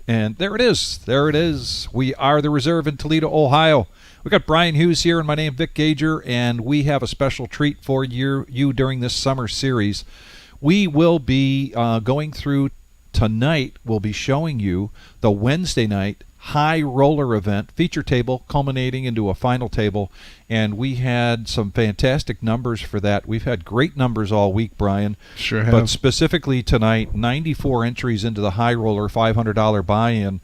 And there it is. There it is. We are the Reserve in Toledo, Ohio. We got Brian Hughes here, and my name is Vic Gager, and we have a special treat for you during this summer series. We will be going through tonight. We'll be showing you the Wednesday night high roller event, feature table culminating into a final table, and we had some fantastic numbers for that. We've had great numbers all week, Brian. Sure have. But specifically tonight, 94 entries into the high roller, $500 buy-in.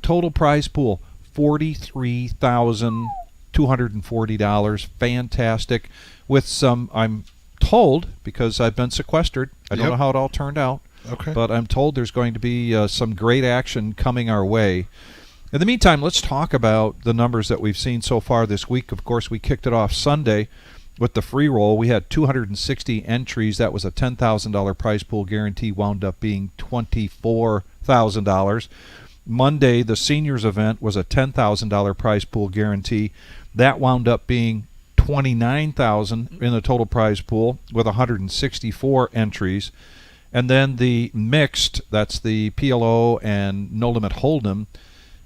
Total prize pool, $43,240. Fantastic. With some, I'm told, because I've been sequestered, I don't know how it all turned out. Okay. But I'm told there's going to be some great action coming our way. In the meantime, let's talk about the numbers that we've seen so far this week. Of course, we kicked it off Sunday with the free roll. We had 260 entries. That was a $10,000 prize pool guarantee, wound up being $24,000. Monday, the seniors event was a $10,000 prize pool guarantee. That wound up being $29,000 in the total prize pool with 164 entries. And then the mixed, that's the PLO and No Limit Hold'em,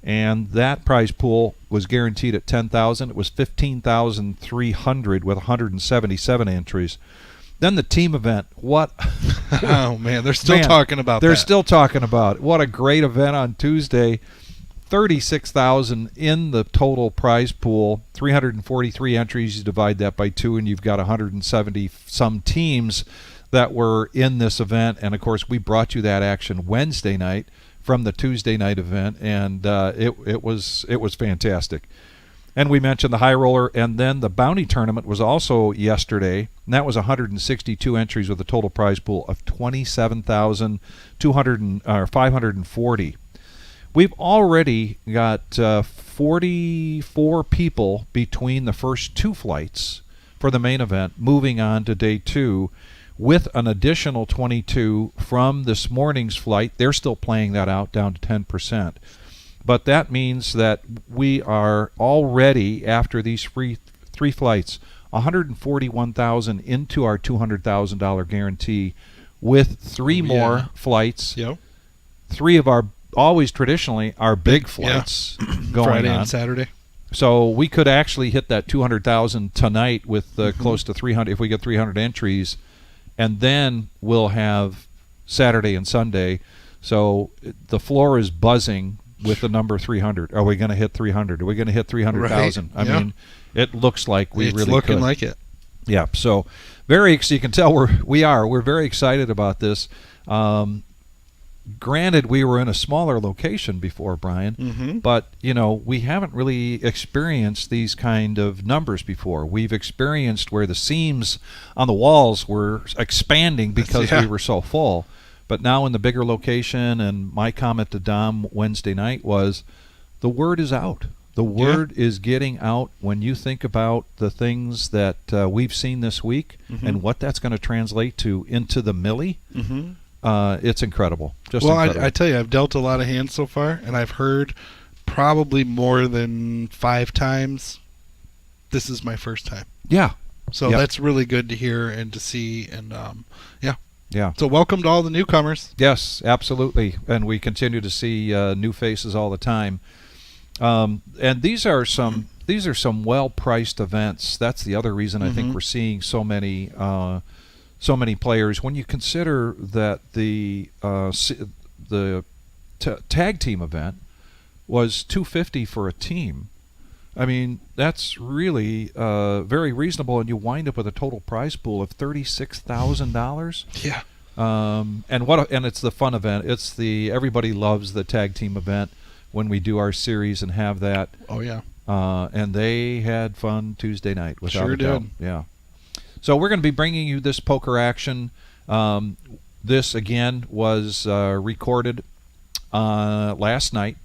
and that prize pool was guaranteed at $10,000. It was $15,300 with 177 entries. Then the team event, what? Oh, man, they're still talking about that. They're still talking about it. What a great event on Tuesday. $36,000 in the total prize pool, 343 entries. You divide that by 2, and you've got 170-some teams that were in this event. And of course, we brought you that action Wednesday night from the Tuesday night event, and it was fantastic. And we mentioned the high roller, and then the bounty tournament was also yesterday, and that was 162 entries with a total prize pool of $27,540. We've already got 44 people between the first 2 flights for the main event, moving on to day 2. With an additional 22 from this morning's flight. They're still playing that out down to 10%. But that means that we are already, after these 3 flights, $141,000 into our $200,000 guarantee with 3 more flights. Yep. 3 of our, always traditionally, our big flights going Friday on. and Saturday. So we could actually hit that $200,000 tonight with close to 300, if we get 300 entries. And then we'll have Saturday and Sunday. So the floor is buzzing with the number 300. Are we going to hit 300? Are we going to hit 300,000? Right. I mean, it looks like we really could. It's looking like it. Yeah. So so you can tell we're very excited about this. Granted, we were in a smaller location before, Brian, but, we haven't really experienced these kind of numbers before. We've experienced where the seams on the walls were expanding because we were so full. But now in the bigger location, and my comment to Dom Wednesday night was, the word is out. The word is getting out when you think about the things that we've seen this week and what that's going to translate to into the milli. It's incredible. Just incredible. I tell you, I've dealt a lot of hands so far, and I've heard probably more than 5 times, this is my first time. Yeah. So that's really good to hear and to see, and yeah. So welcome to all the newcomers. Yes, absolutely. And we continue to see new faces all the time. And these are some well-priced events. That's the other reason I think we're seeing so many players. When you consider that the tag team event was $250 for a team, I mean, that's really very reasonable, and you wind up with a total prize pool of $36,000. Yeah. And it's the fun event. It's everybody loves the tag team event when we do our series and have that. Oh yeah. And they had fun Tuesday night without a doubt. Did. Yeah. So we're going to be bringing you this poker action. This again was recorded last night.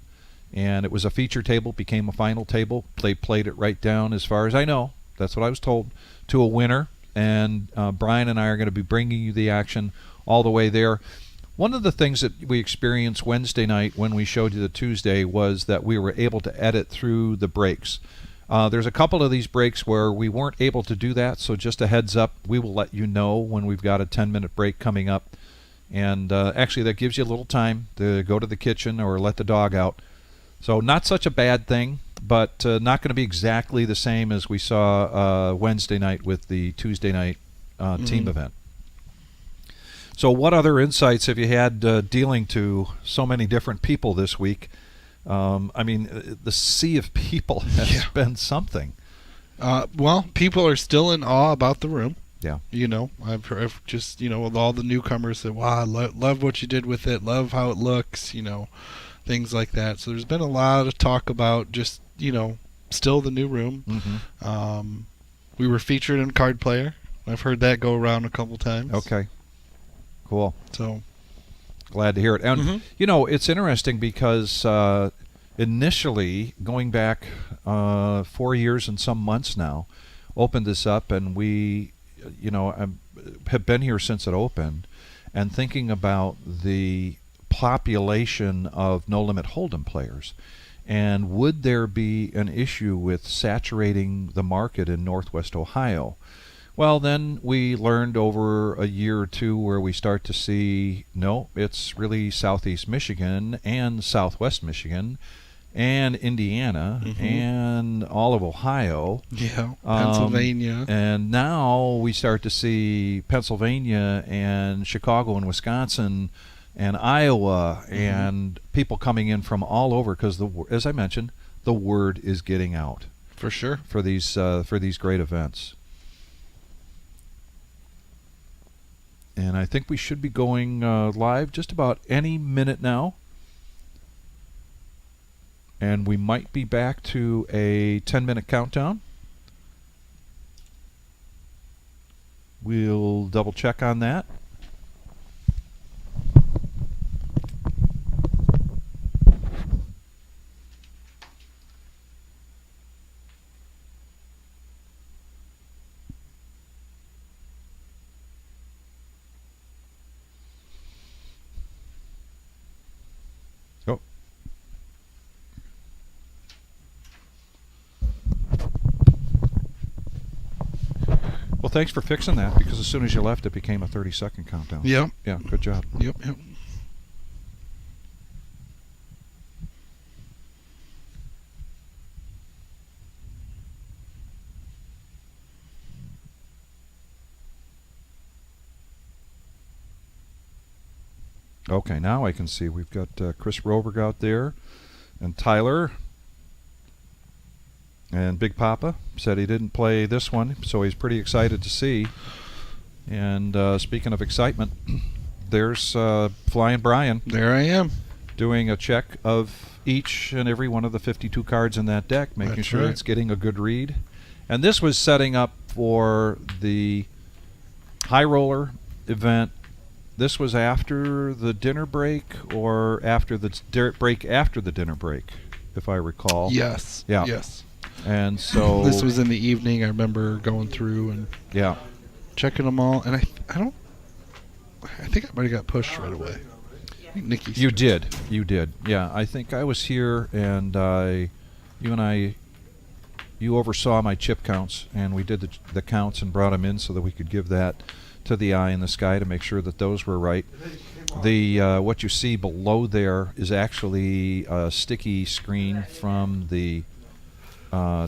And it was a feature table, became a final table. They played it right down, as far as I know, that's what I was told, to a winner. And Brian and I are going to be bringing you the action all the way there. One of the things that we experienced Wednesday night when we showed you the Tuesday was that we were able to edit through the breaks. There's a couple of these breaks where we weren't able to do that, so just a heads up, we will let you know when we've got a 10-minute break coming up. And actually, that gives you a little time to go to the kitchen or let the dog out. So not such a bad thing, but not going to be exactly the same as we saw Wednesday night with the Tuesday night team event. So what other insights have you had dealing to so many different people this week? I mean, the sea of people has been something. Well, people are still in awe about the room. Yeah. I've just, with all the newcomers that, wow, love what you did with it, love how it looks, things like that. So there's been a lot of talk about just, still the new room. Mm-hmm. We were featured in Card Player. I've heard that go around a couple times. Okay. Cool. So glad to hear it. And, it's interesting because initially, going back 4 years and some months now, opened this up, and we, have been here since it opened, and thinking about the population of No Limit Hold'em players, and would there be an issue with saturating the market in Northwest Ohio? Well, then we learned over a year or two where we start to see, no, it's really Southeast Michigan and Southwest Michigan and Indiana and all of Ohio. Yeah, Pennsylvania. And now we start to see Pennsylvania and Chicago and Wisconsin and Iowa and people coming in from all over because, as I mentioned, the word is getting out. For sure. For these great events. And I think we should be going live just about any minute now. And we might be back to a 10-minute countdown. We'll double check on that. Well, thanks for fixing that, because as soon as you left, it became a 30-second countdown. Yep. Yeah, good job. Yep. Okay, now I can see we've got Chris Roberg out there, and Tyler. And Big Papa said he didn't play this one, so he's pretty excited to see. And speaking of excitement, there's Flying Brian. There I am. Doing a check of each and every one of the 52 cards in that deck, making sure it's getting a good read. And this was setting up for the High Roller event. This was after the dinner break or after the break after the dinner break, if I recall. Yes. Yeah. Yes. And so this was in the evening. I remember going through and checking them all, and I think I might have got pushed right away. Nikki, you did. Yeah, I think I was here, and you oversaw my chip counts, and we did the counts and brought them in so that we could give that to the eye in the sky to make sure that those were right. The what you see below there is actually a sticky screen from the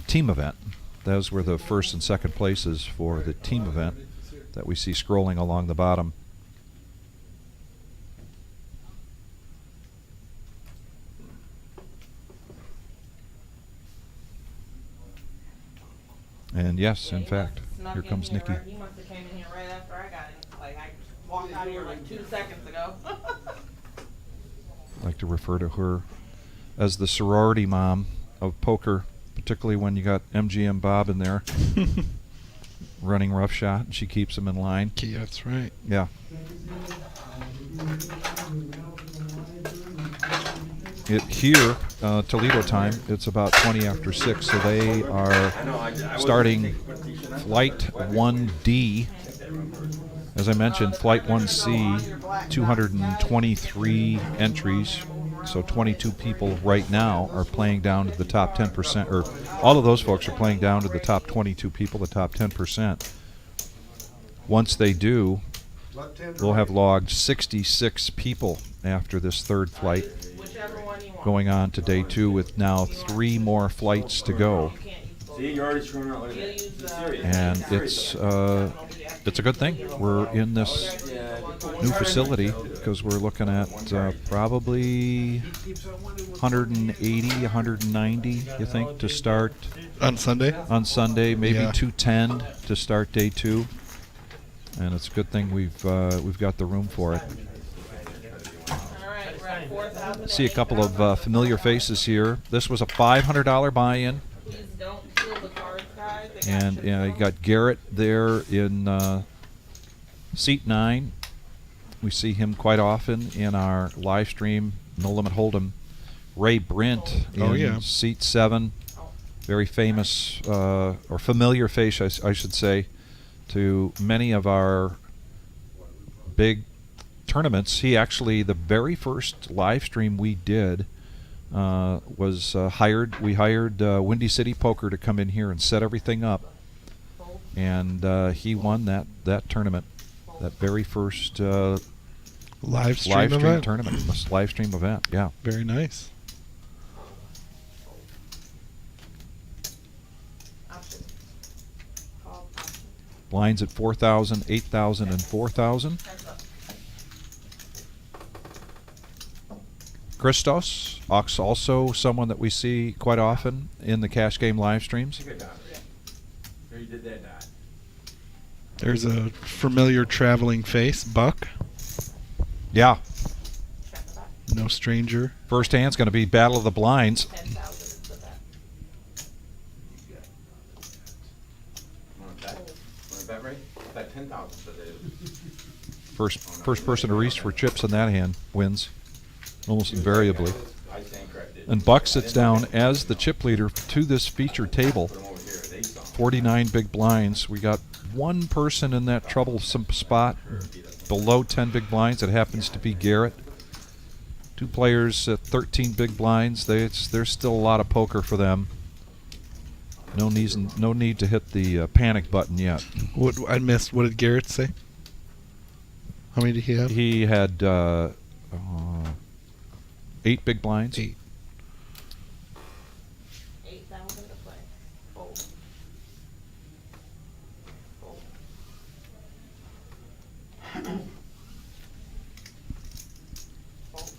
team event. Those were the first and second places for the team event that we see scrolling along the bottom. And yes, in fact, here comes Nikki. He must have came in here right after I got in. Like, I walked out of here like 2 seconds ago. I like to refer to her as the sorority mom of poker, particularly when you got MGM Bob in there running roughshod, and she keeps him in line. Yeah, that's right. Yeah. Here, Toledo time, it's about 20 after 6, so they are starting Flight 1D. As I mentioned, Flight 1C, 223 entries, so 22 people right now are playing down to the top 10%, or all of those folks are playing down to the top 22 people, the top 10%. Once they do, we'll have logged 66 people after this third flight, Whichever one you want. going on to day 2 with now 3 more flights to go. You can't use both. See, you're already screwing out like You that. use, Serious. And it's a good thing we're in this new facility, because we're looking at probably 180, 190, you think, to start On Sunday? on Sunday, maybe Yeah. 210 to start day 2. And it's a good thing we've got the room for it. All right, we're at 4,000. See a couple of familiar faces here. This was a $500 buy-in, Please don't steal the cards, guys. They got and your you got Garrett there in seat 9. We see him quite often in our live stream, No Limit Hold'em. Ray Brent in Oh, yeah. seat 7, very famous or familiar face, I should say, to many of our big tournaments. He actually, the very first live stream we did was hired. We hired Windy City Poker to come in here and set everything up, and he won that tournament, that very first Live stream event? tournament, this live stream event. Yeah. Very nice. option. Call option. Lines at 4,000, 8,000, and 4,000. Heads up. Christos, also someone that we see quite often in the cash game live streams. I think I got it. Here, you did that dot. There's a familiar traveling face, Buck. Yeah. Check the back. No stranger. First hand's going to be Battle of the Blinds. 10,000 is the bet. Want to bet? Want to bet, Ray? Bet 10,000 for the. First person to reach for chips in that hand wins, almost invariably. I stand corrected. And Buck sits down as the chip leader to this featured table. Put 'em over here. They saw 'em. 49 big blinds. We got one person in that troublesome spot below 10 big blinds. It happens to be Garrett. 2 players at 13 big blinds. There's still a lot of poker for them. No need to hit the panic button yet. What I missed. What did Garrett say? How many did he have? He had 8 big blinds. 8. 8,000 to play. Fold. Fold. Fold.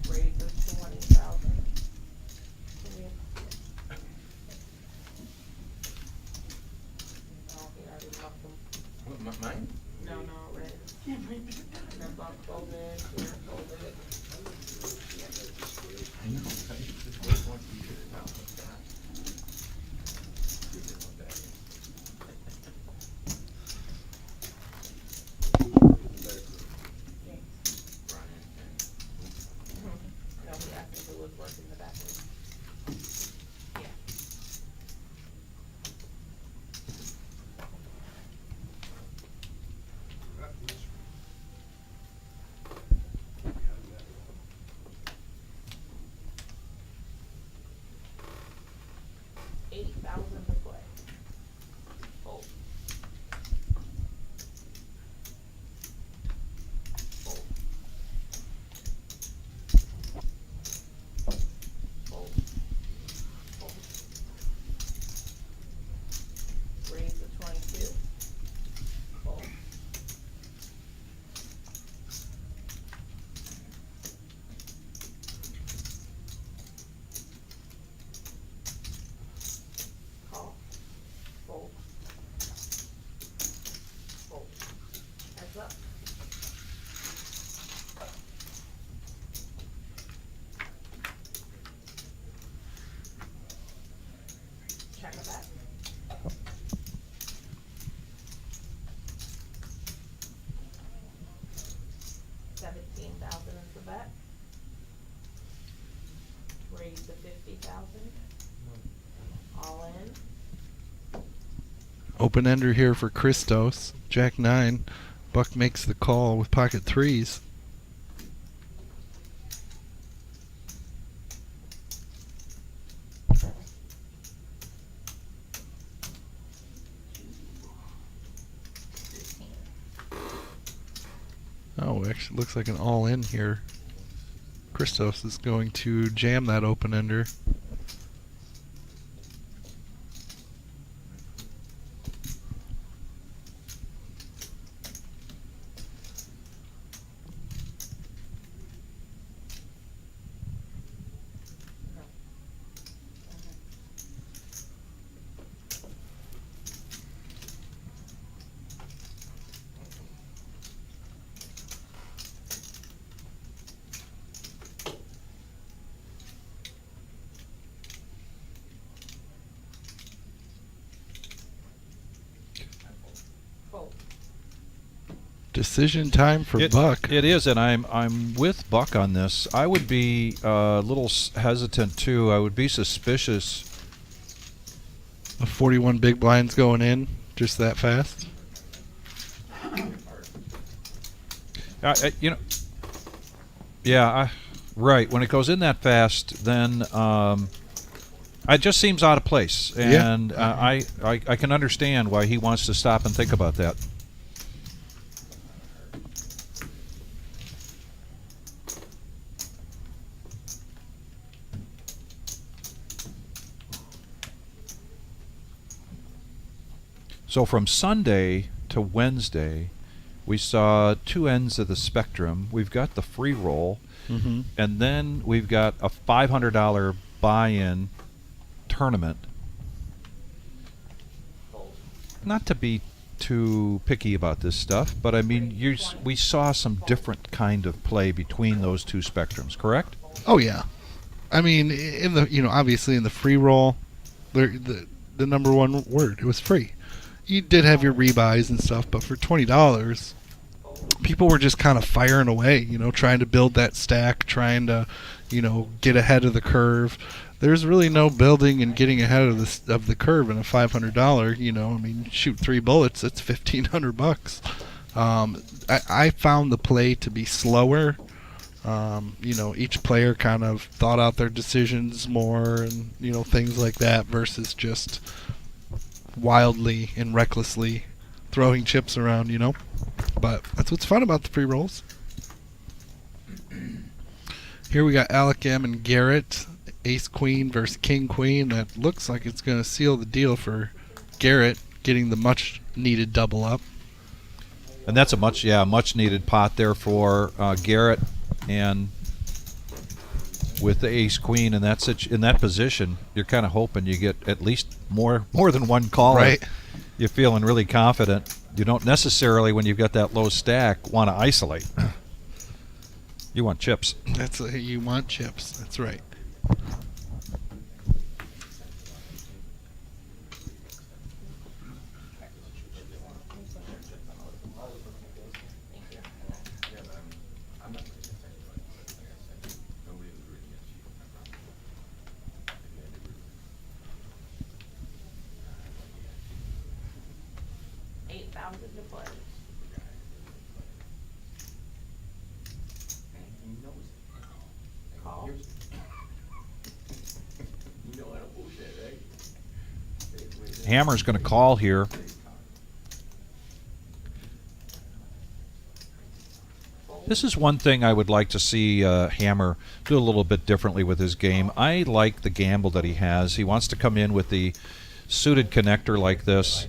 Raise of 20,000. Oh, he already left them. What, mine? No, red. And then Buck folded, Garrett folded. I know. No, he asked if it was working the back room. Yeah. $8,000 to play. Fold. Fold. Fold. Fold. Raise the 22. Fold. Call. Fold. Fold. Heads up. Check it back. $17,000 is the bet. Raise to 50,000. All in. Open ender here for Christos. Jack 9. Buck makes the call with pocket 3s. Oh, actually looks like an all-in here. Christos is going to jam that open-ender. Fold. Decision time for Buck. It is, and I'm with Buck on this. I would be a little hesitant too. I would be suspicious. A 41 big blinds going in just that fast. You know, yeah, right. When it goes in that fast, then it just seems out of place, and I can understand why he wants to stop and think about that. So from Sunday to Wednesday, we saw two ends of the spectrum. We've got the free roll, and then we've got a $500 buy-in tournament. Not to be too picky about this stuff, but I mean, we saw some different kind of play between those two spectrums, correct? Oh yeah, I mean, in the obviously in the free roll, the number one word, it was free. You did have your rebuys and stuff, but for $20, people were just kind of firing away, trying to build that stack, trying to, get ahead of the curve. There's really no building and getting ahead of the curve in a $500. I mean, shoot 3 bullets, that's $1,500. I found the play to be slower. Each player kind of thought out their decisions more, and things like that, versus just wildly and recklessly throwing chips around, But that's what's fun about the free rolls. Here we got Alec M and Garrett, Ace Queen versus King Queen. That looks like it's going to seal the deal for Garrett, getting the much needed double up. And that's a much needed pot there for Garrett, and with the Ace Queen in that position, you're kind of hoping you get at least more than one call. Right. You're feeling really confident. You don't necessarily, when you've got that low stack, want to isolate. You want chips. You want chips. That's right. Hammer's going to call here. This is one thing I would like to see Hammer do a little bit differently with his game. I like the gamble that he has. He wants to come in with the suited connector like this,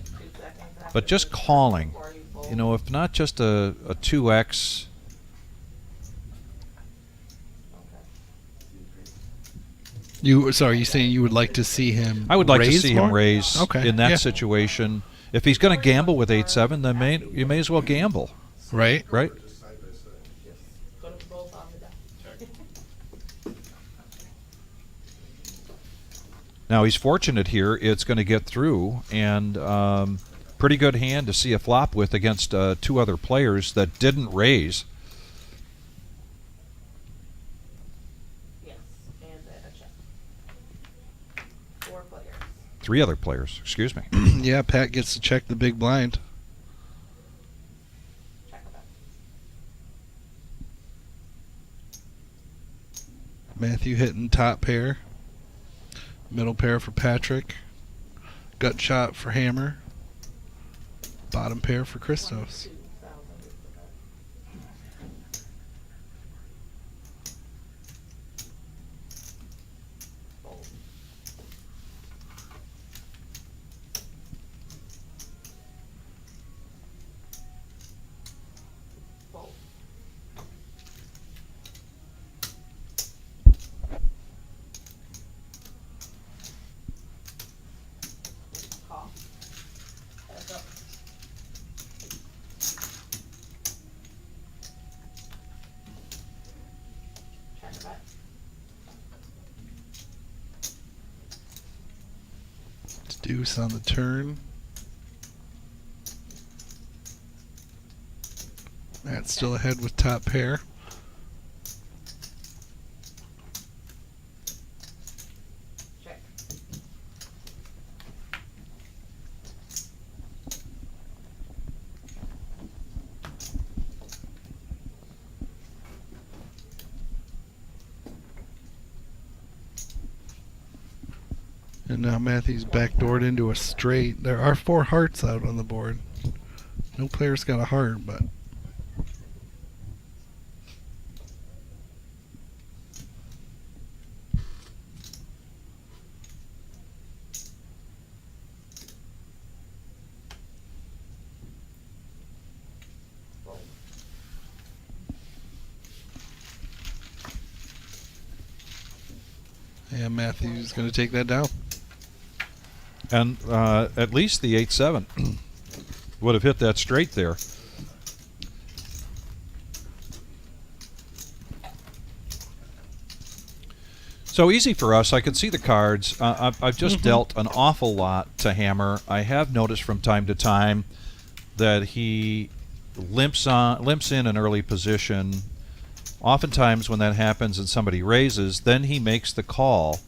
but just calling. If not just a 2x. You saying you would like to see him? I would like to raise see more? him raise in that situation. If he's going to gamble with 8-7, then you may as well gamble. Right. Now he's fortunate here; it's going to get through, and pretty good hand to see a flop with against two other players that didn't raise. Three other players, excuse me. Yeah, Pat gets to check the big blind. Matthew hitting top pair. Middle pair for Patrick. Gut shot for Hammer. Bottom pair for Christos. Deuce on the turn. Matt's still ahead with top pair. Check. And now Matthew's backdoored into a straight. There are 4 hearts out on the board. No player's got a heart, but yeah, Matthew's going to take that down. And at least the 8-7 would have hit that straight there. So easy for us. I can see the cards. I've just dealt an awful lot to Hammer. I have noticed from time to time that he limps in an early position. Oftentimes when that happens and somebody raises, then he makes the call.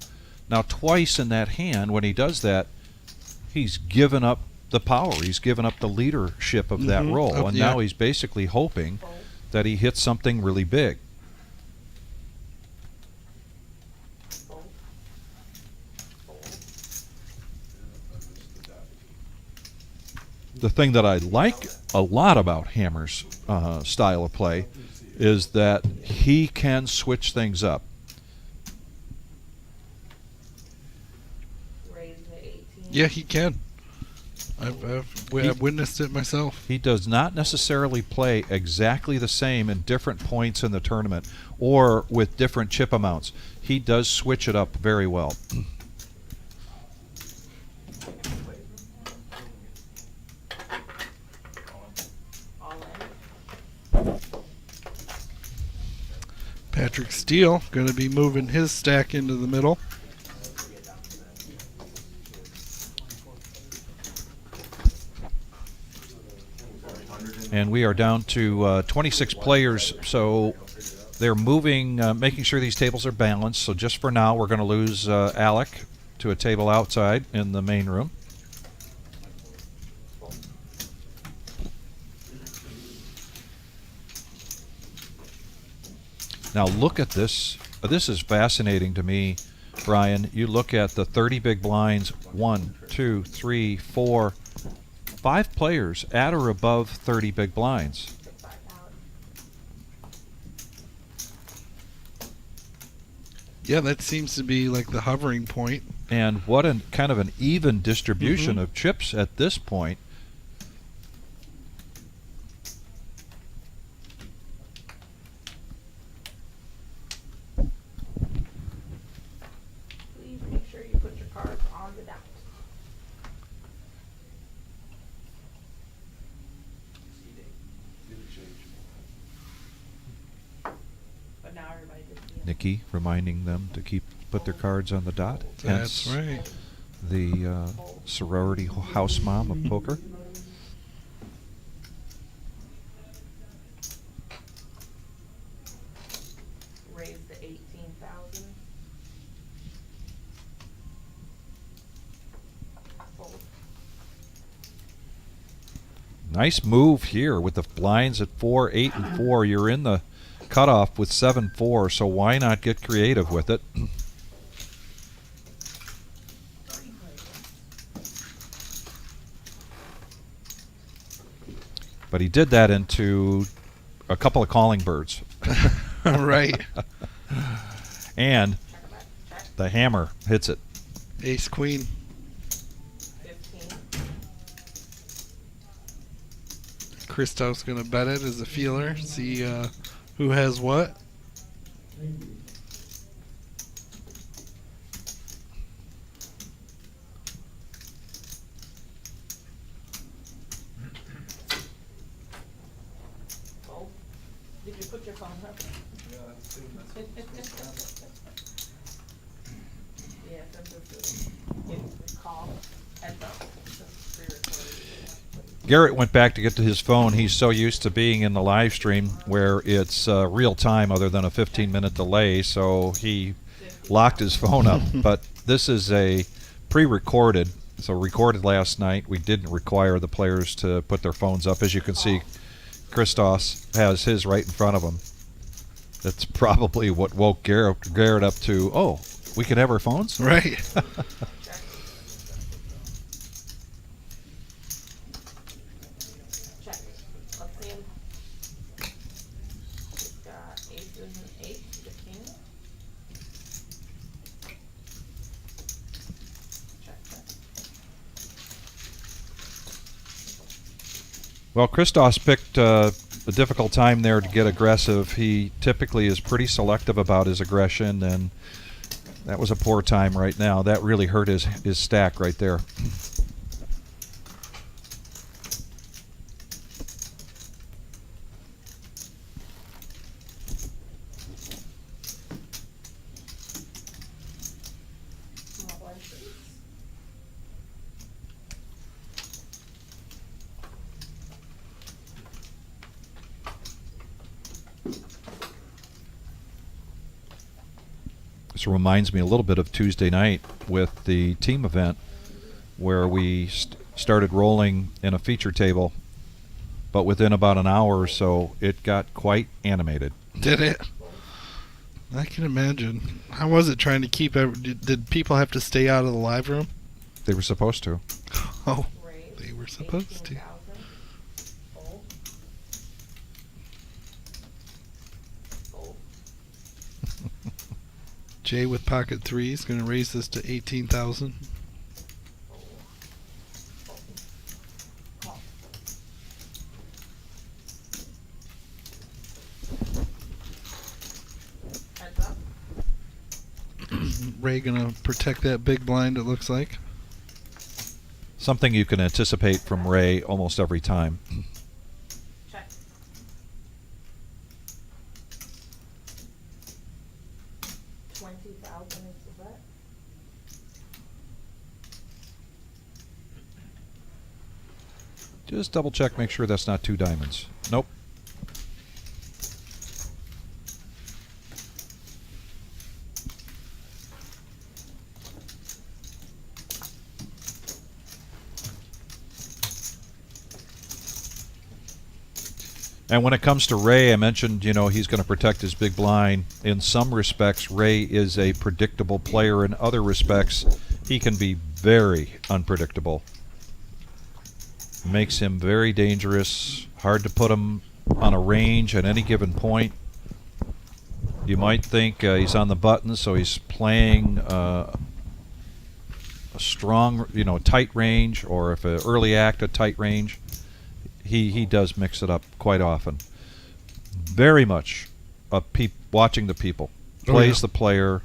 Now twice in that hand when he does that, he's given up the power. He's given up the leadership of that role. And now he's basically hoping that he hits something really big. The thing that I like a lot about Hammer's style of play is that he can switch things up. Raise to 18. Yeah, he can. I've witnessed it myself. He does not necessarily play exactly the same in different points in the tournament or with different chip amounts. He does switch it up very well. All in. Patrick Steele going to be moving his stack into the middle. And we are down to 26 players, so they're moving, making sure these tables are balanced. So just for now, we're going to lose Alec to a table outside in the main room. Now look at this. This is fascinating to me, Brian. You look at the 30 big blinds, 1, 2, 3, 4, 5 players at or above 30 big blinds. Yeah, that seems to be like the hovering point. And what a kind of an even distribution of chips at this point. Please make sure you put your cards on the dot. But now everybody just Nikki reminding them to put their cards on the dot. That's Hence right. the sorority house mom of poker. raise to 18,000. Fold. Nice move here with the blinds at 4, 8, and 4. You're in the cutoff with 7-4, so why not get creative with it? But he did that into a couple of calling birds. Right. And the hammer hits it. Ace queen. 15. Christoph's going to bet it as a feeler. See who has what. Fold. Did you put your phone up? Yeah, since this is call. Heads up. This is pre-recorded. Garrett went back to get to his phone. He's so used to being in the live stream where it's real time other than a 15-minute delay, so he locked his phone up. But this is a pre-recorded, so recorded last night. We didn't require the players to put their phones up. As you can see, Christos has his right in front of him. That's probably what woke Garrett up to, oh, we can have our phones? Right. Check. Let's see him. He's got aces and eights, the king. Check that. Well, Christos picked a difficult time there to get aggressive. He typically is pretty selective about his aggression, and that was a poor time right now. That really hurt his stack right there. Small blind, please. This reminds me a little bit of Tuesday night with the team event where we started rolling in a feature table, but within about an hour or so it got quite animated. Did it? I can imagine. How was it trying to keep did people have to stay out of the live room? They were supposed to. Oh, Raise. they were supposed to. 18,000. Fold. Fold. Jay with pocket threes going to raise this to 18,000. Call. Heads up. Ray going to protect that big blind, it looks like. Something you can anticipate from Ray almost every time. Check. $20,000 is the bet. Just double check, make sure that's not two diamonds. Nope. And when it comes to Ray, I mentioned, he's going to protect his big blind. In some respects, Ray is a predictable player. In other respects, he can be very unpredictable. Makes him very dangerous. Hard to put him on a range at any given point. You might think he's on the button, so he's playing a strong, tight range, or if an early act, a tight range. He does mix it up quite often. Very much watching the people. Plays the player.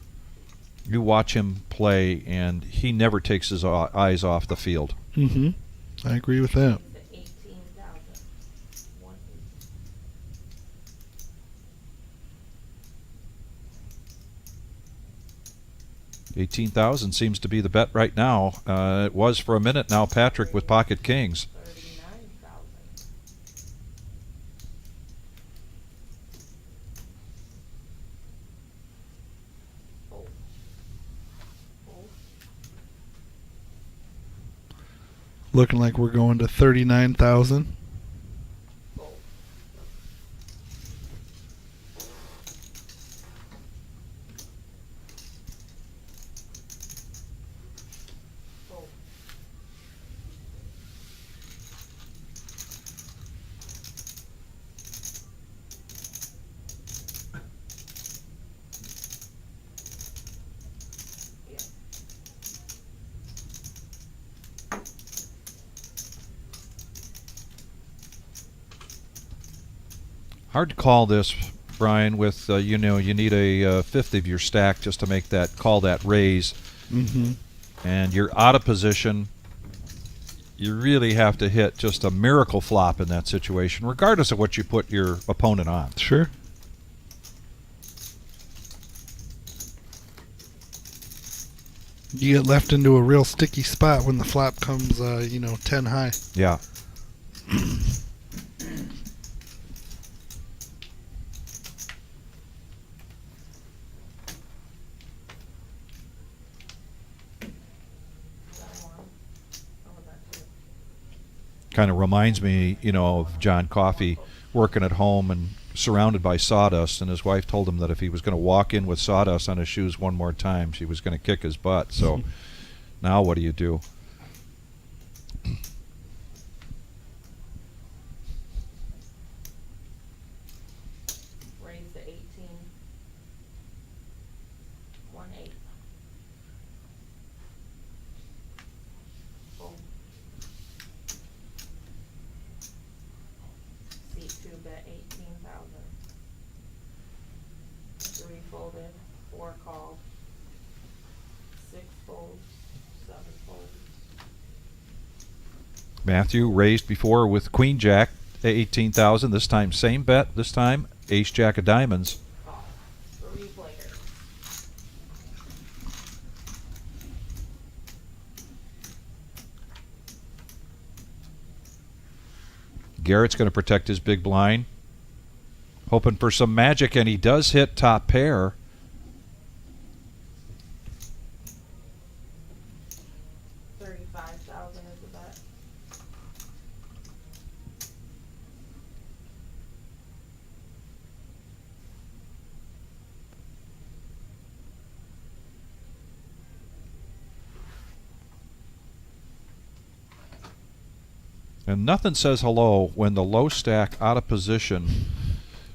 You watch him play, and he never takes his eyes off the field. Mm-hmm. I agree with that. The 18,000. 18,000 seems to be the bet right now. It was for a minute now. Patrick with pocket kings. 39,000. Fold. Fold. Looking like we're going to 39,000. Fold. Fold. Yeah. Hard to call this, Brian, with, you need a fifth of your stack just to make call that raise. Mm-hmm. And you're out of position. You really have to hit just a miracle flop in that situation, regardless of what you put your opponent on. Sure. You get left into a real sticky spot when the flop comes, 10 high. Yeah. Kind of reminds me, of John Coffey working at home and surrounded by sawdust, and his wife told him that if he was going to walk in with sawdust on his shoes one more time, she was going to kick his butt. So now what do you do? Raise to 18. 1-8. Fold. C2 bet 18,000. 3 folded. 4 called. 6 folds. 7 folds. Matthew raised before with Queen Jack at 18,000. This time same bet. This time Ace Jack of Diamonds. Call. 3 players. Garrett's going to protect his big blind, hoping for some magic, and he does hit top pair. $35,000 is the bet. And nothing says hello when the low stack out of position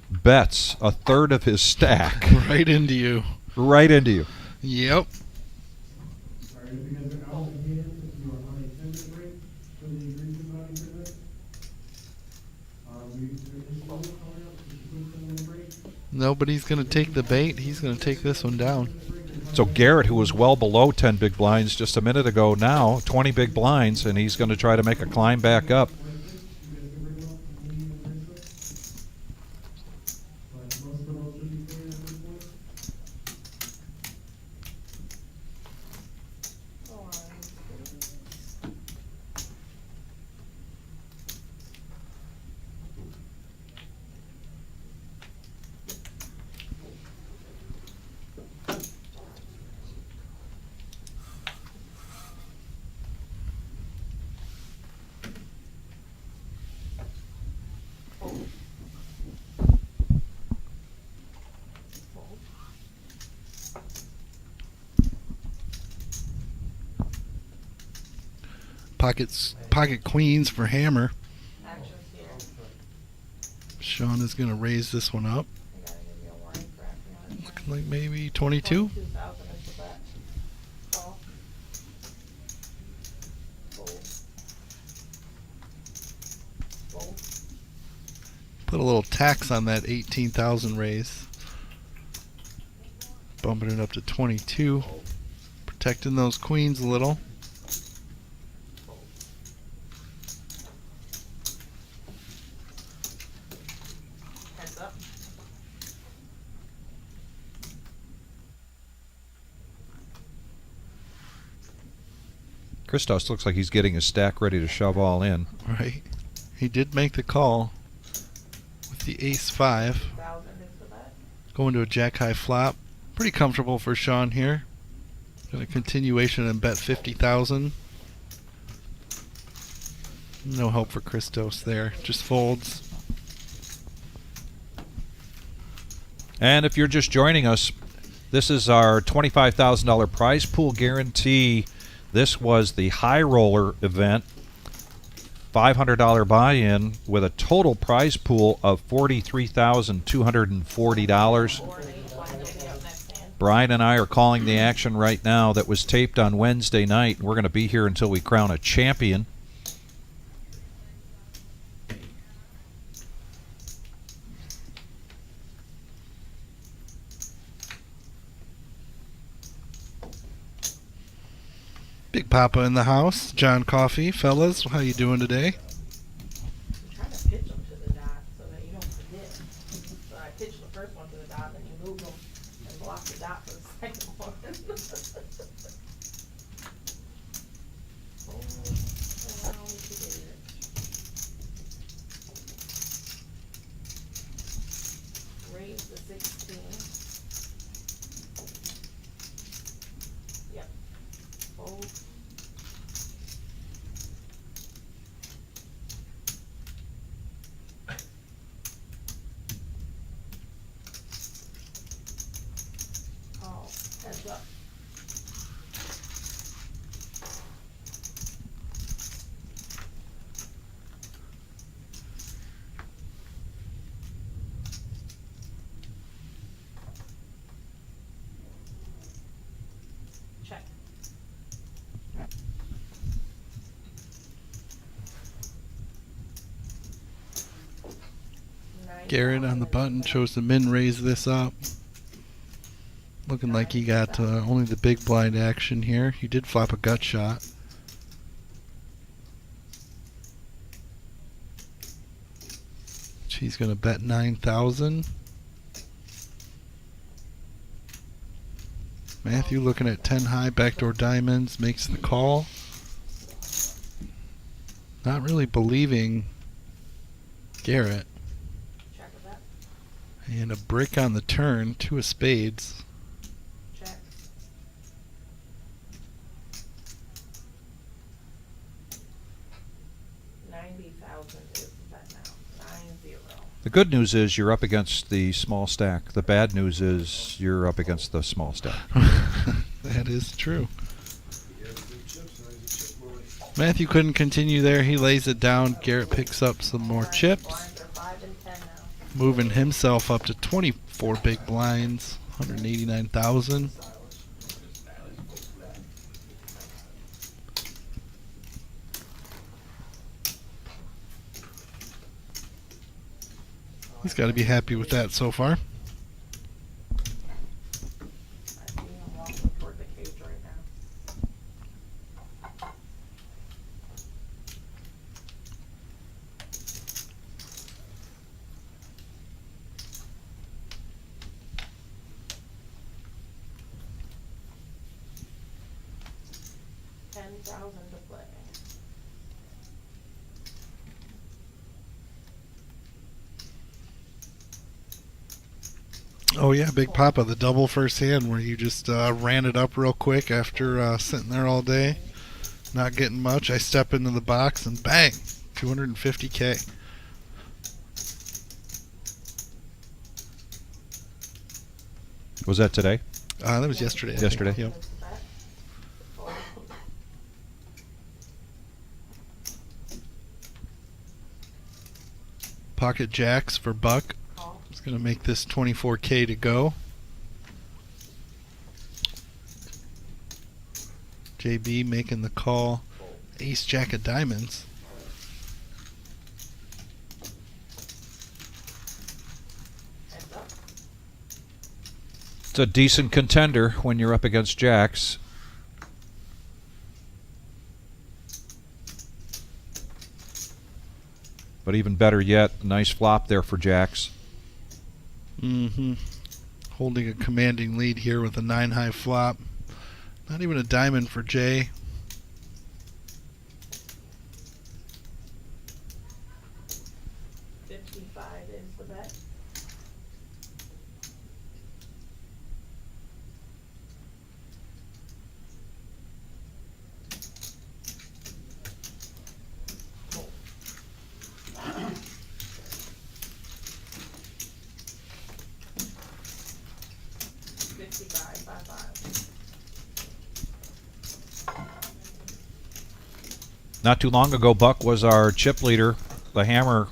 bets a third of his stack. Right into you. Right into you. Yep. Nobody's going to take the bait. He's going to take this one down. So Garrett, who was well below 10 big blinds just a minute ago, now 20 big blinds, and he's going to try to make a climb back up. Pocket queens for hammer. Actions here. Sean is going to raise this one up. You gotta give me a warning for acting. Looking like maybe 22. 22,000 is the bet. Call. Fold. Fold. Put a little tax on that 18,000 raise. Bumping it up to 22. Protecting those queens a little. Heads up. Christos looks like he's getting his stack ready to shove all in. Right. He did make the call with the ace 5. 1,000 is the bet. Going to a jack high flop. Pretty comfortable for Sean here. Got a continuation and bet 50,000. No help for Christos there. Just folds. And if you're just joining us, this is our $25,000 prize pool guarantee. This was the high roller event. $500 buy-in with a total prize pool of $43,240. 4-8, blind lady up next hand. Brian and I are calling the action right now that was taped on Wednesday night. We're going to be here until we crown a champion. Big Papa in the house. John Coffey. Fellas, how you doing today? I'm trying to pitch them to the dot so that you don't forget. So I pitch the first one to the dot, then you move them and block the dot for the second one. 16. Yep. Fold. Call. Heads up. Check. Garrett on the button chose to min raise this up. Looking like he got only the big blind action here. He did flop a gut shot. He's going to bet 9,000. Matthew looking at 10 high, backdoor diamonds, makes the call. Not really believing Garrett. Check with that. And a brick on the turn, 2 of spades. Check. $90,000 is the bet now. 90. The good news is you're up against the small stack. The bad news is you're up against the small stack. That is true. Matthew couldn't continue there. He lays it down. Garrett picks up some more chips, Blinds are 5 and 10 now. moving himself up to 24 big blinds, 189,000. He's got to be happy with that so far. I see him walking toward the cage right now. $10,000 to play. Oh yeah, Big Papa, the double first hand where you just ran it up real quick after sitting there all day, not getting much. I step into the box and bang, 250K. Was that today? That was yesterday. I think. Yesterday. Yep. That's the bet. Fold. Pocket jacks for Buck. Call. He's going to make this 24K to go. JB making the call. Ace jack of diamonds. Heads up. It's a decent contender when you're up against jacks. But even better yet, a nice flop there for jacks. Mm-hmm. Holding a commanding lead here with a 9 high flop. Not even a diamond for Jay. $55 is the bet. Fold. $55, 5. Not too long ago, Buck was our chip leader. The hammer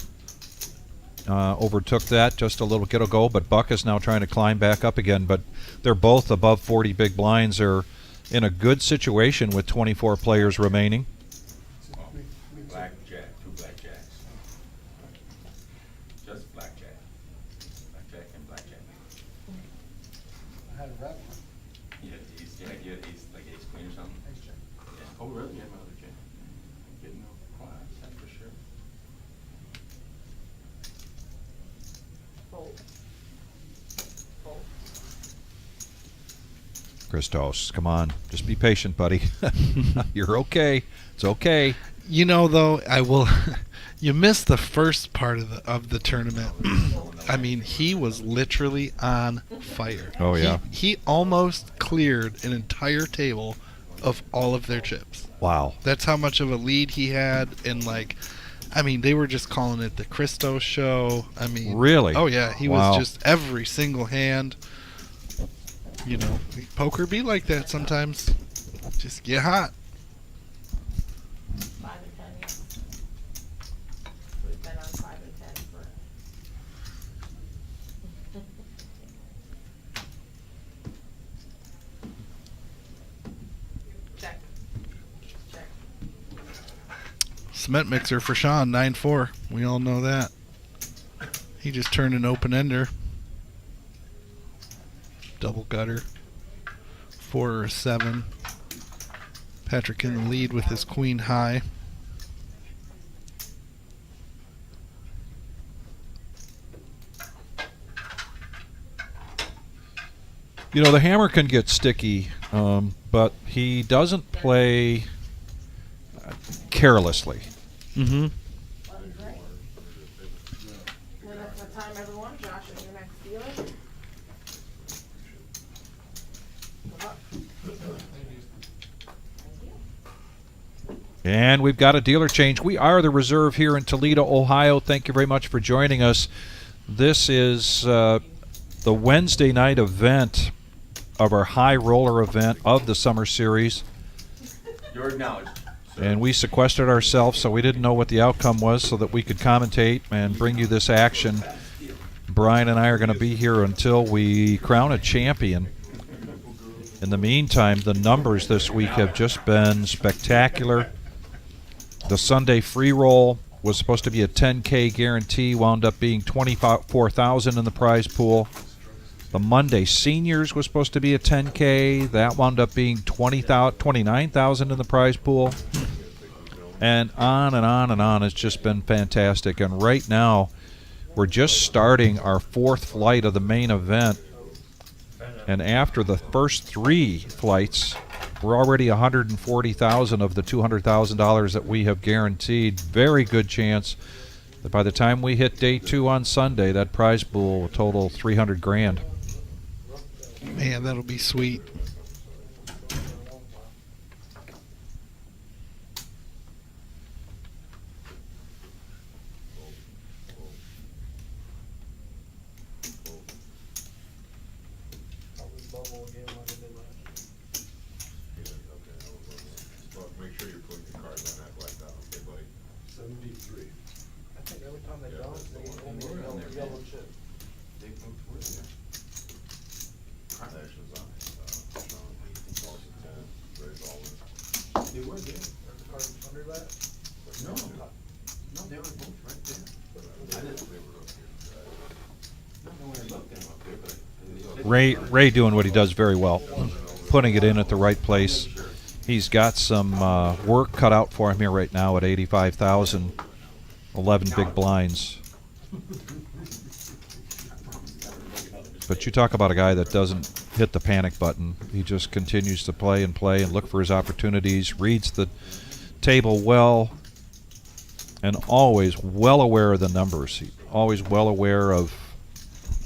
overtook that just a little bit ago, but Buck is now trying to climb back up again. But they're both above 40 big blinds. They're in a good situation with 24 players remaining. Blackjack, 2 blackjacks. Just blackjack. Blackjack and blackjack. I had a red one. You had ace, you had ace, like ace queen or something? Ace jack. Yeah. Oh, really? You had my other jack. Getting no class, that's for sure. Fold. Fold. Christos, come on. Just be patient, buddy. You're okay. It's okay. You know, though, I will. You missed the first part of the tournament. I mean, he was literally on fire. Oh, yeah. He almost cleared an entire table of all of their chips. Wow. That's how much of a lead he had, and like, I mean, they were just calling it the Christo show. I mean, Really? Oh yeah, he Wow. was just every single hand. You know, poker be like that sometimes. Just get hot. 5 and 10, yeah. We've been on 5 and 10 for. Check. Check. Cement mixer for Sean, 9-4. We all know that. He just turned an open ender. Double gutter. 4 or 7. Patrick in the lead with his queen high. You know, the hammer can get sticky, but he doesn't play carelessly. Mm-hmm. That is right. And that's the time, everyone. Josh is your next dealer. Good luck. Thank you. And we've got a dealer change. We are the reserve here in Toledo, Ohio. Thank you very much for joining us. This is the Wednesday night event of our high roller event of the summer series. You're acknowledged. sir. And we sequestered ourselves so we didn't know what the outcome was so that we could commentate and bring you this action. Brian and I are going to be here until we crown a champion. In the meantime, the numbers this week have just been spectacular. The Sunday free roll was supposed to be a 10K guarantee, wound up being 24,000 in the prize pool. The Monday seniors was supposed to be a 10K. That wound up being 29,000 in the prize pool. And on and on and on. It's just been fantastic. And right now, we're just starting our fourth flight of the main event. And after the first 3 flights, we're already 140,000 of the $200,000 that we have guaranteed. Very good chance that by the time we hit day 2 on Sunday, that prize pool will total 300 grand. Man, that'll be sweet. Make sure you're putting your cards on that blackout, okay, buddy? 73. I think every time they dance, they only We're on there, yellow man. chip. They moved towards there. Confrontations on it. Sean, Paul's at 10, Ray's all in. They were there. Are the cards under that? No, no, they were both right there. I didn't, They were up here. I don't know where I looked them up there, but. Ray doing what he does very well, putting it in at the right place. He's got some work cut out for him here right now at 85,000, 11 big blinds. But you talk about a guy that doesn't hit the panic button. He just continues to play and look for his opportunities, reads the table well, and always well aware of the numbers. He's always well aware of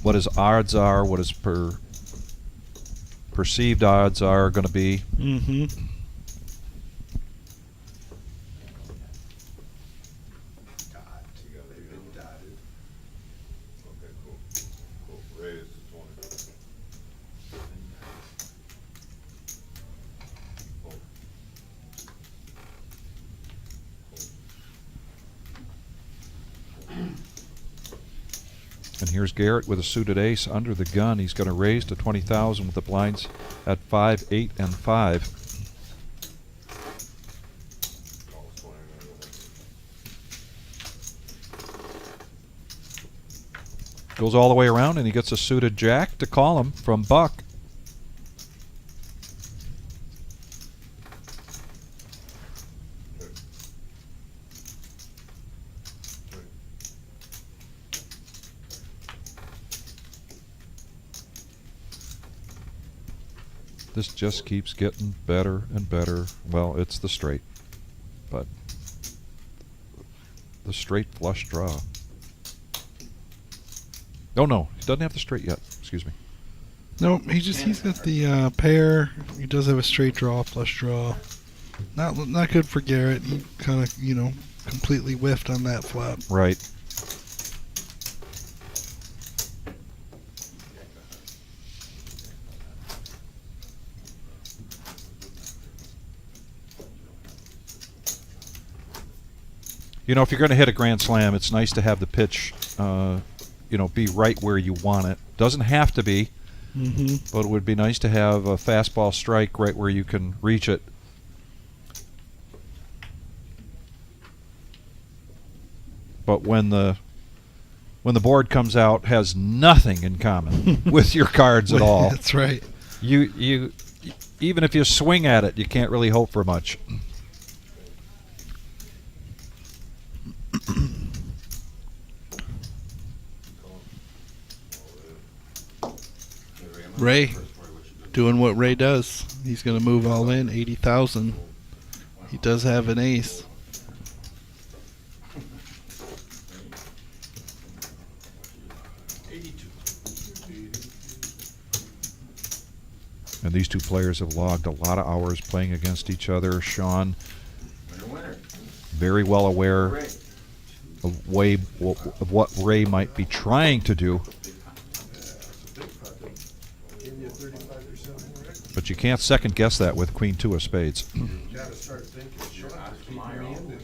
what his odds are, what his perceived odds are going to be. Mm-hmm. Okay, cool. Cool. Ray is 20. Cool. And here's Garrett with a suited ace under the gun. He's going to raise to 20,000 with the blinds at 5, 8, and 5. Paul's 20. Goes all the way around, and he gets a suited jack to call him from Buck. This just keeps getting better and better. Well, it's the straight, but the straight flush draw. Oh no, he doesn't have the straight yet. Excuse me. Nope, he's got the pair. He does have a straight draw, flush draw. Not good for Garrett. He kind of completely whiffed on that flop. Right. If you're going to hit a grand slam, it's nice to have the pitch, be right where you want it. Doesn't have to be, but it would be nice to have a fastball strike right where you can reach it. But when the board comes out, has nothing in common with your cards at all. That's right. You even if you swing at it, you can't really hope for much. Ray doing what Ray does. He's going to move all in, 80,000. He does have an ace. And these two players have logged a lot of hours playing against each other. Sean, very well aware of what Ray might be trying to do. But you can't second guess that with Queen 2 of spades. You gotta start thinking, Sean,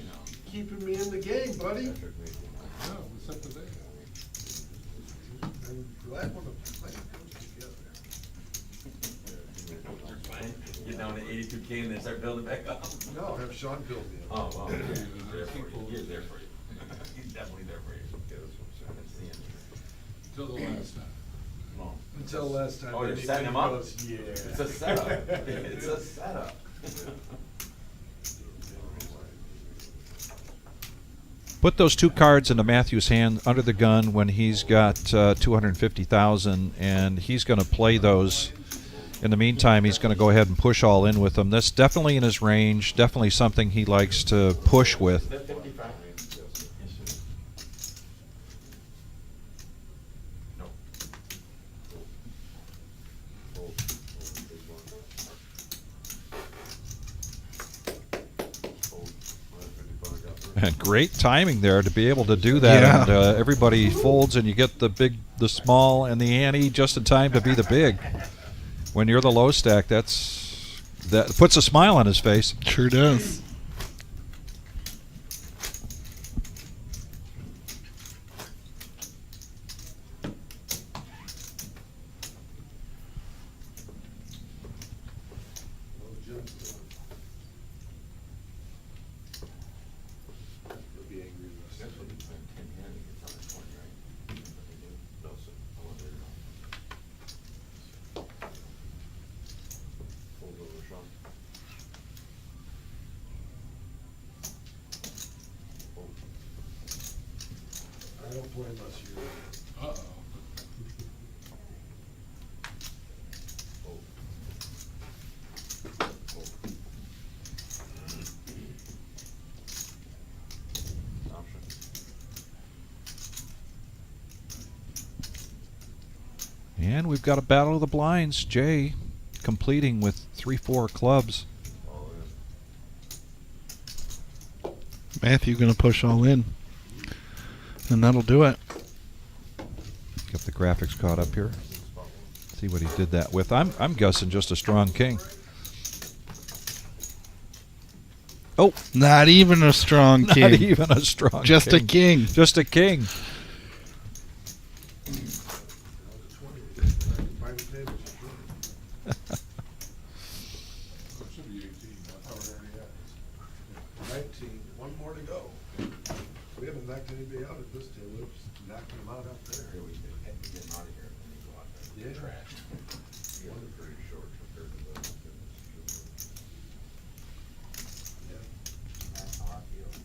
keeping me in the game, buddy. No, what's up with that? I'm glad when the plan comes together. Get down to 82K and then start building back up. No, have Sean build me up. Oh, well, he's there for you. He's there for you. He's definitely there for you. Yeah, that's what I'm saying. Till the last time. No. Until last time. Oh, you're anything setting him up? goes, yeah. It's a setup. It's a setup. Put those two cards into Matthew's hand under the gun when he's got 250,000, and he's going to play those. In the meantime, he's going to go ahead and push all in with them. That's definitely in his range, definitely something he likes to push with. And great timing there to be able to do that. Yeah. And everybody folds, and you get the small, and the ante just in time to be the big. When you're the low stack, that puts a smile on his face. Sure does. I don't play unless you're. Uh-oh. And we've got a battle of the blinds. Jay completing with 3-4 clubs. Matthew going to push all in. And that'll do it. Get the graphics caught up here. See what he did that with. I'm guessing just a strong king. Oh, Not even a strong king. not even a strong Just king. a king. Just a king. Private tables. Should be 18. I thought we already had. 19. One more to go. We haven't knocked anybody out at this table. We're just knocking them out up there. Here we go. Getting out of here and then you go out there. Yeah. Trash. You guys are pretty short compared to the.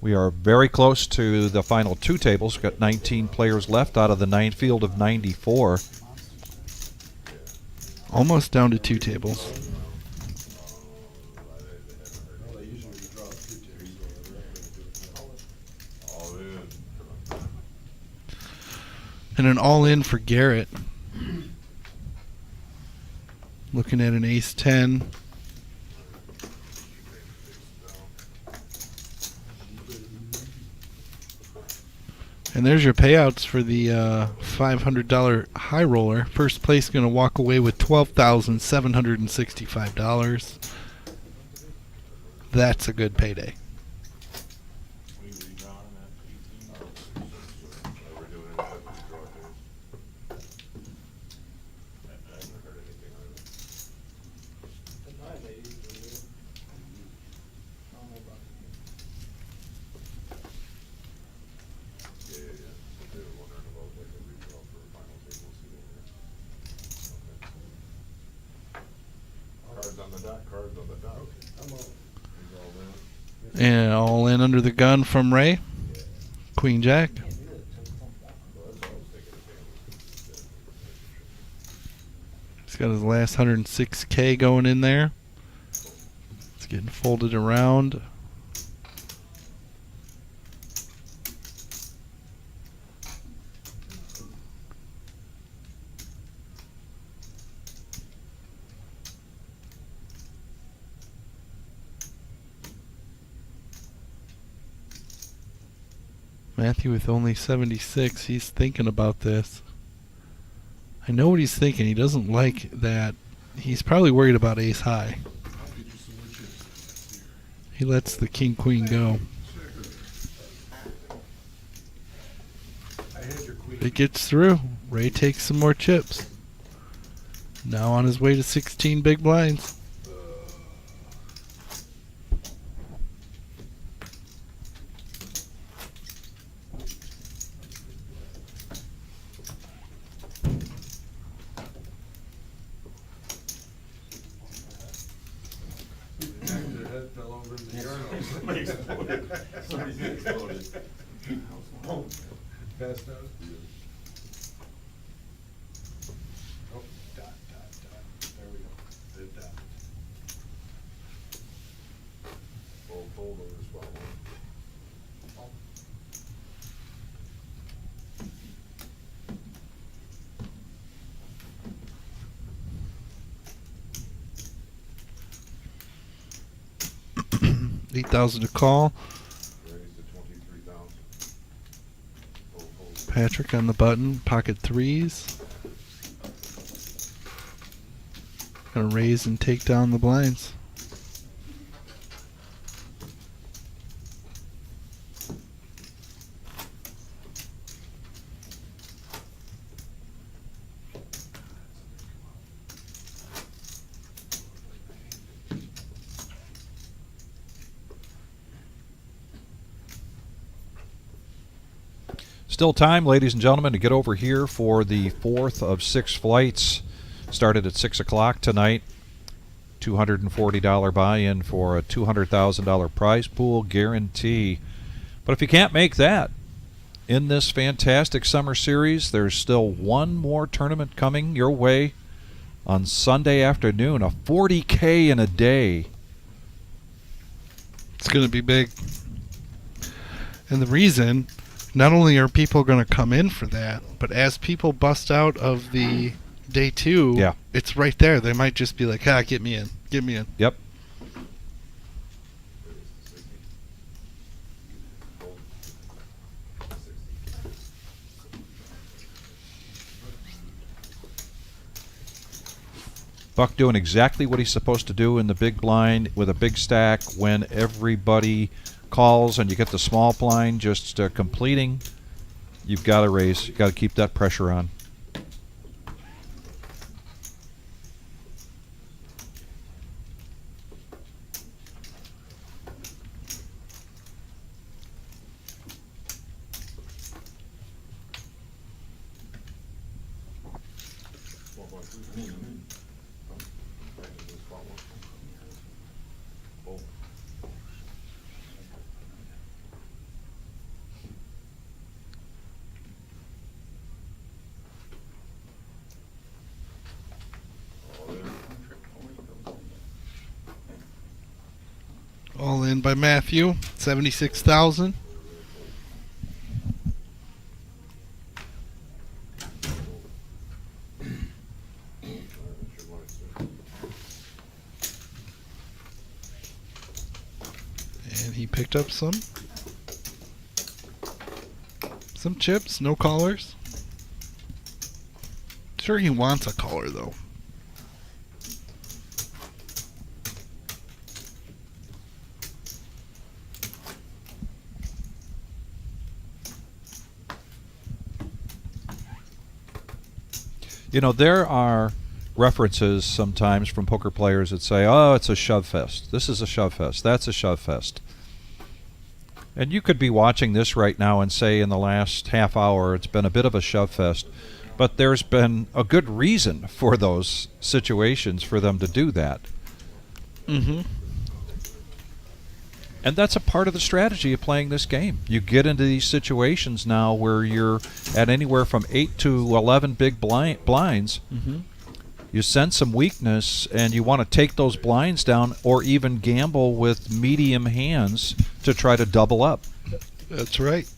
We are very close to the final two tables. We've got 19 players left out of the field of 94. Almost down to two tables. Well, they usually draw two tables. All in. And an all-in for Garrett. Looking at an ace-10. And there's your payouts for the $500 high roller. First place going to walk away with $12,765. That's a good payday. We redrawn at 18. We're doing it at the draw days. I haven't heard anything on it. Yeah. They were wondering about like a redraw for a final table seating. Okay. Cards on the dot. Okay, I'm all. He's all in. And all in under the gun from Ray. Queen Jack. Well, that's all I was thinking of doing. He's got his last 106K going in there. It's getting folded around. Matthew with only 76. He's thinking about this. I know what he's thinking. He doesn't like that. He's probably worried about ace high. He lets the king queen go. It gets through. Ray takes some more chips. Now on his way to 16 big blinds. Their head fell over in the urinal. Somebody exploded. Somebody's exploded. Passed out. Oh, dot. There we go. Did that. Fold on this one. $8,000 to call. Raised to 23,000. Fold. Patrick on the button. Pocket threes. Gonna raise and take down the blinds. Still time, ladies and gentlemen, to get over here for the fourth of 6 flights. Started at 6 o'clock tonight. $240 buy-in for a $200,000 prize pool guarantee. But if you can't make that, in this fantastic summer series, there's still one more tournament coming your way on Sunday afternoon. A 40K in a day. It's going to be big. And the reason, not only are people going to come in for that, but as people bust out of the day two, Yeah. it's right there. They might just be like, get me in. Get me in. Yep. Buck doing exactly what he's supposed to do in the big blind with a big stack when everybody calls and you get the small blind just completing. You've got to raise. You've got to keep that pressure on. All in by Matthew, 76,000. he picked up some chips, no callers. Sure, he wants a caller though. You know, there are references sometimes from poker players that say, oh, it's a shove fest. This is a shove fest. That's a shove fest. And you could be watching this right now and say in the last half hour it's been a bit of a shove fest. But there's been a good reason for those situations for them to do that. Mm-hmm. And that's a part of the strategy of playing this game. You get into these situations now where you're at anywhere from 8 to 11 big blinds. Mm-hmm. You sense some weakness and you want to take those blinds down or even gamble with medium hands to try to double up. That's right.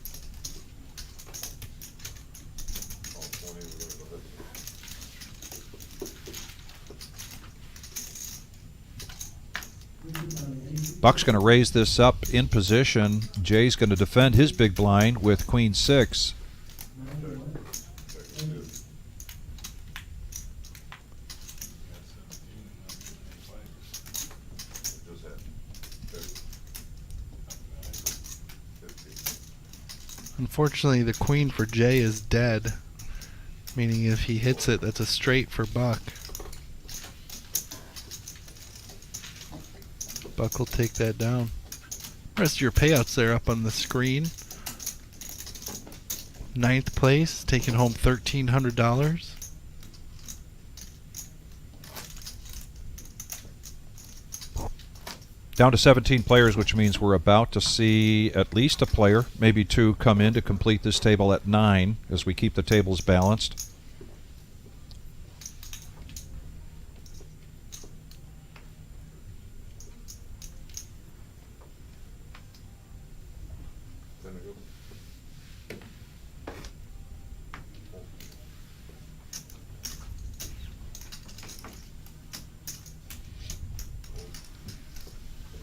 Buck's going to raise this up in position. Jay's going to defend his big blind with Queen 6. Unfortunately, the queen for Jay is dead, meaning if he hits it, that's a straight for Buck. Buck will take that down. Rest of your payouts there up on the screen. 9th place, taking home $1,300. Down to 17 players, which means we're about to see at least a player, maybe two, come in to complete this table at 9 as we keep the tables balanced.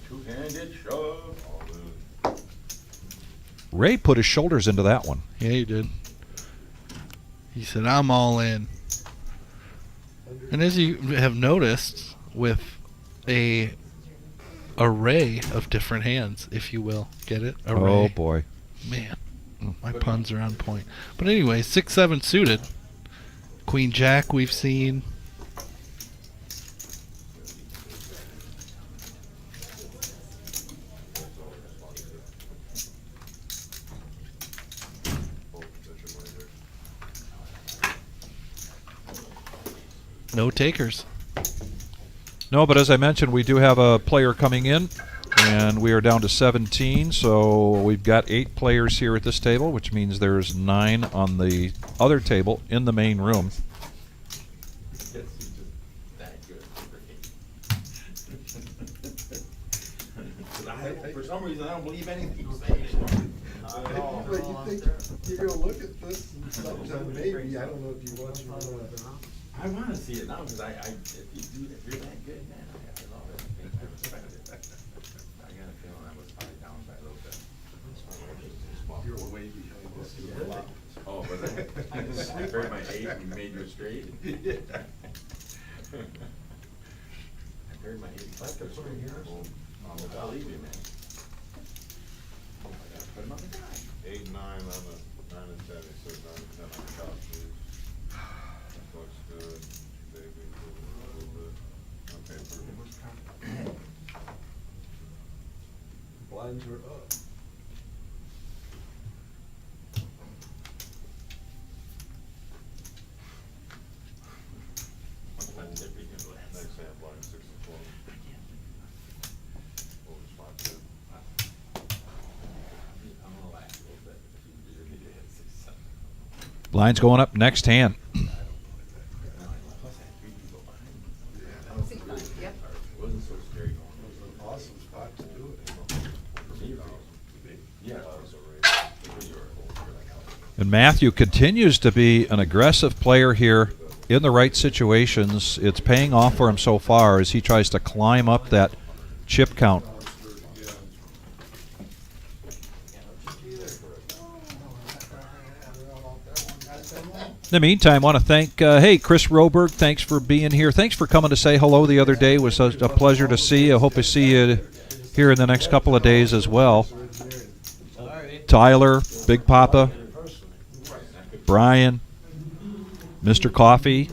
Two-handed shove. Ray put his shoulders into that one. Yeah, he did. He said, I'm all in. And as you have noticed, with a array of different hands, if you will. Get it? Array. Oh, boy. Man, my puns are on point. But anyway, 6-7 suited. Queen Jack we've seen. No takers. No, but as I mentioned, we do have a player coming in, and we are down to 17, so we've got 8 players here at this table, which means there's 9 on the other table in the main room. Yes, he's just that good. For some reason, I don't believe anything you say. But you think you're gonna look at this and sometime maybe, I don't know if you watch it or not. I want to see it now because if you're that good, man, I love it. I respect it. I got a feeling I was probably down by a little bit. You're way behind this. Oh, but I heard my 8 and you made your straight. I heard my 8 left or straight. I'll believe you, man. Oh my God, put him on the guy. 8 and 9 on the 9 and 10. He says 9 and 10 on the top, please. Looks good. Maybe a little bit. Okay, perfect. Blinds are up. Next hand, blind 6 and 12. Over spot 10. I'm gonna laugh a little bit if you really did hit 6, 7. Blinds going up next hand. Plus I had 3 people behind me. That was good. It wasn't so scary going. It was an awesome spot to do it. For me, yeah, it was a race. And Matthew continues to be an aggressive player here in the right situations. It's paying off for him so far as he tries to climb up that chip count. In the meantime, I want to thank, Chris Roberg, thanks for being here. Thanks for coming to say hello the other day. It was a pleasure to see you. I hope I see you here in the next couple of days as well. Tyler, Big Papa, Brian, Mr. Coffee,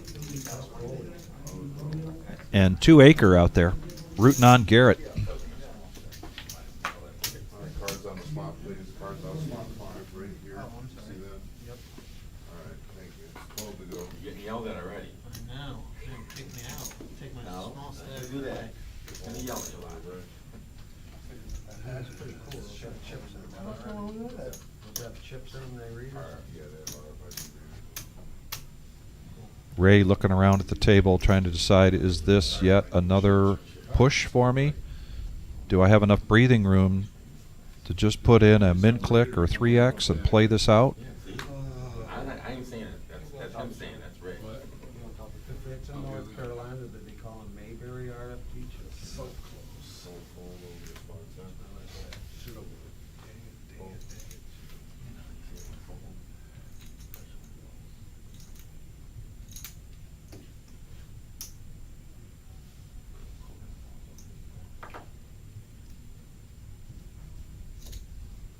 and 2 Acre out there rooting on Garrett. Cards on the spot, please. Cards on spot 5 right here. See that? Yep. All right, thank you. It's 12 to go. You're getting yelled at already. I know. They're gonna kick me out. Take my No, small don't step. do that. Gonna yell at you a lot. That's pretty cool. It's got chips in it. I don't know that. Does that chips in the readers? Yeah, they have RFID readers. Ray looking around at the table trying to decide, is this yet another push for me? Do I have enough breathing room to just put in a min click or 3x and play this out? I ain't saying it. That's him saying. That's Rick. If it's in North Carolina, then they call them Mayberry RFD chips. So close. So full over the spot, huh? Should have. Dang it.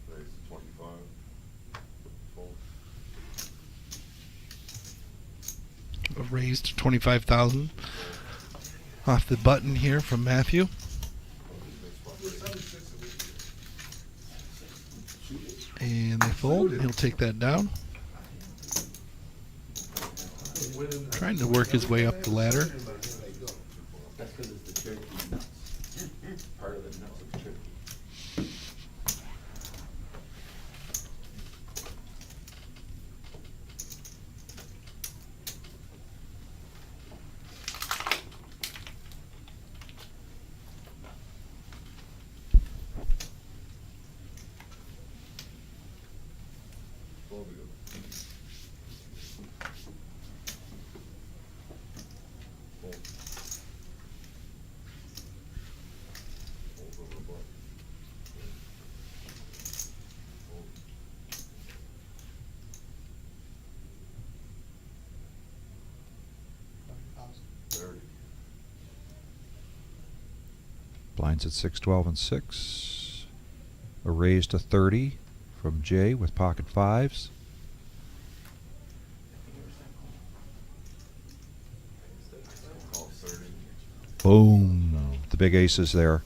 Raise to 25. Fold. Raised to 25,000 off the button here from Matthew. And they fold. He'll take that down. Trying to work his way up the ladder. That's because it's the turkey nuts. Part of the nuts of the turkey. Fold to go. Fold. Fold over the button. Fold. Thirty. Blinds at 6, 12, and 6. A raise to 30 from Jay with pocket 5s. Call 30. Boom. The big aces there.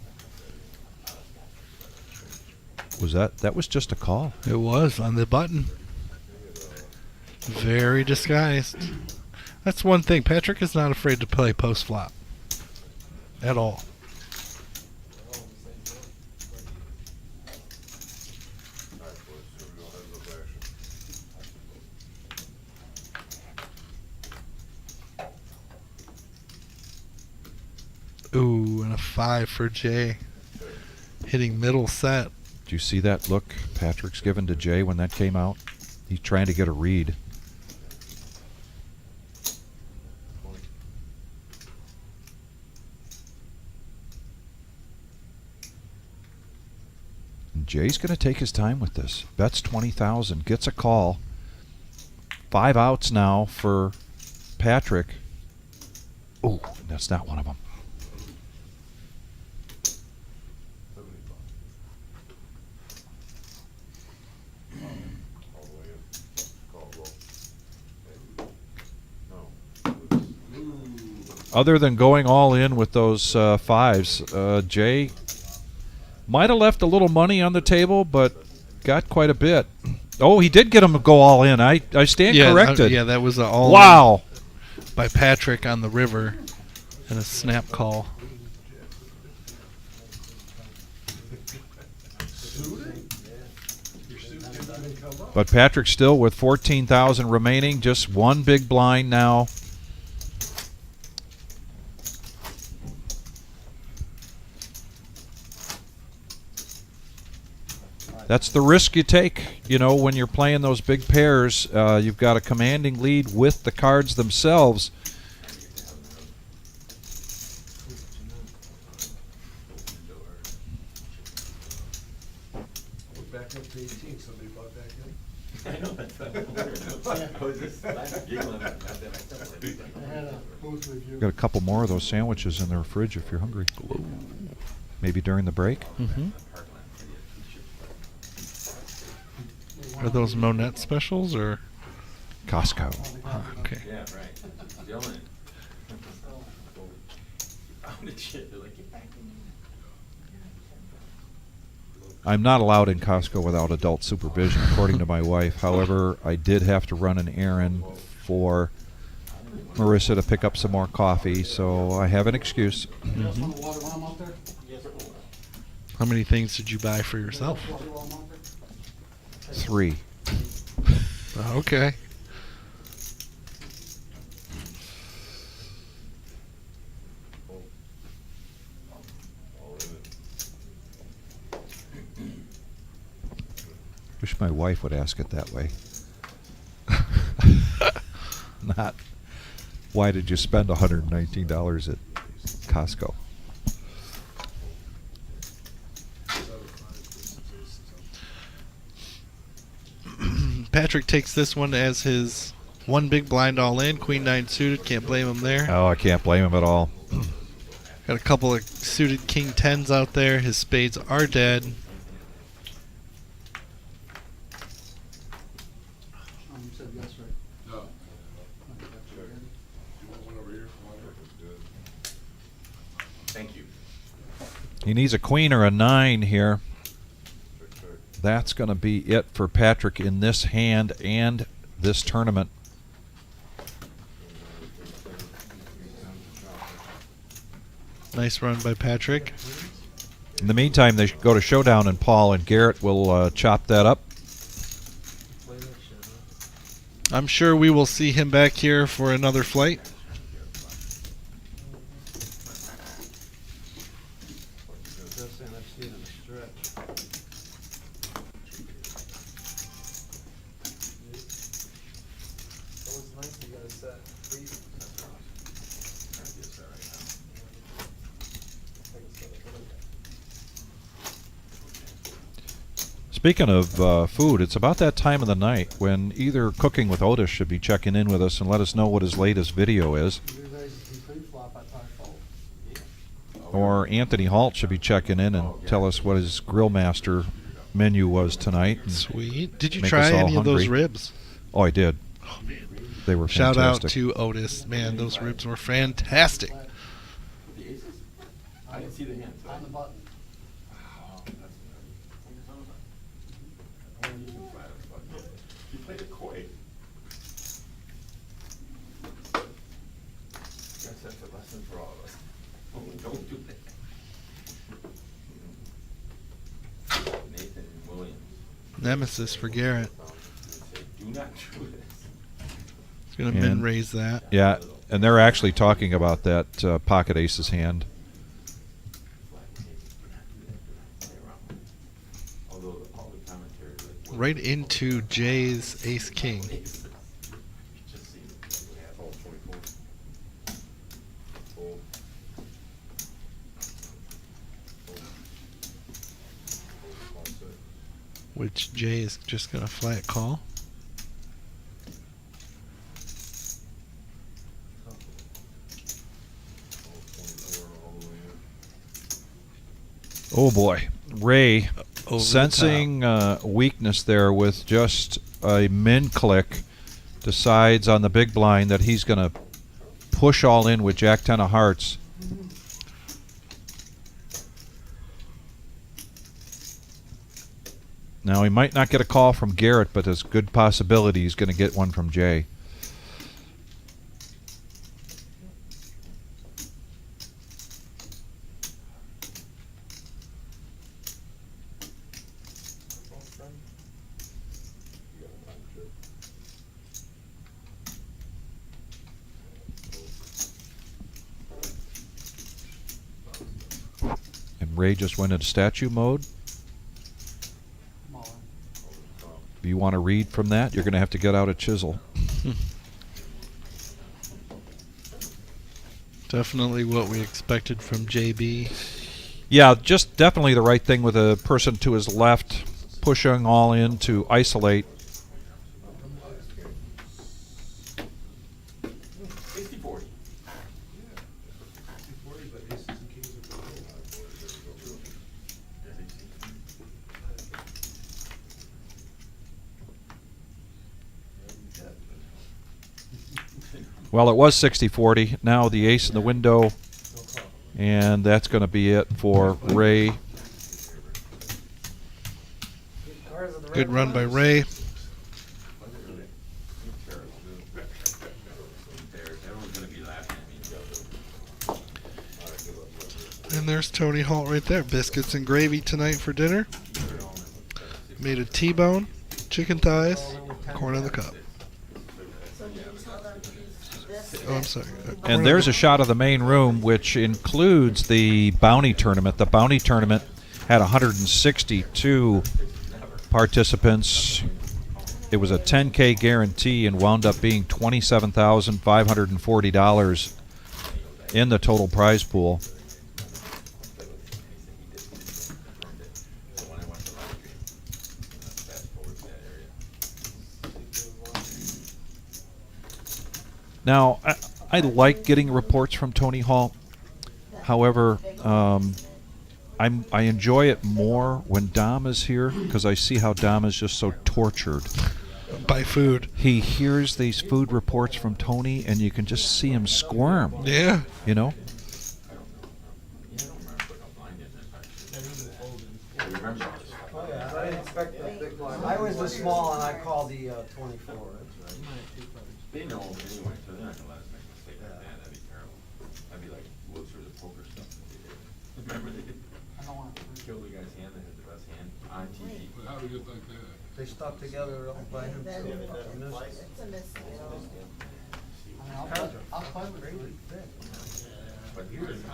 That was just a call. It was on the button. Very disguised. That's one thing. Patrick is not afraid to play post flop. At all. All right, boys, here we go. Heads up action. Ooh, and a 5 for Jay. Hitting middle set. Did you see that look Patrick's given to Jay when that came out? He's trying to get a read. 20. And Jay's going to take his time with this. Bets 20,000, gets a call. 5 outs now for Patrick. Oh, that's not one of them. 75. All the way in. Call roll. No. Other than going all in with those 5s, Jay might have left a little money on the table, but got quite a bit. Oh, he did get him to go all in. I stand corrected. Yeah, that was a all Wow. by Patrick on the river and a snap call. But Patrick still with 14,000 remaining, just one big blind now. That's the risk you take, when you're playing those big pairs. You've got a commanding lead with the cards themselves. Back up to 18, somebody bought back in. I know, that's what I'm wondering. I was just laughing. giggling at that myself. I had a booth review. Got a couple more of those sandwiches in their fridge if you're hungry. Maybe during the break. Mm-hmm. Are those Monette specials or? Costco. Okay. Yeah, right. Dylan. Found the shit. They're like, get back in here. I'm not allowed in Costco without adult supervision, according to my wife. However, I did have to run an errand for Marissa to pick up some more coffee, so I have an excuse. How many things did you buy for yourself? 3. Okay. Wish my wife would ask it that way. Not, why did you spend $119 at Costco? Patrick takes this one as his one big blind all in. Queen 9 suited. Can't blame him there. Oh, I can't blame him at all. Got a couple of suited King 10s out there. His spades are dead. You said yes, right? No. You want one over here? Good. Thank you. He needs a queen or a 9 here. Check, check. That's going to be it for Patrick in this hand and this tournament. Nice run by Patrick. In the meantime, they should go to showdown, and Paul and Garrett will chop that up. I'm sure we will see him back here for another flight. Speaking of food, it's about that time of the night when either Cooking with Otis should be checking in with us and let us know what his latest video is, or Anthony Halt should be checking in and tell us what his grill master menu was tonight. and Sweet. Did you make try us all any of those hungry. ribs? Oh, I did. Oh, man. They were Shout out fantastic. to Otis. Man, those ribs were fantastic. The aces? I didn't see the hand. On the button. Wow, that's you can flat it, but you played it coy. Guess that's a lesson for all of us. Oh, don't do that. Nathan Williams. Nemesis for Garrett. Do not do this. He's going to And- min raise that. Yeah, and they're actually talking about that pocket aces hand. Although all the commentary is like, Right into Jay's ace king. just see it. We have all 24. Fold. Fold, set. Which Jay is just going to flat call. All 24 all the way in. Oh boy, Ray Over the sensing weakness there with just a min click, decides on the big blind that he's going to push all in with Jack 10 of hearts. Now he might not get a call from Garrett, but there's a good possibility he's going to get one from Jay. And Ray just went into statue mode. If you want to read from that, you're going to have to get out a chisel. Definitely what we expected from JB. Yeah, just definitely the right thing with a person to his left pushing all in to isolate. 60-40. But aces and kings are below. Well, it was 60-40. Now the ace in the window, and that's going to be it for Ray. Good run by Ray. Everyone's gonna be laughing at me. And there's Tony Halt right there. Biscuits and gravy tonight for dinner. Made of T-bone, chicken thighs, corn on the cob. So did you tell them to use this? Oh, I'm sorry. And there's a shot of the main room, which includes the bounty tournament. The bounty tournament had 162 participants. It was a 10K guarantee and wound up being $27,540 in the total prize pool. Now, I like getting reports from Tony Hall. However, I enjoy it more when Dom is here because I see how Dom is just so tortured. By food. He hears these food reports from Tony, and you can just see him squirm. Yeah. You know? I didn't expect that big line. I was the small and I called the 24. They know anyway, so they're not gonna let us make a mistake like that. That'd be terrible. That'd be like Woods or the poker stuff that they did. Remember they did? Killed the guy's hand that had the best hand on TV. How'd it get like that? They stuck together all by Then themselves. it's a misdeal.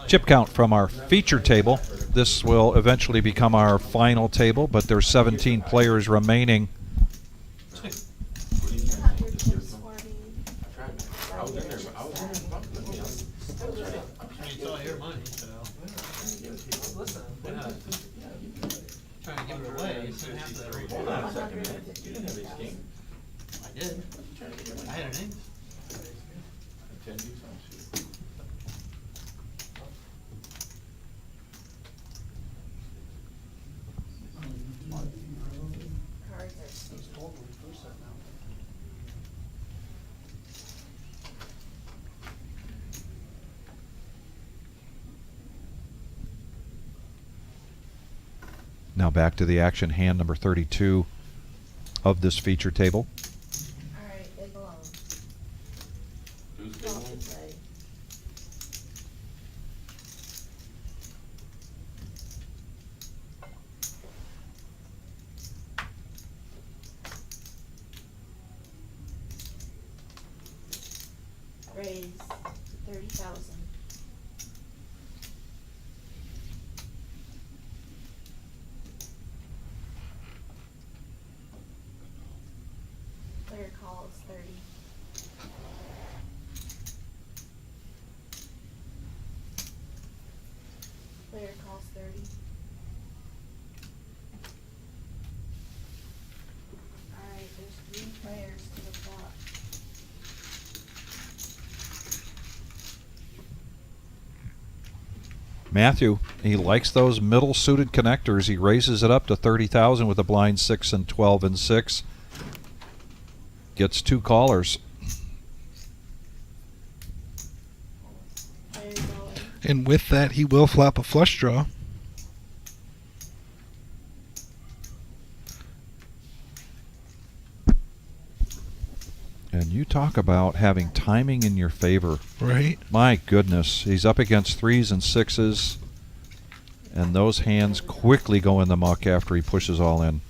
Chip count from our feature table. This will eventually become our final table, but there's 17 players remaining. Not your chips for me. I was in there, but I was in there talking to me. It's all your money, so. Listen, trying to give it away, you shouldn't have to. Hold on a second, man. You didn't have ace king. I did. I had an ace. 10 deuce, oh, shoot. Cards are stupid. Now back to the action, hand number 32 of this feature table. Alright, big loan. Deuce, big Well, one. it's like- Raise to 30,000. Player call is 30. Player calls 30. Alright, there's 3 players to the flop. Matthew, he likes those middle suited connectors. He raises it up to 30,000 with a blind 6 and 12 and 6. Gets 2 callers. Player going. And with that, he will flop a flush draw. And you talk about having timing in your favor. Right. My goodness, he's up against 3s and 6s, and those hands quickly go in the muck after he pushes all in.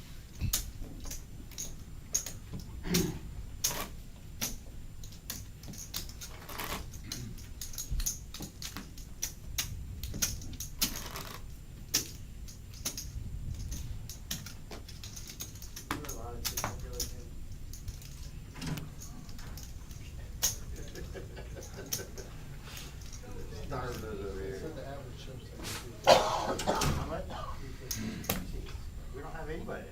We don't have anybody.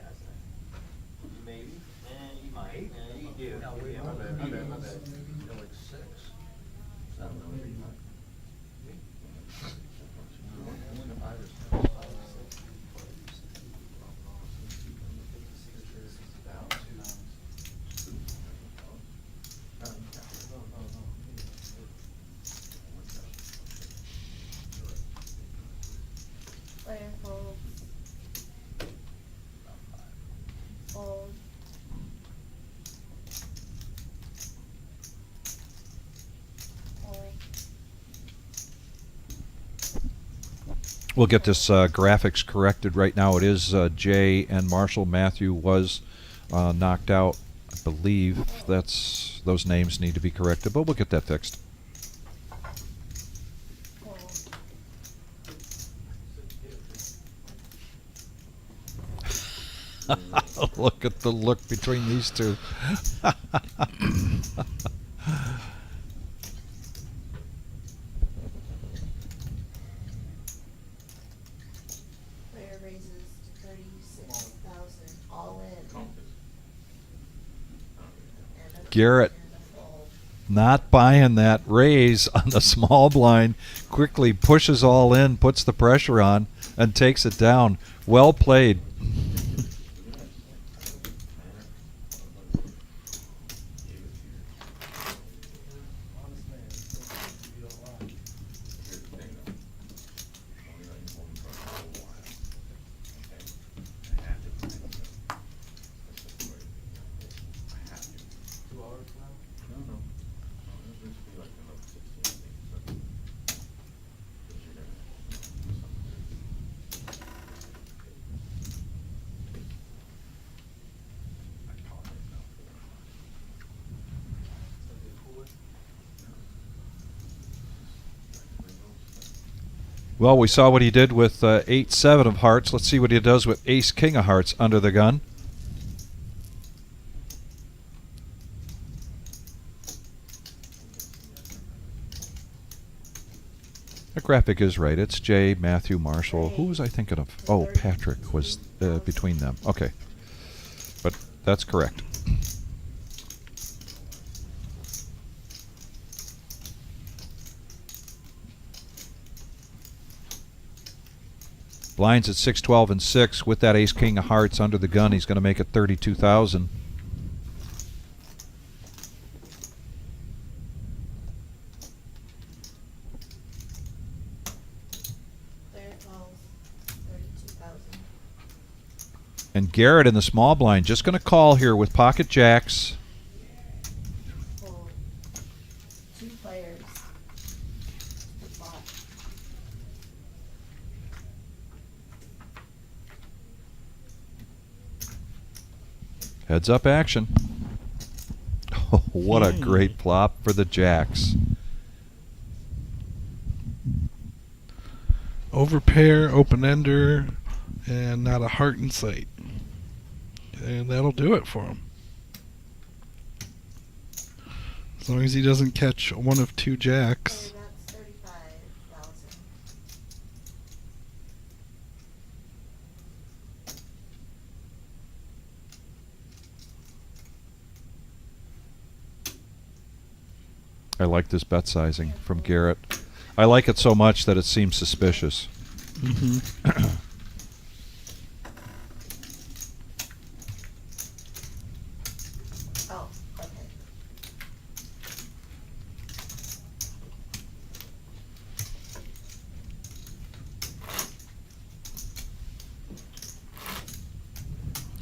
Player folds. Fold. Fold. We'll get this graphics corrected right now. It is Jay and Marshall. Matthew was knocked out. I believe those names need to be corrected, but we'll get that fixed. Look at the look between these two. Player raises to 36,000 all in. And a- Garrett. and a fold. Not buying that raise on the small blind, quickly pushes all in, puts the pressure on, and takes it down. Well played. Honest man, it's supposed to be a lot. Here's the thing though. Only let you hold them for a little while. Okay? I have to play them. That's just the way it is. I have to. 2 hours now? No, no. This would be like another 16, I think, so. But you're gonna do something. I apologize now for that. Well, we saw what he did with 8-7 of hearts. Let's see what he does with ace-king of hearts under the gun. The graphic is right. It's Jay, Matthew, Marshall. Who was I thinking of? Oh, Patrick was between them. Okay. But that's correct. Blinds at 6, 12, and 6 with that ace-king of hearts under the gun. He's going to make it 32,000. Player calls 32,000. And Garrett in the small blind just going to call here with pocket jacks. Fold. 2 players. Flop. Heads up action. Oh, what a great flop for the jacks. Overpair, open ender, and not a heart in sight. And that'll do it for him. As long as he doesn't catch one of 2 jacks. Okay, that's 35,000. I like this bet sizing from Garrett. I like it so much that it seems suspicious. Mm-hmm. Oh, okay.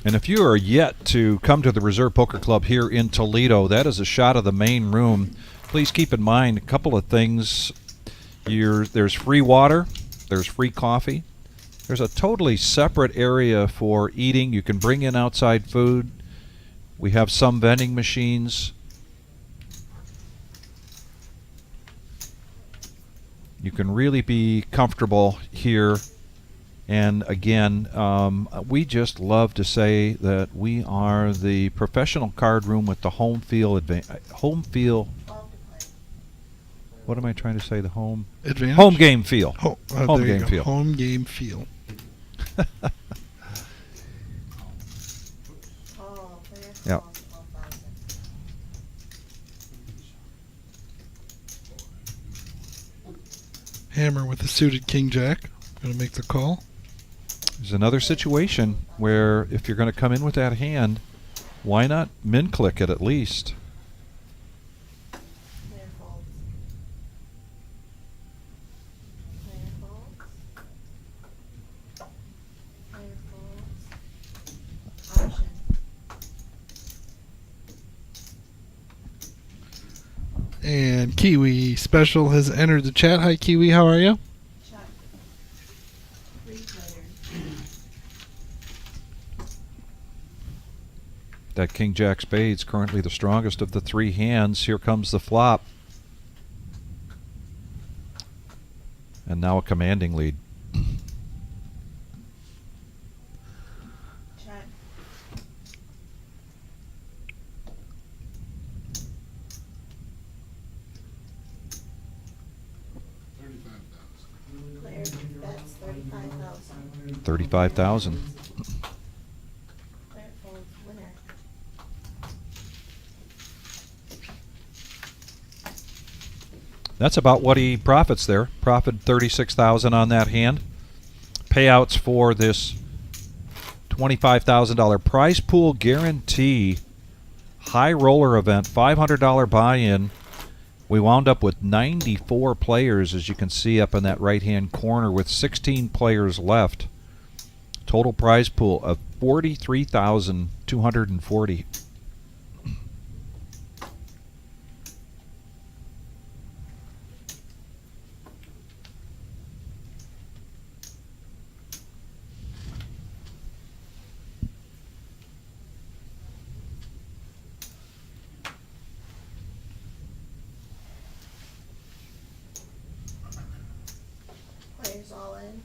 And if you are yet to come to the Reserve Poker Club here in Toledo, that is a shot of the main room. Please keep in mind a couple of things. There's free water, there's free coffee. There's a totally separate area for eating. You can bring in outside food. We have some vending machines. You can really be comfortable here. And again, we just love to say that we are the professional card room with the home field home field. 12 to play. What am I trying to say? The home Advantage? home game feel. there Home you game go. feel. Home game feel. Oh, player Yeah. calls 12,000. Hammer with a suited king jack. Gonna make the call. There's another situation where if you're going to come in with that hand, why not min click it at least? Player folds. Player folds. Player folds. Option. And Kiwi Special has entered the chat. Hi Kiwi, how are you? Check. 3 players. That king jack spade's currently the strongest of the 3 hands. Here comes the flop. And now a commanding lead. Check. Player bets 35,000. 35,000. Player folds. Winner. That's about what he profits there. Profited 36,000 on that hand. Payouts for this $25,000 prize pool guarantee high roller event, $500 buy-in. We wound up with 94 players, as you can see up in that right-hand corner, with 16 players left. Total prize pool of $43,240. Players all in.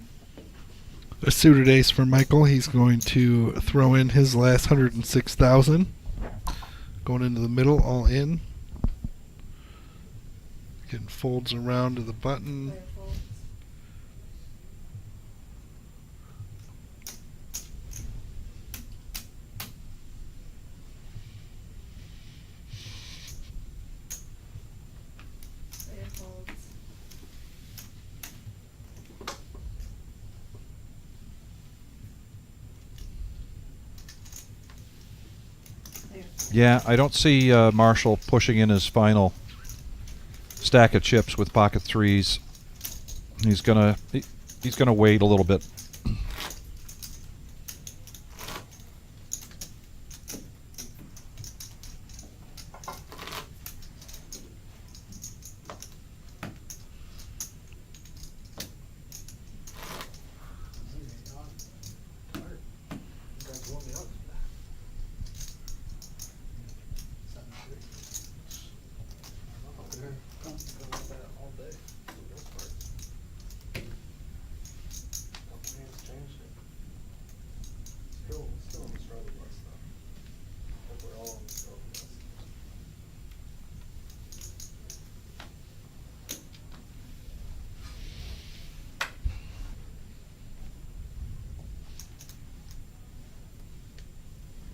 A suited ace for Michael. He's going to throw in his last 106,000. Going into the middle, all in. Again, folds around to the button. Player folds. Player folds. Player folds. Yeah, I don't see Marshall pushing in his final stack of chips with pocket threes. He's gonna wait a little bit.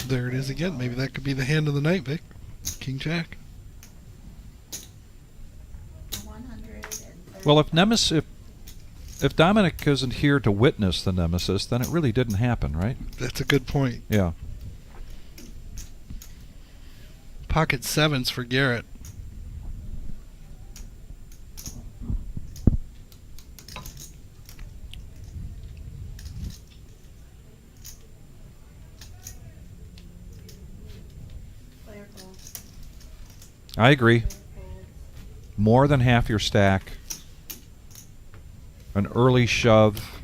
There it is again. Maybe that could be the hand of the night, Vic. King Jack. 130. Well, if Dominic isn't here to witness the nemesis, then it really didn't happen, right? That's a good point. Yeah. Pocket sevens for Garrett. Player folds. I agree. Player folds. More than half your stack. An early shove.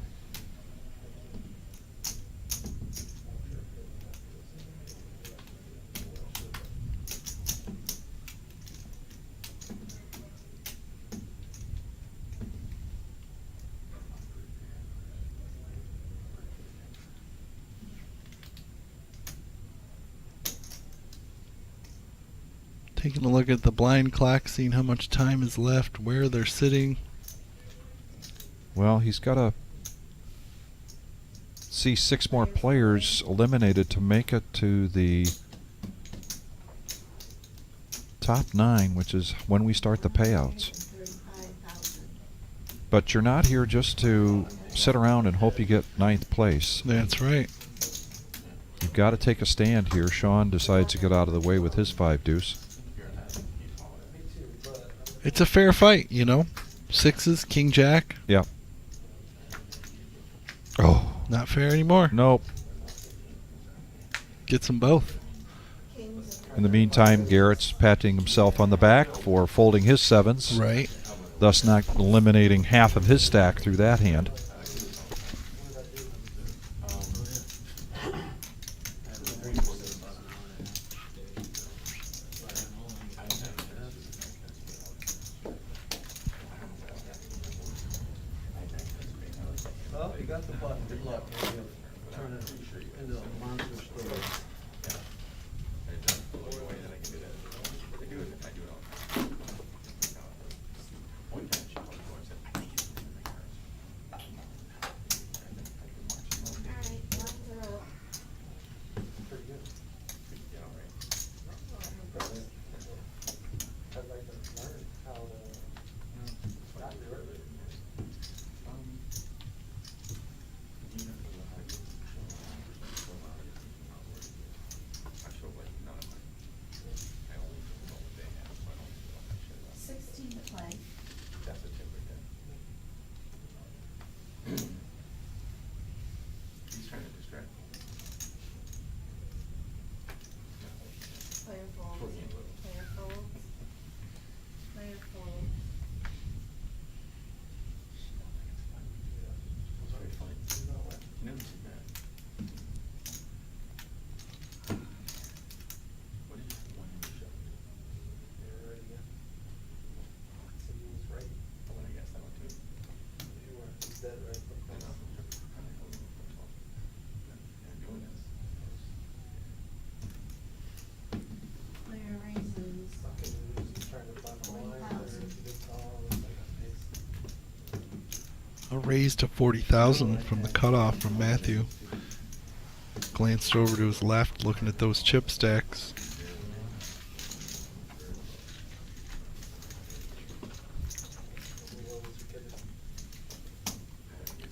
Taking a look at the blind clock, seeing how much time is left, where they're sitting. Well, he's got to see 6 more players eliminated to make it to the top 9, which is when we start the payouts. 135,000. but you're not here just to sit around and hope you get ninth place. That's right. You've got to take a stand here. Sean decides to get out of the way with his 5 deuce. It's a fair fight, you know. Sixes, king jack. Yeah. Oh, Not fair anymore. nope. Gets them both. In the meantime, Garrett's patting himself on the back for folding his 7s, Right. thus not eliminating half of his stack through that hand. Well, you got the button, good luck. Maybe you'll turn it into a monster story. I'd like to learn how to not do it. He's trying to distract me. Player folds, player folds, player folds. It's very funny. You never see that. What is it? One hand shot. I wanna guess that one too. I know. I'm doing this. Player raises. 40,000. A raise to 40,000 from the cutoff from Matthew. Glanced over to his left, looking at those chip stacks.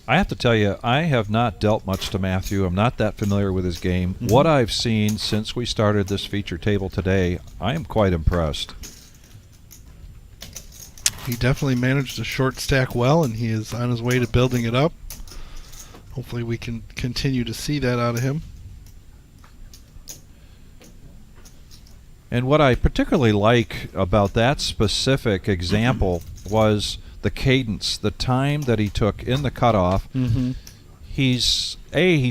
I have to tell you, I have not dealt much to Matthew. I'm not that familiar with his game. Mhm. What I've seen since we started this feature table today, I am quite impressed. He definitely managed to short stack well, and he is on his way to building it up. Hopefully we can continue to see that out of him. And what I particularly like about that specific example was the cadence, the time that he took in the cutoff. Mm-hmm. He's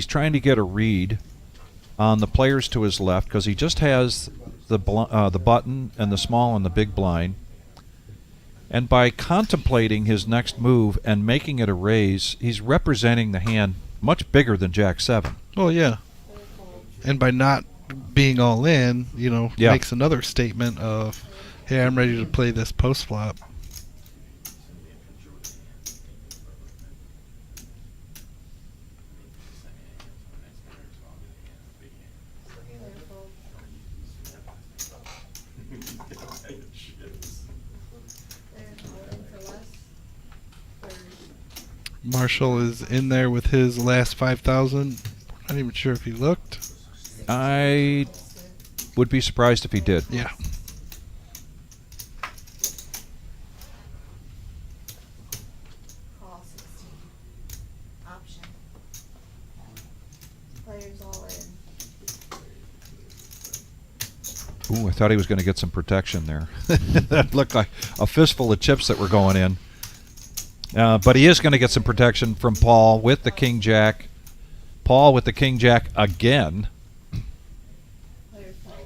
trying to get a read on the players to his left because he just has the button and the small and the big blind. And by contemplating his next move and making it a raise, he's representing the hand much bigger than Jack 7. Oh, yeah. And by not being all in, you know, Yeah. makes another statement of, hey, I'm ready to play this post flop. Player folds. Player folding for less. Third. Marshall is in there with his last 5,000. Not even sure if he looked. I would be surprised if he did. Yeah. Call 16. Option. Players all in. Ooh, I thought he was going to get some protection there. That looked like a fistful of chips that were going in. But he is going to get some protection from Paul with the King Jack. Paul with the King Jack again. Player folds.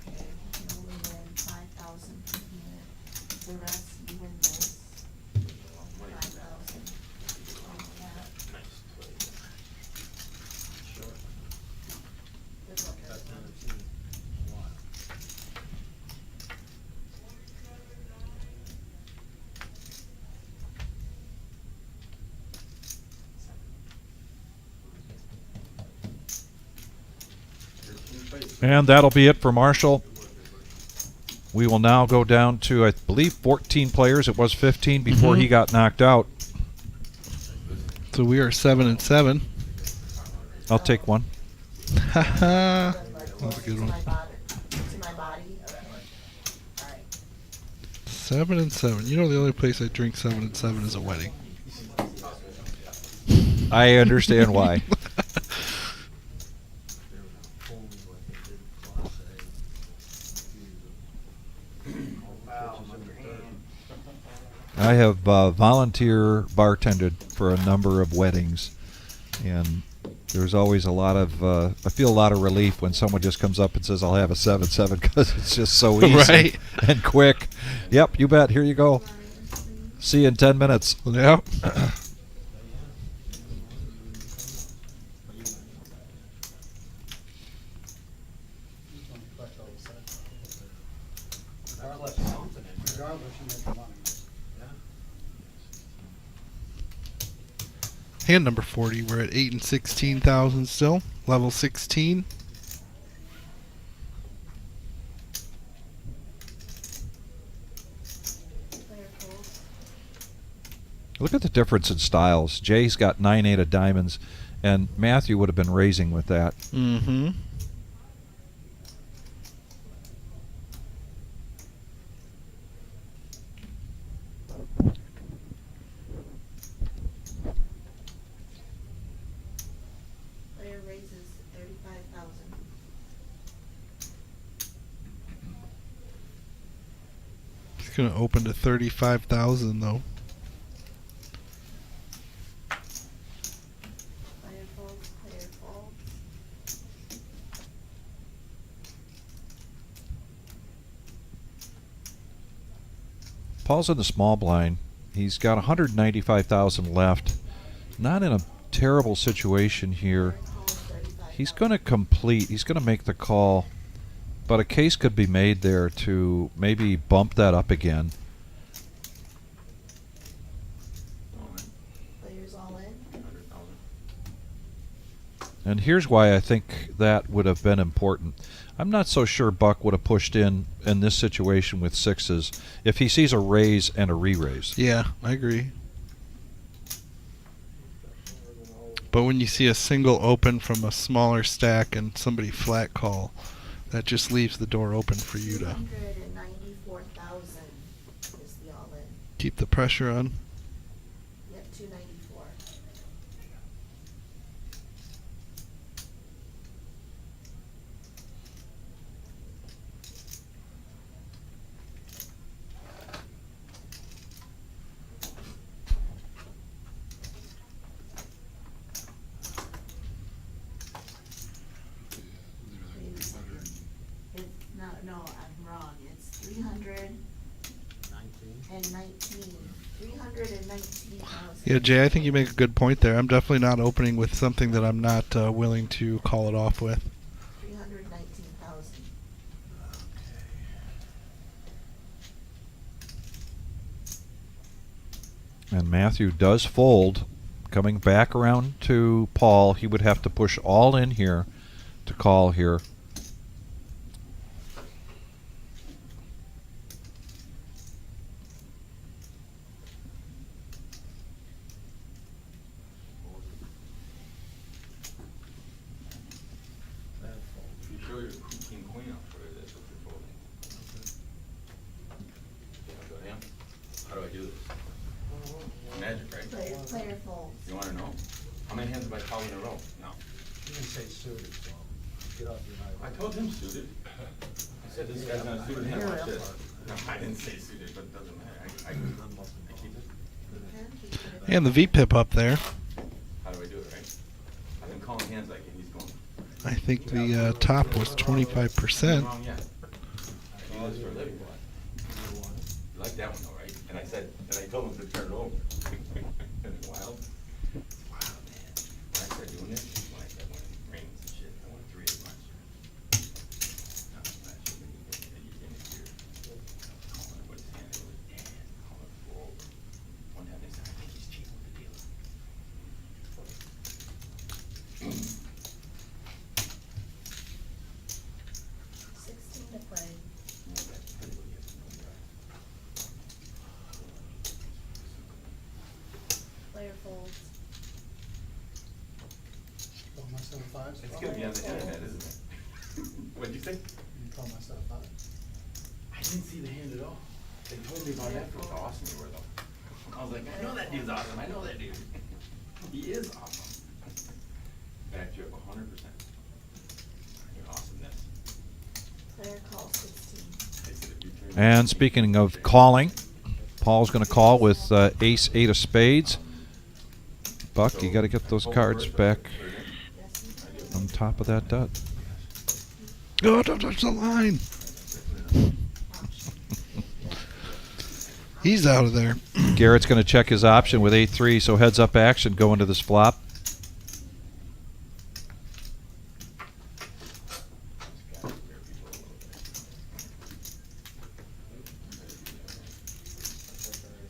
Okay, you can only win 5,000 from here. The rest, you win this. 5,000. Like that. Good luck, everyone. And that'll be it for Marshall. We will now go down to, I believe, 14 players. It was 15 before he got knocked out. So we are 7-7. I'll take one. Haha. Like That's a good to one. my body, to my body, okay. Alright. 7-7. You know the only place I drink 7-7 is a wedding. I understand why. I have volunteer bartended for a number of weddings, and there's always a lot of I feel a lot of relief when someone just comes up and says, "I'll have a 7-7," because it's just so easy Right. and quick. Yep, you bet. Here you go. See you in 10 minutes. Yep. Regardless of something. Regardless, you make the money. Hand number 40. We're at 8 and 16,000 still. Level 16. Player folds. Look at the difference in styles. Jay's got 9-8 of diamonds, and Matthew would have been raising with that. Mm-hmm. Player raises 35,000. It's going to open to 35,000 though. Player folds, player folds. Paul's in the small blind. He's got 195,000 left. Not in a terrible situation here. Player calls 35,000. He's going to complete. He's going to make the call. But a case could be made there to maybe bump that up again. Players all in. 100,000. And here's why I think that would have been important. I'm not so sure Buck would have pushed in this situation with sixes if he sees a raise and a re-raise. Yeah, I agree. But when you see a single open from a smaller stack and somebody flat call, that just leaves the door open for you to 294,000 is the all in. keep the pressure on. Yep, 294. Wait a second. No, I'm wrong. It's 319. 319,000. Yeah, Jay, I think you make a good point there. I'm definitely not opening with something that I'm not willing to call it off with. 319,000. And Matthew does fold. Coming back around to Paul, he would have to push all in here to call here. If you show your king queen, I'll show you this if you're folding. Okay, I'll go to him. How do I do this? Magic, right? Player folds. You wanna know? How many hands have I called in a row? No. You can say suited, so get off your I high. told him suited. I said this guy's not a suited hand, watch this. No, I didn't say suited, but it doesn't matter. I keep it. And the V-pip up there. How do I do it, right? I've been calling hands like he's going. I think the top was 25%. Wrong yet. I do this for a living. You like that one though, right? And I said, and I told him to turn it over. Isn't it wild? It's wild, man. When I started doing this, when I said when it rings and shit, I want 3 at once. No, that shit, when you get in here, calling it what his hand is, and calling it for over. One time they said, I think he's cheating with the dealer. $16 to play. Yeah, that's pretty good. It's gonna be on the internet, isn't it? What'd you say? You call my stuff out. I didn't see the hand at all. They told me about afterwards how awesome you were though. I was like, I know that dude's awesome, I know that dude. He is awesome. Backed you up 100%. Your awesomeness. Player call 16. They said if you turn- And speaking of calling, Paul's going to call with ace 8 of spades. Buck, you got to get those cards back Yes, you do. on top of that dot. Oh, don't touch the line. He's out of there. Garrett's going to check his option with 8-3, so heads up action going to this flop.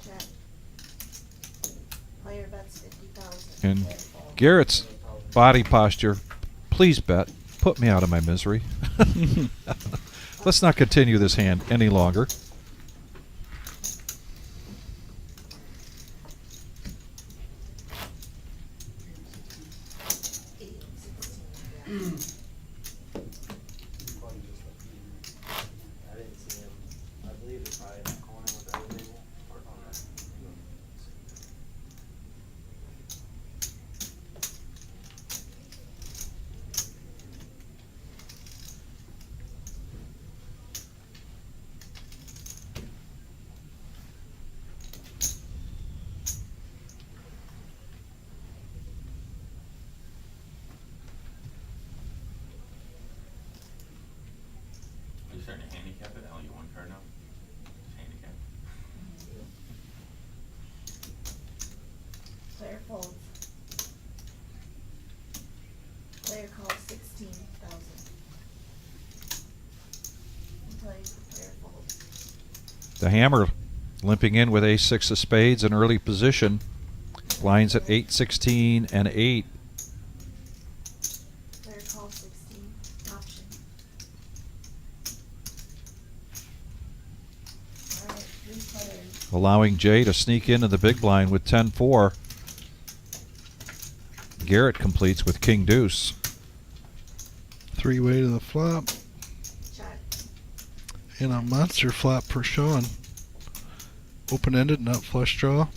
Check. Player bets 50,000. And Player folds. Garrett's body posture, please bet, put me out of my misery. Let's not continue this hand any longer. Eight, 16, yeah. I didn't see him. I believe it's probably in that corner with the other table. Or on that. Are you starting to handicap it? Al, you one card now? Just handicap. Player folds. Player calls 16,000. Player folds. The hammer limping in with ace 6 of spades, an early position. Blinds at 8, 16, and 8. Player calls 16. Option. Alright, 3 players. Allowing Jay to sneak into the big blind with 10-4. Garrett completes with king deuce. 3-way to the flop. Check. And a monster flop for Sean. Open-ended, not flush draw.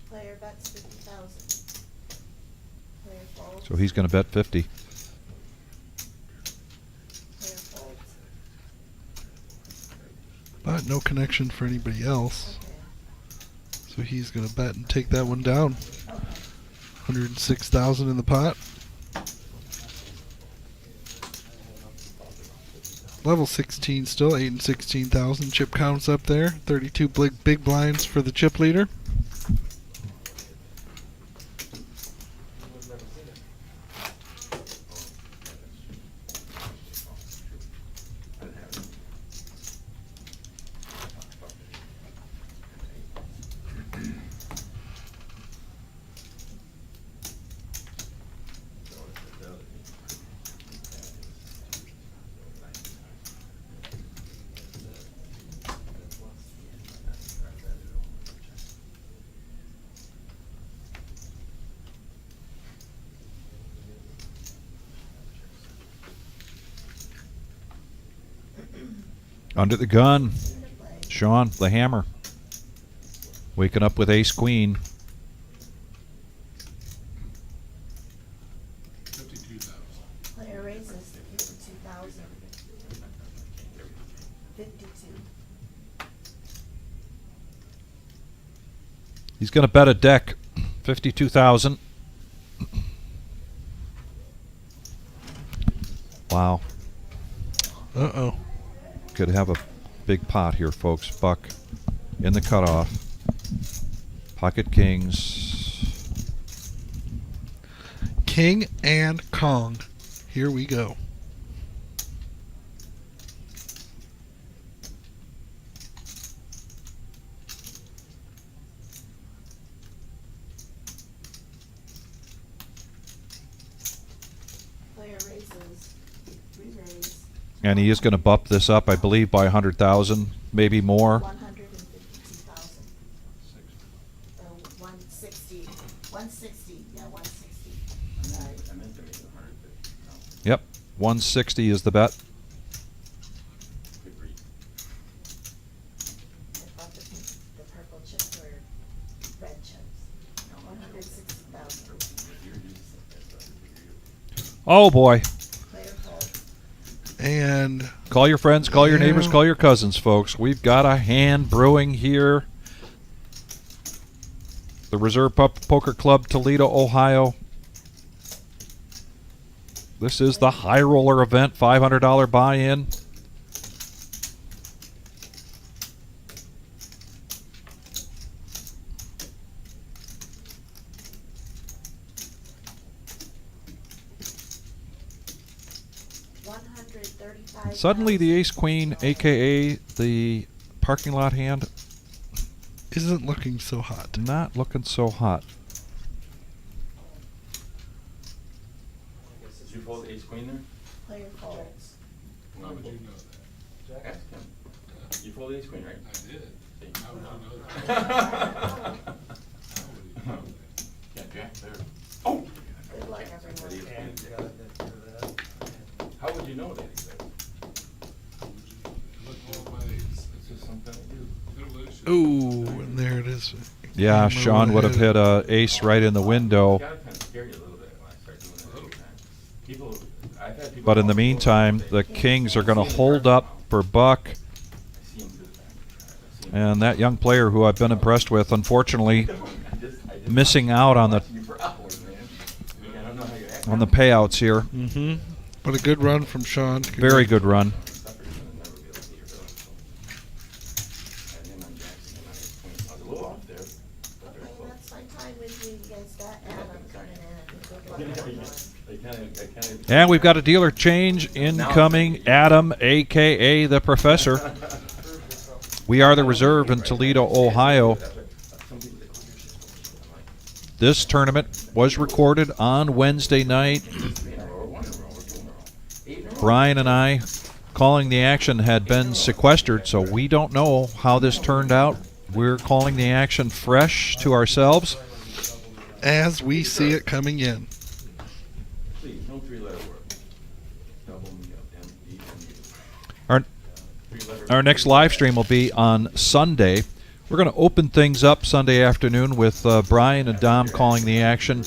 Player bets 50,000. Player folds. So he's going to bet 50. Player folds. But no connection for anybody else. Okay. So he's going to bet and take that one down. Okay. 106,000 in the pot. Level 16 still, 8 and 16,000. Chip counts up there. 32 big blinds for the chip leader. I didn't have it. Under the gun, Into play. Sean, the hammer. Waking up with ace queen. 52,000. Player raises 52,000. 52. He's going to bet a deck, 52,000. Wow. Uh-oh. Could have a big pot here, folks. Buck in the cutoff. Pocket kings. King and Kong. Here we go. Player raises. Re-raise. And he is going to bump this up, I believe, by 100,000, maybe more. 152,000. 160. 160. Yeah, 160. Sorry. I meant to make it 150,000. 160 is the bet. Good read. I thought the purple chips were red chips. 160,000. Oh boy. Player fold. And Call your friends, call your neighbors, Yeah. call your cousins, folks. We've got a hand brewing here. The Reserve Poker Club, Toledo, Ohio. This is the High Roller event, $500 buy-in. Suddenly the ace-queen, a.k.a. the parking lot hand, isn't looking so hot. not looking so hot. Did you fold ace queen there? Player folds. How would you know that? Ask him. You fold ace queen, right? I did. See? How would you know that? How would you know that? Yeah, jack there. Oh! Good luck, Jack, everyone. ace queen. And you gotta get through that. How would you know that exactly? How would you look both ways? It's just something I do. Evolution. Ooh, and there it is. Yeah, Hammer Sean would have hit a ace right in the window. It's gotta kind of scare you a little bit when I start doing that every time. People, I've had people. But in the call me meantime, say, the Kings are going to hold up for Buck. I see him through the back. I see him. And that young player who I've been impressed with, unfortunately, I just missing out on the watching you for hours, man. I don't know how you act. on the payouts here. Mm-hmm. But a good run from Sean. Very good run. Sucker's gonna never be able to beat your bill, so. Had him on Jackson and I was I was a little off there, but very Okay, close. that's fine with you. You guys got Adam coming in. Good luck, everyone. I kinda. And we've got a dealer change incoming. Adam, a.k.a. the Professor. We are the Reserve in Toledo, Ohio. This tournament was recorded on Wednesday night. Brian and I, calling the action, had been sequestered, so we don't know how this turned out. We're calling the action fresh to ourselves. As we see it coming in. Please, no three-letter word. Double me up, M-E-M-U. Our, our next live stream will be on Sunday. We're going to open things up Sunday afternoon with Brian and Dom calling the action.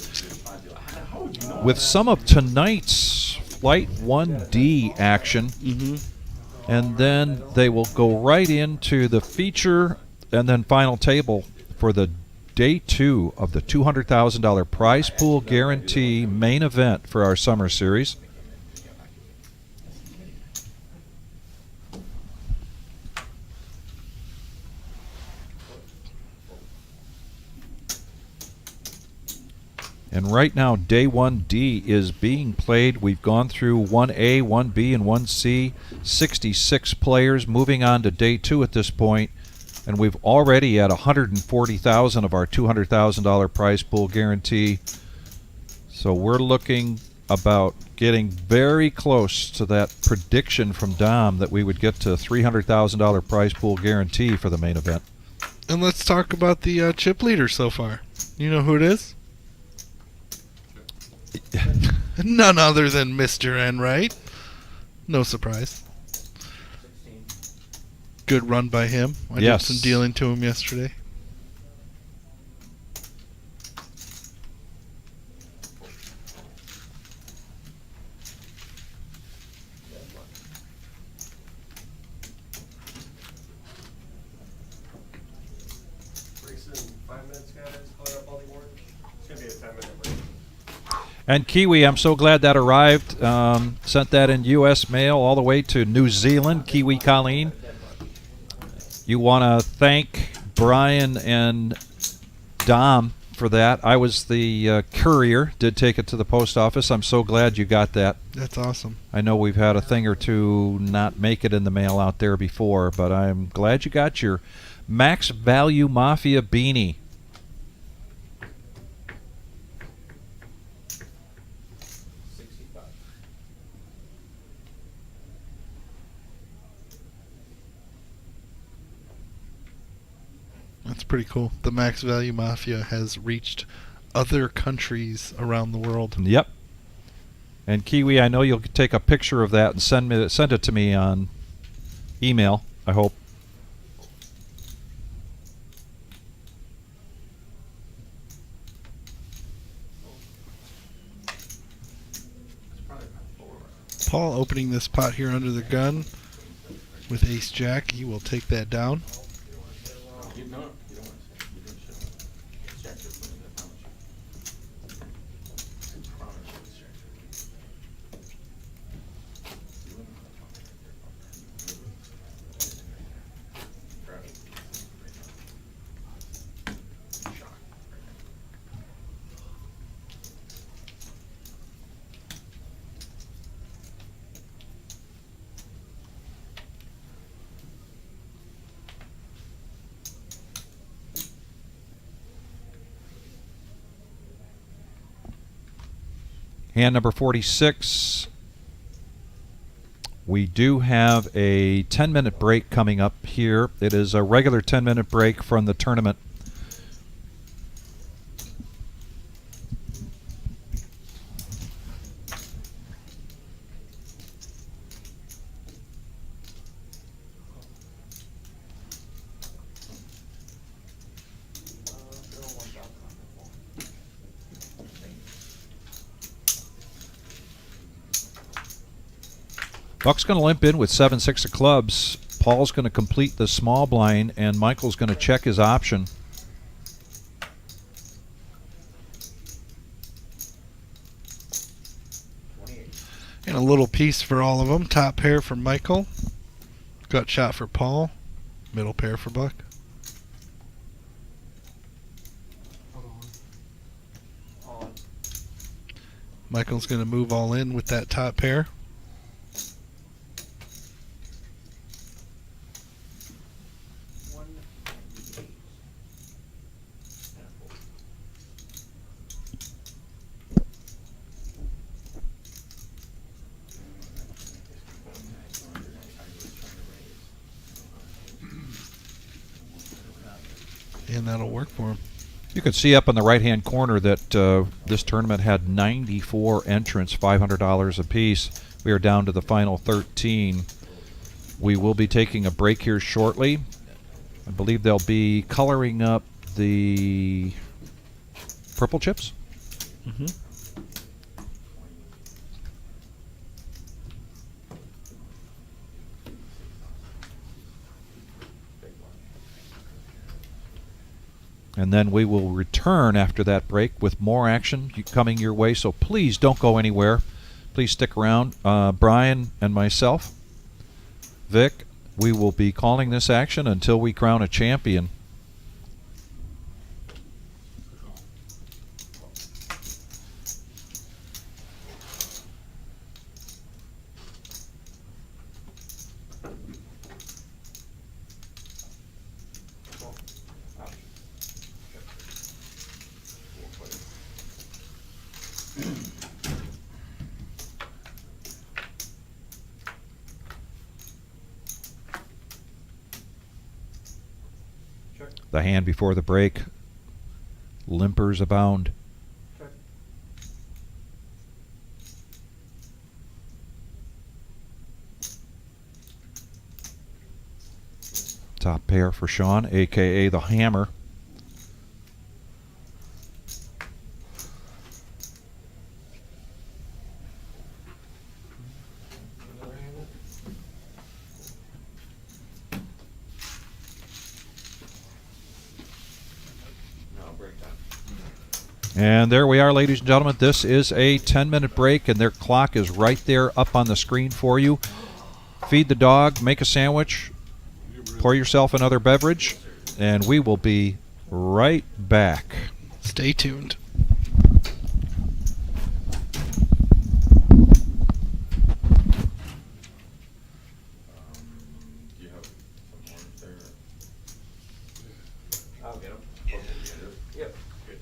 With some of tonight's Flight 1D action. Mm-hmm. And then they will go right into the feature and then final table for the day 2 of the $200,000 prize pool guarantee main event for our summer series. And right now, day 1D is being played. We've gone through 1A, 1B, and 1C. 66 players moving on to day 2 at this point. And we've already at $140,000 of our $200,000 prize pool guarantee. So we're looking about getting very close to that prediction from Dom that we would get to $300,000 prize pool guarantee for the main event. And let's talk about the chip leader so far. You know who it is? None other than Mr. Enright. No surprise. 16. Good run by him. I Yes. did some dealing to him yesterday. Breaks in 5 minutes, guys. Color up all the orange. It's gonna be a 10-minute break. And Kiwi, I'm so glad that arrived. Sent that in U.S. mail all the way to New Zealand. Kiwi Colleen. You want to thank Brian and Dom for that. I was the courier, did take it to the post office. I'm so glad you got that. That's awesome. I know we've had a thing or two not make it in the mail out there before, but I'm glad you got your Max Value Mafia beanie. That's pretty cool. The Max Value Mafia has reached other countries around the world. Yep. And Kiwi, I know you'll take a picture of that and send it to me on email, I hope. Paul opening this pot here under the gun with ace jack. He will take that down. You don't want to say. You don't show. Check your phone. I promise you. It's check. You wouldn't want to talk like that. Grab it. Shock. Hand number 46. We do have a 10-minute break coming up here. It is a regular 10-minute break from the tournament. Buck's going to limp in with 7-6 of clubs. Paul's going to complete the small blind, and Michael's going to check his option. And a little piece for all of them. Top pair for Michael. Gut shot for Paul. Middle pair for Buck. Michael's going to move all in with that top pair. And that'll work for him. You can see up in the right-hand corner that this tournament had 94 entrants, $500 apiece. We are down to the final 13. We will be taking a break here shortly. I believe they'll be coloring up the purple chips. Mm-hmm. And then we will return after that break with more action coming your way. So please don't go anywhere. Please stick around. Brian and myself, Vic, we will be calling this action until we crown a champion. The hand before the break. Limpers abound. Top pair for Sean, a.k.a. the Hammer. And there we are, ladies and gentlemen. This is a 10-minute break, and their clock is right there up on the screen for you. Feed the dog, make a sandwich, pour yourself another beverage, and we will be right back. Stay tuned. Do you have some orange there? I'll get them. Yep. Good.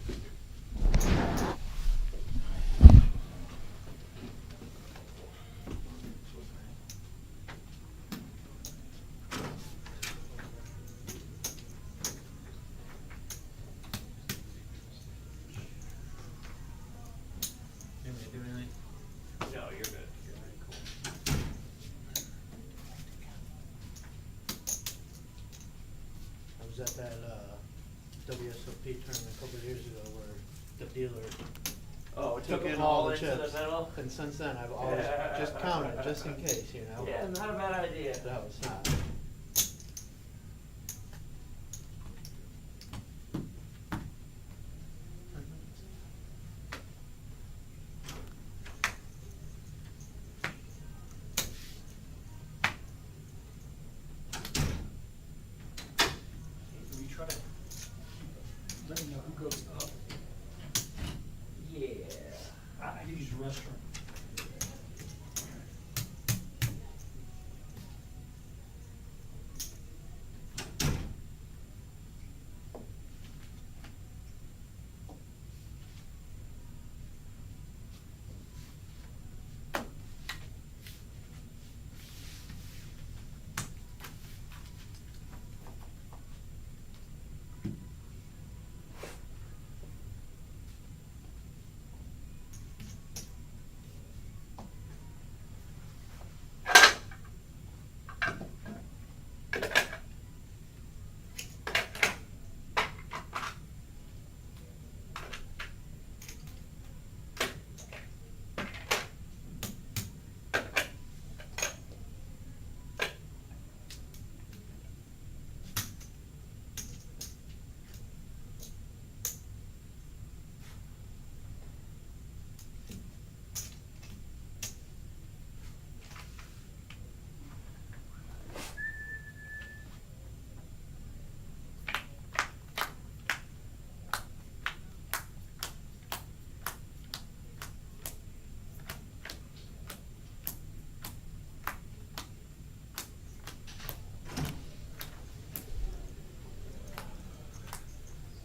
was at that, WSOP tournament a couple of years ago where the dealer Oh, it took took in them all all the into chips. the middle? And since then, I've always just counted, just in case, you know? Yeah, not a bad idea. No, it's not. We try to let me know who goes up. Yeah. I could use the restroom.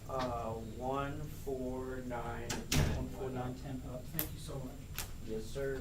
Uh, 1, 4, 9, 10. 1, 4, 9, 10 up. Thank you so much. Yes, sir.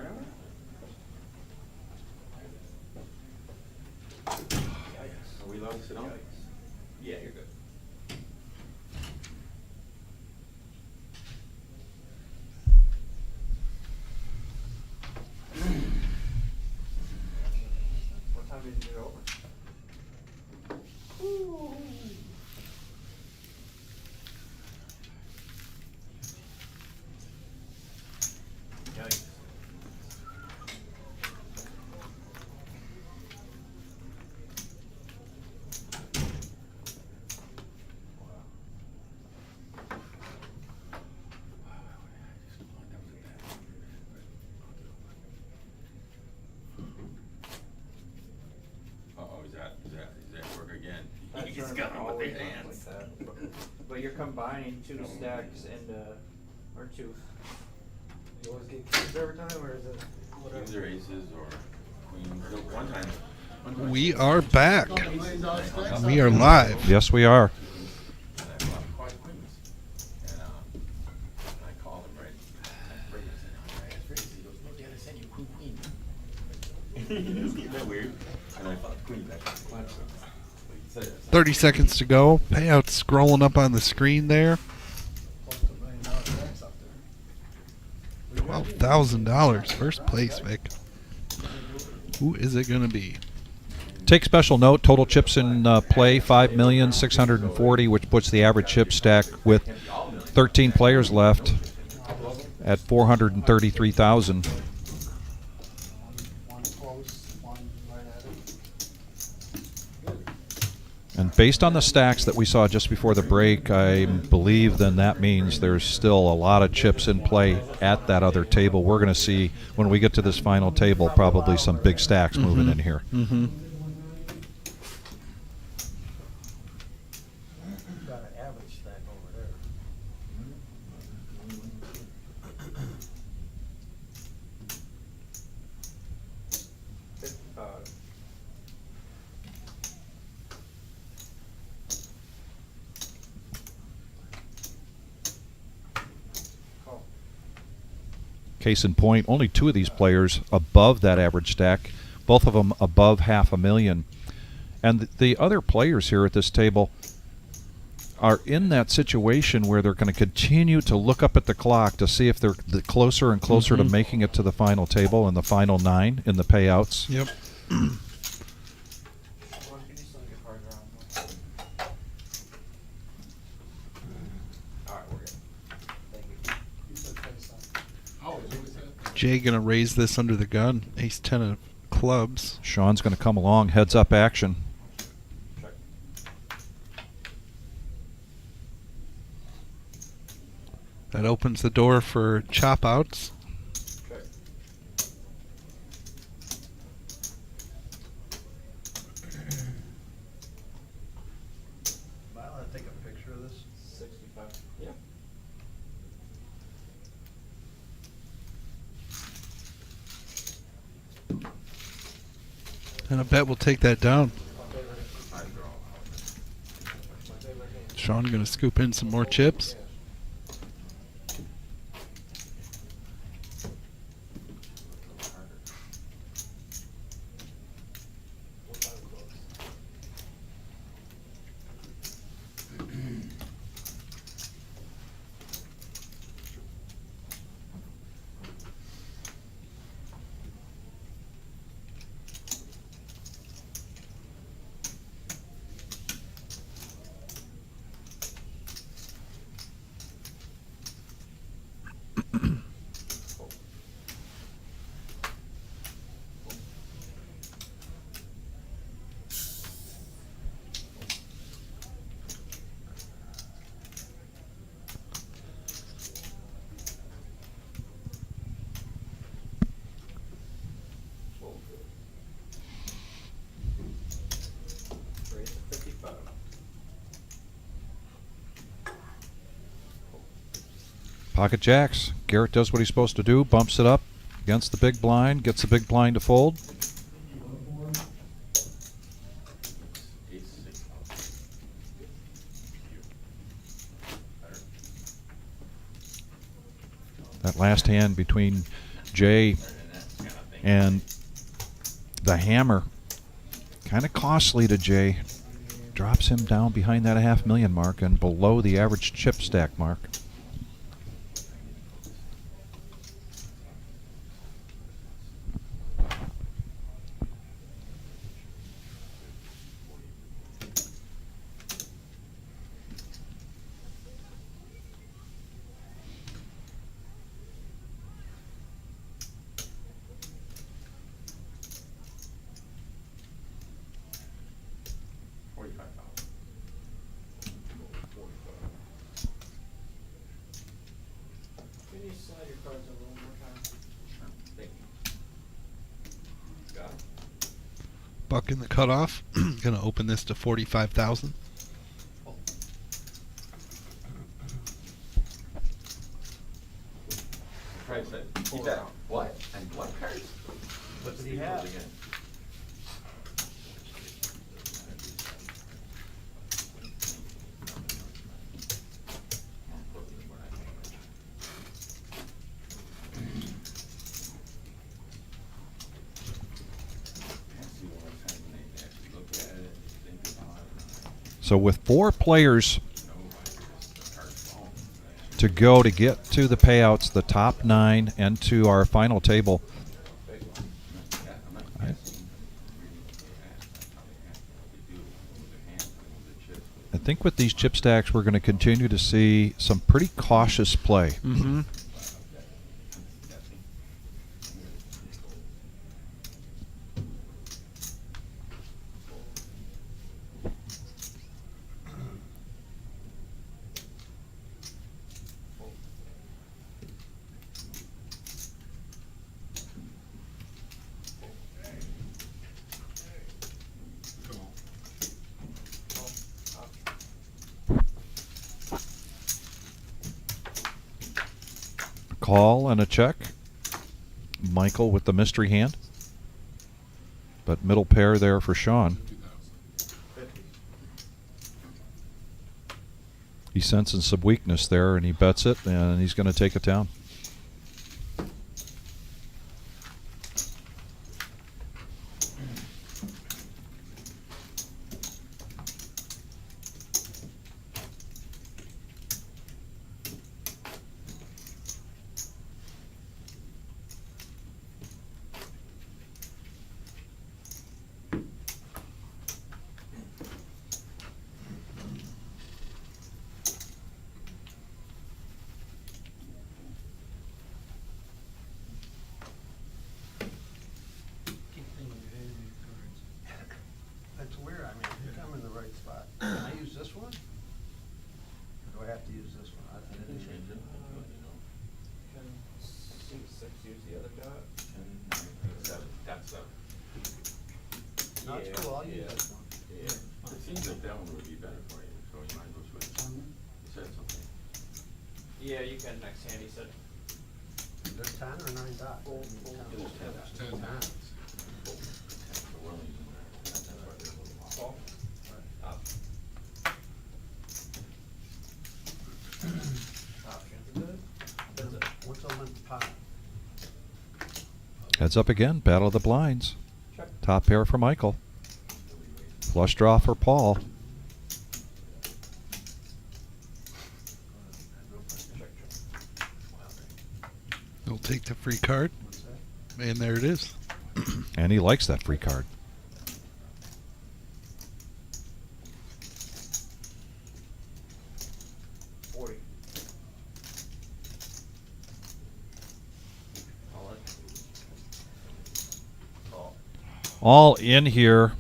tournament? Are we allowed to sit down? Yeah, you're good. What time did you get over? Yikes. Uh-oh, is that work again? That He's tournament got him with always the runs hands. like that. But you're combining two stacks into, or two. You always get kings every time, or is it whatever? Kings or aces or queens. No, one time. We are back. $2 million stacks We out are there. live. Yes, we are. And I bought quite queens. And I called him right. I said, "Oh, I asked Gracie." He goes, "No, Dad, I sent you queen." Isn't that weird? And I thought queen back. 30 seconds to go. Payout scrolling up on the screen there. Close to $1 million stacks out there. $12,000. First place, Vic. Who is it going to be? Take special note, total chips in play, 5,640,000, which puts the average chip stack with 13 players left at 433,000. One close, one right at it. And based on the stacks that we saw just before the break, I believe then that means there's still a lot of chips in play at that other table. We're going to see, when we get to this final table, probably some big stacks moving in here. Mm-hmm. Got an average stack over there. Call. Case in point, only two of these players above that average stack, both of them above $500,000. And the other players here at this table are in that situation where they're going to continue to look up at the clock to see if they're closer and closer to making it to the final table and the final 9 in the payouts. Yep. Can you still get cards around? Alright, we're good. Thank you. You said face up. Jay going to raise this under the gun. Ace 10 of clubs. Sean's going to come along, heads up action. Check. That opens the door for chop outs. Check. Am I allowed to take a picture of this? 65. Yeah. And I bet we'll take that down. Sean going to scoop in some more chips. Raise to 55. Pocket jacks. Garrett does what he's supposed to do, bumps it up against the big blind, gets the big blind to fold. Ace 6. That last hand between Jay And the hammer, kind of costly to Jay, drops him down behind that $500,000 mark and below the average chip stack mark. Can you slide your cards over one more time? Sure. Thank you. Got it. Buck in the cutoff. Gonna open this to 45,000. Right, so keep that. What? And what cards? What did he have? Again. So with 4 players to go to get to the payouts, the top 9, and to our final table, I think with these chip stacks we're going to continue to see some pretty cautious play. Mm-hmm. Call and a check. Michael with the mystery hand. But middle pair there for Sean. He's sensing some weakness there, and he bets it, and he's going to take it down. Keep thinking you're handing me cards. That's weird, I mean, I think I'm in the right spot. Can I use this one? Or do I have to use this one? I didn't change it. Can C6 use the other dot? That's No, it's cool, I'll use this one. Yeah. It seems like that one would be better for you, so you might as well switch. You said something. Yeah, you can next hand, he said. There's 10 or 9 dots? Full, full. There's 10. There's 10. So we're only using that. That's why they're a little off. Call. Up. Options are good. That's it. What's on the pot? Heads up again. Battle of the blinds. Check. Top pair for Michael. Flush draw for Paul. He'll take the free card, What's that? and there it is. And he likes that free card. All in here.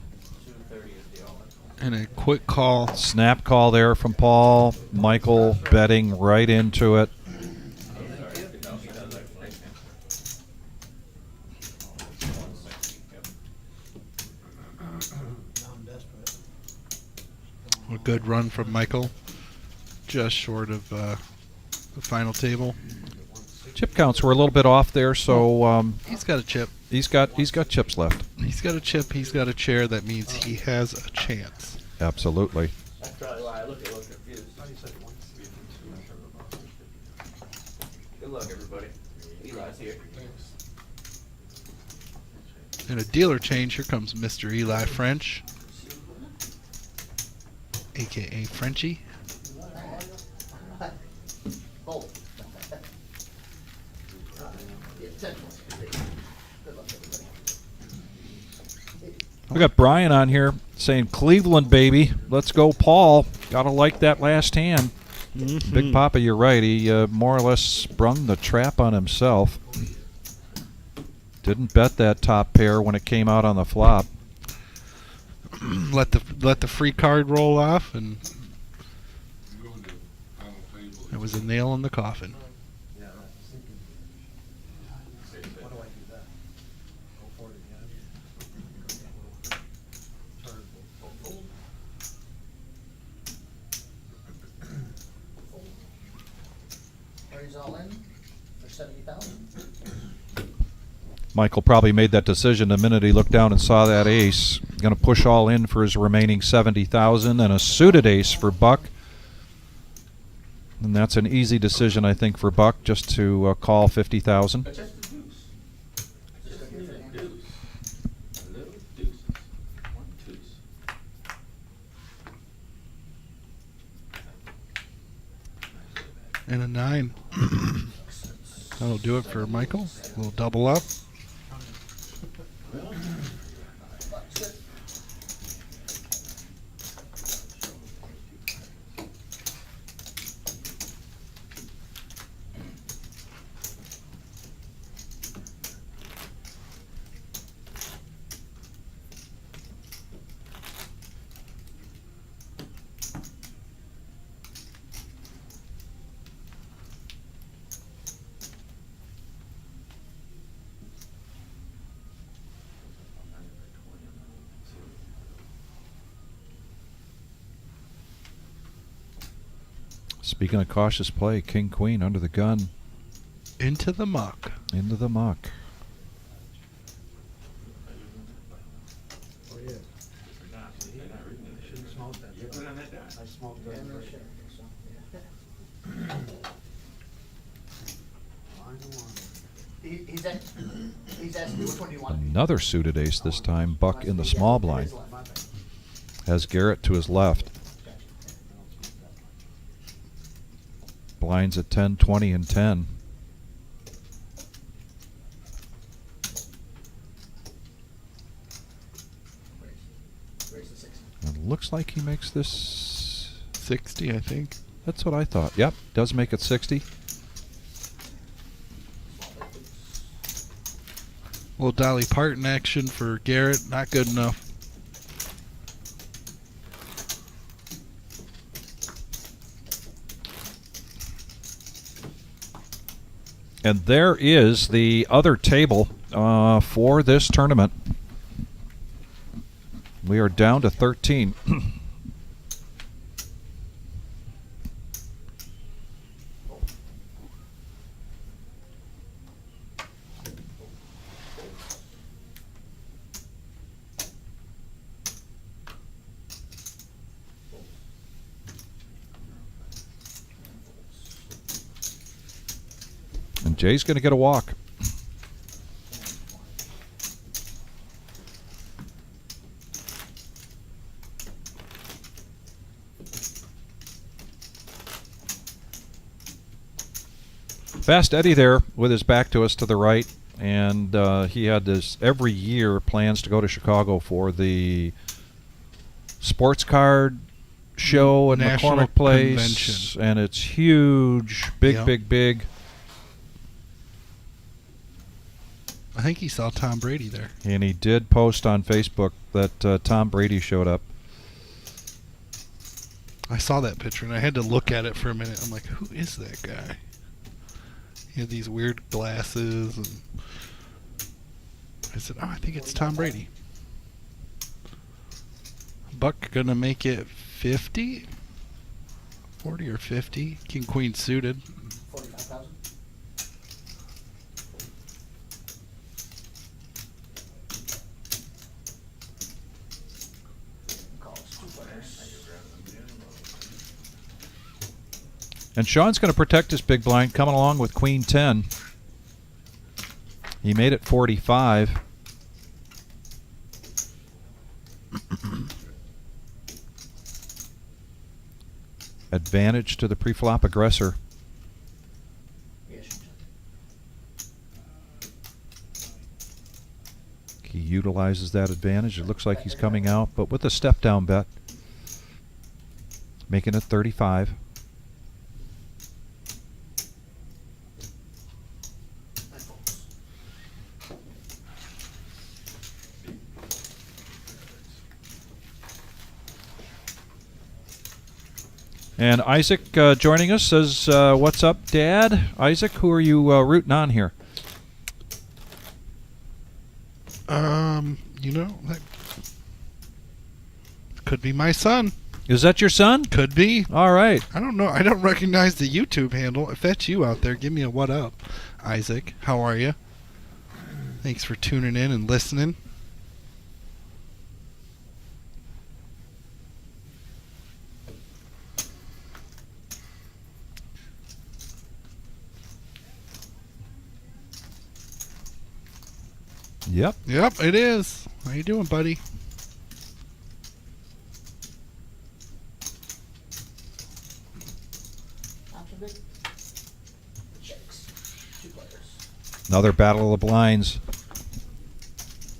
230 is the all-in. And a quick call. Snap call there from Paul. Michael betting right into it. Now I'm desperate. A good run from Michael. Just short of the final table. Chip counts were a little bit off there, so He's got a chip. he's got chips left. He's got a chip. He's got a chair. That means he has a chance. Absolutely. That's probably why I look a little confused. I thought you said one. Good luck, everybody. Eli's here. And a dealer change. Here comes Mr. Eli French, a.k.a. Frenchie. We got Brian on here saying Cleveland, baby. Let's go, Paul. Gotta like that last hand. Big Papa, you're right. He more or less sprung the trap on himself. Didn't bet that top pair when it came out on the flop. let the free card roll off, and it was a nail in the coffin. Yeah, I was thinking. What do I do that? Go for it again. Turn. Raise all in for 70,000. Michael probably made that decision the minute he looked down and saw that ace. Going to push all in for his remaining 70,000 and a suited ace for Buck. And that's an easy decision, I think, for Buck, just to call 50,000. But just a deuce. Just need a deuce. A little deuce. One deuce. And a 9. That'll do it for Michael. A little double up. Speaking of cautious play, King Queen under the gun. Into the muck. Into the muck. Oh, yeah. I shouldn't smoke that. You put on that dot. I smoked Yeah, that. no shit. So, Line of one. he's asking me, which one do you want? Another suited ace this time. Buck in the small blind. Has Garrett to his left. Blinds at 10, 20, and 10. Raise the 60. It looks like he makes this. 60, I think. That's what I thought. Yep, does make it 60. Little Dolly Parton action for Garrett. Not good enough. And there is the other table for this tournament. We are down to 13. And Jay's going to get a walk. Fast Eddie there with his back to us to the right, and he had this every year plans to go to Chicago for the sports card show at National McCormick Place, Convention. and it's huge, big, Yep. big, big. I think he saw Tom Brady there. And he did post on Facebook that Tom Brady showed up. I saw that picture and I had to look at it for a minute. I'm like, who is that guy? He had these weird glasses, and I said, oh, I think it's Tom Brady. Buck gonna make it 50? 40 or 50? King Queen suited. 45,000. Calls 2 players. And Sean's going to protect his big blind coming along with Queen 10. He made it 45. advantage to the preflop aggressor. Yes. He utilizes that advantage. It looks like he's coming out, but with a step down bet, making it 35. And Isaac joining us says, what's up, Dad? Isaac, who are you rooting on here? You know, that could be my son. Is that your son? Could be. All right. I don't know. I don't recognize the YouTube handle. If that's you out there, give me a what up. Isaac, how are you? Thanks for tuning in and listening. Yep. Yep, it is. How you doing, buddy? Checks. 2 players. Another battle of the blinds.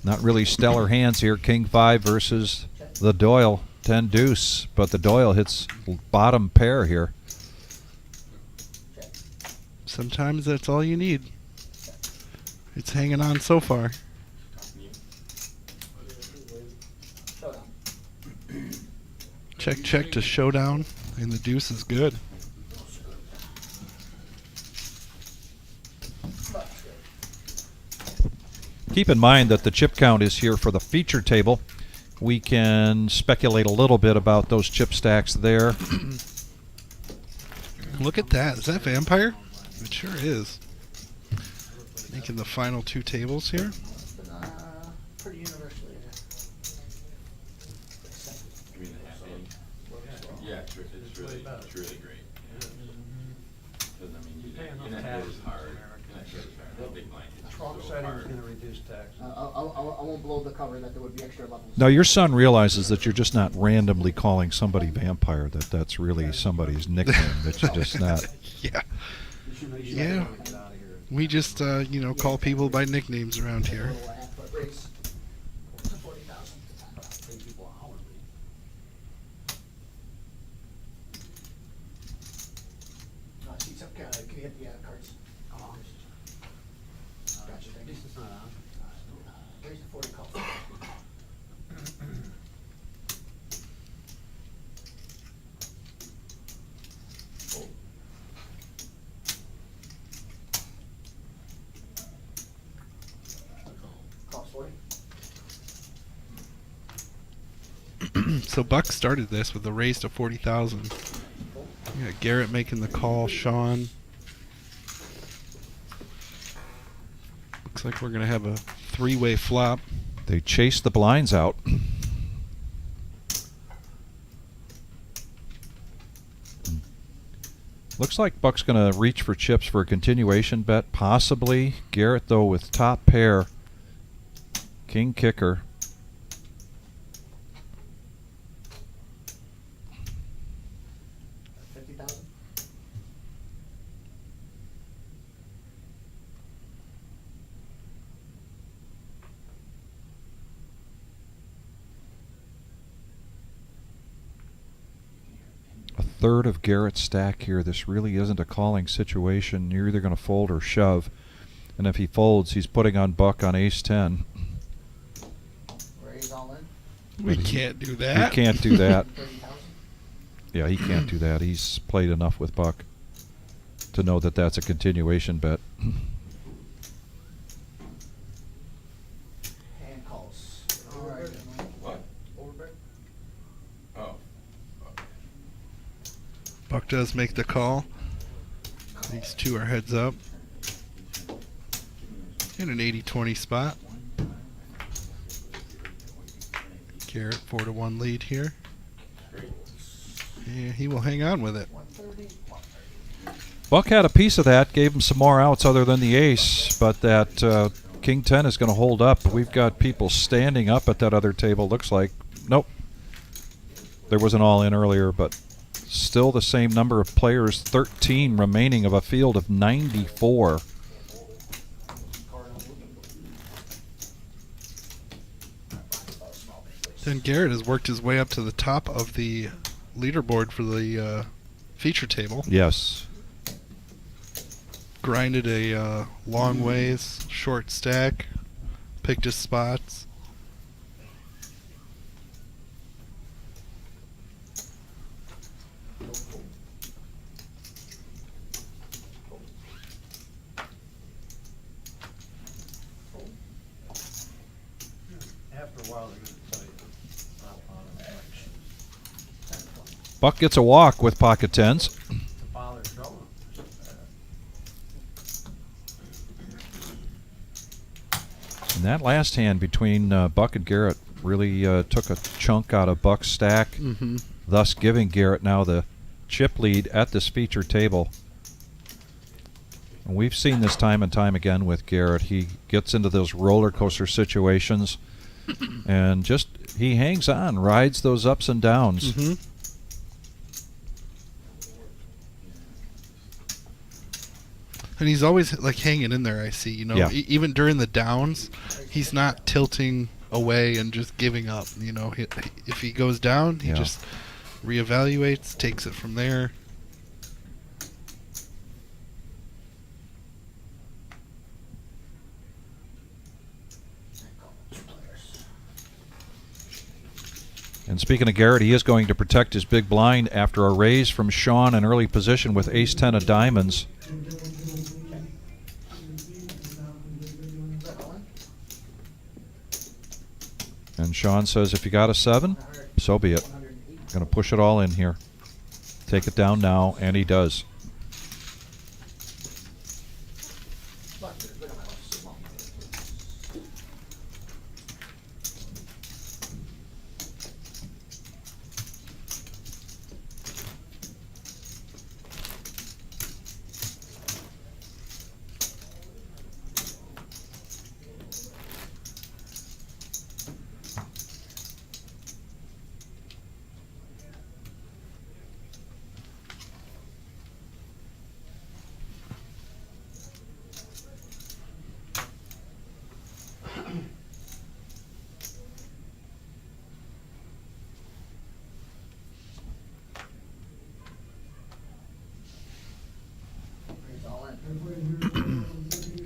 Not really stellar hands here. King 5 versus the Doyle. 10 deuce, but the Doyle hits bottom pair here. Sometimes that's all you need. It's hanging on so far. Showdown. Check to showdown, and the deuce is good. Keep in mind that the chip count is here for the feature table. We can speculate a little bit about those chip stacks there. Look at that. Is that vampire? It sure is. Making the final 2 tables here. It's been pretty universally accepted. You mean the half inning? Yeah, it's really great. Because I mean, you're not hit as hard. You're not hit as hard. That big line hits Trump so said he was hard. gonna reduce taxes. I won't blow the cover that there would be extra levels. Now, your son realizes that you're just not randomly calling somebody vampire, that that's really somebody's nickname, that you're just not. Yeah. You Yeah. gotta get out of here. We just, call people by nicknames around here. Little half-foot race. To 40,000. Pay people hourly. See, some, can you get the cards? Oh, Gotcha, thank at you. least it's not on. Raise the 40 call. Cost 40. So Buck started this with a raise to 40,000. Yeah, Garrett making the call, Sean. Looks like we're gonna have a 3-way flop. They chase the blinds out. Looks like Buck's going to reach for chips for a continuation bet, possibly. Garrett, though, with top pair. King kicker. $50,000. A third of Garrett's stack here. This really isn't a calling situation. You're either going to fold or shove. And if he folds, he's putting on Buck on ace-10. Raise all in. We But can't do He that. can't do that. 30,000. Yeah, he can't do that. He's played enough with Buck to know that that's a continuation bet. Hand calls. All right. What? Overbet. Oh. Buck does make the call. These two are heads up. In an 80-20 spot. Garrett 4-1 lead here. Yeah, he will hang on with it. 130. Buck had a piece of that, gave him some more outs other than the ace, but that King 10 is going to hold up. We've got people standing up at that other table, looks like. Nope. There was an all-in earlier, but Still the same number of players, 13 remaining of a field of 94. Then Garrett has worked his way up to the top of the leaderboard for the feature table. Yes. Grinded a long ways, short stack, picked his spots. After a while, they're gonna tell you, not on much. Buck gets a walk with pocket tens. To bother showing. And that last hand between Buck and Garrett really took a chunk out of Buck's stack, thus giving Garrett now the chip lead at this feature table. And we've seen this time and time again with Garrett. He gets into those roller coaster situations and just he hangs on, rides those ups and downs. And he's always like hanging in there, I see. You know, Yeah. Even during the downs, he's not tilting away and just giving up. You know, if he goes down, he Yeah. just reevaluates, takes it from there. And speaking of Garrett, he is going to protect his big blind after a raise from Sean in early position with ace-10 of diamonds. And Sean says, if you got a 7, so be it. Going to push it all in here. Take it down now, and he does.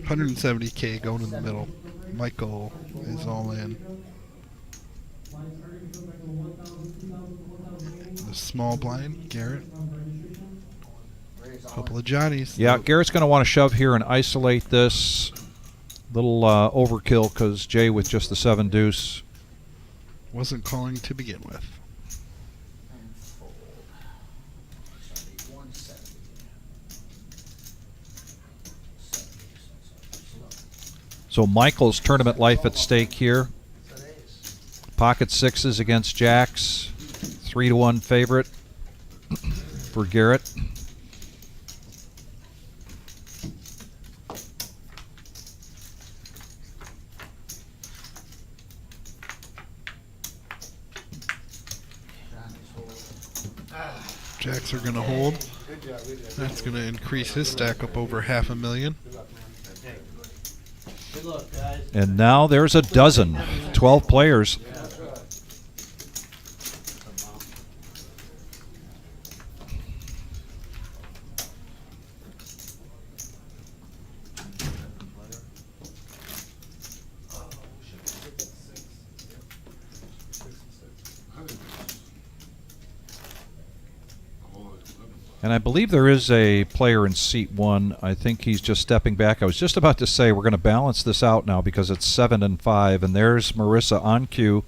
$170K going in the middle. Michael is all in. The small blind, Garrett. Couple of Johnnies. Yeah, Garrett's going to want to shove here and isolate this. Little overkill because Jay with just the 7 deuce. Wasn't calling to begin with. So Michael's tournament life at stake here. Pocket 6s against jacks. 3-1 favorite for Garrett. Jacks are going to hold. That's going to increase his stack up over $500,000. Good luck, guys. And now there's a dozen. 12 players. And I believe there is a player in seat 1. I think he's just stepping back. I was just about to say we're going to balance this out now because it's 7 and 5. And there's Marissa on cue.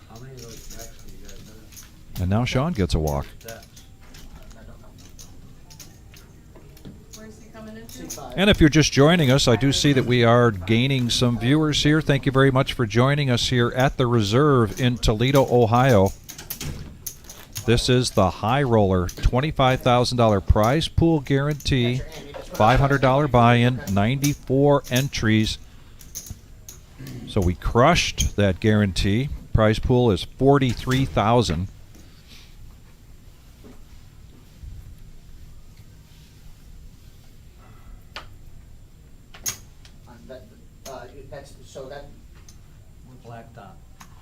How many of those jacks do you guys have? And now Sean gets a walk. Jacks. Where's he coming into? C5. And if you're just joining us, I do see that we are gaining some viewers here. Thank you very much for joining us here at the Reserve in Toledo, Ohio. This is the High Roller $25,000 prize pool guarantee, $500 buy-in, 94 entries. So we crushed that guarantee. Prize pool is $43,000. That's, so that, Blacktop.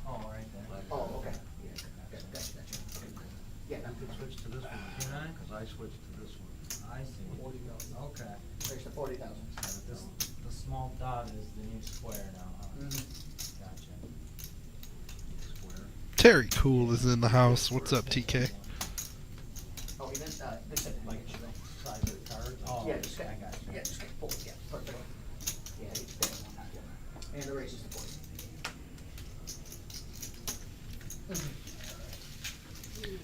Oh, right there. oh, okay. Yeah, gotcha. Yeah, You could switch to this one, can I? Because I switched to this one. I see. 40,000. Okay. there's the 40,000. This, the small dot is the new square now, huh? Gotcha. Square. Terry Cool is in the house. What's up, TK? Oh, he didn't, they said, Like private cards? Oh, yeah, just get, I got you. yeah, just get 40, yeah, perfect. Yeah, it's there. And the race is the 40.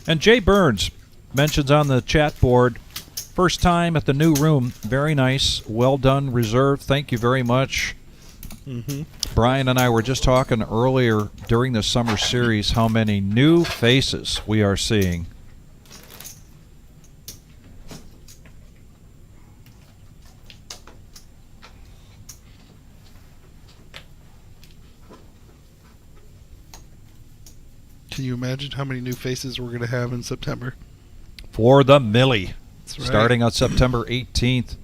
And Jay Burns mentions on the chat board, first time at the new room. Very nice. Well done, Reserve. Thank you very much. Brian and I were just talking earlier during the summer series how many new faces we are seeing. Can you imagine how many new faces we're going to have in September? For the Millie, That's right. starting on September 18th.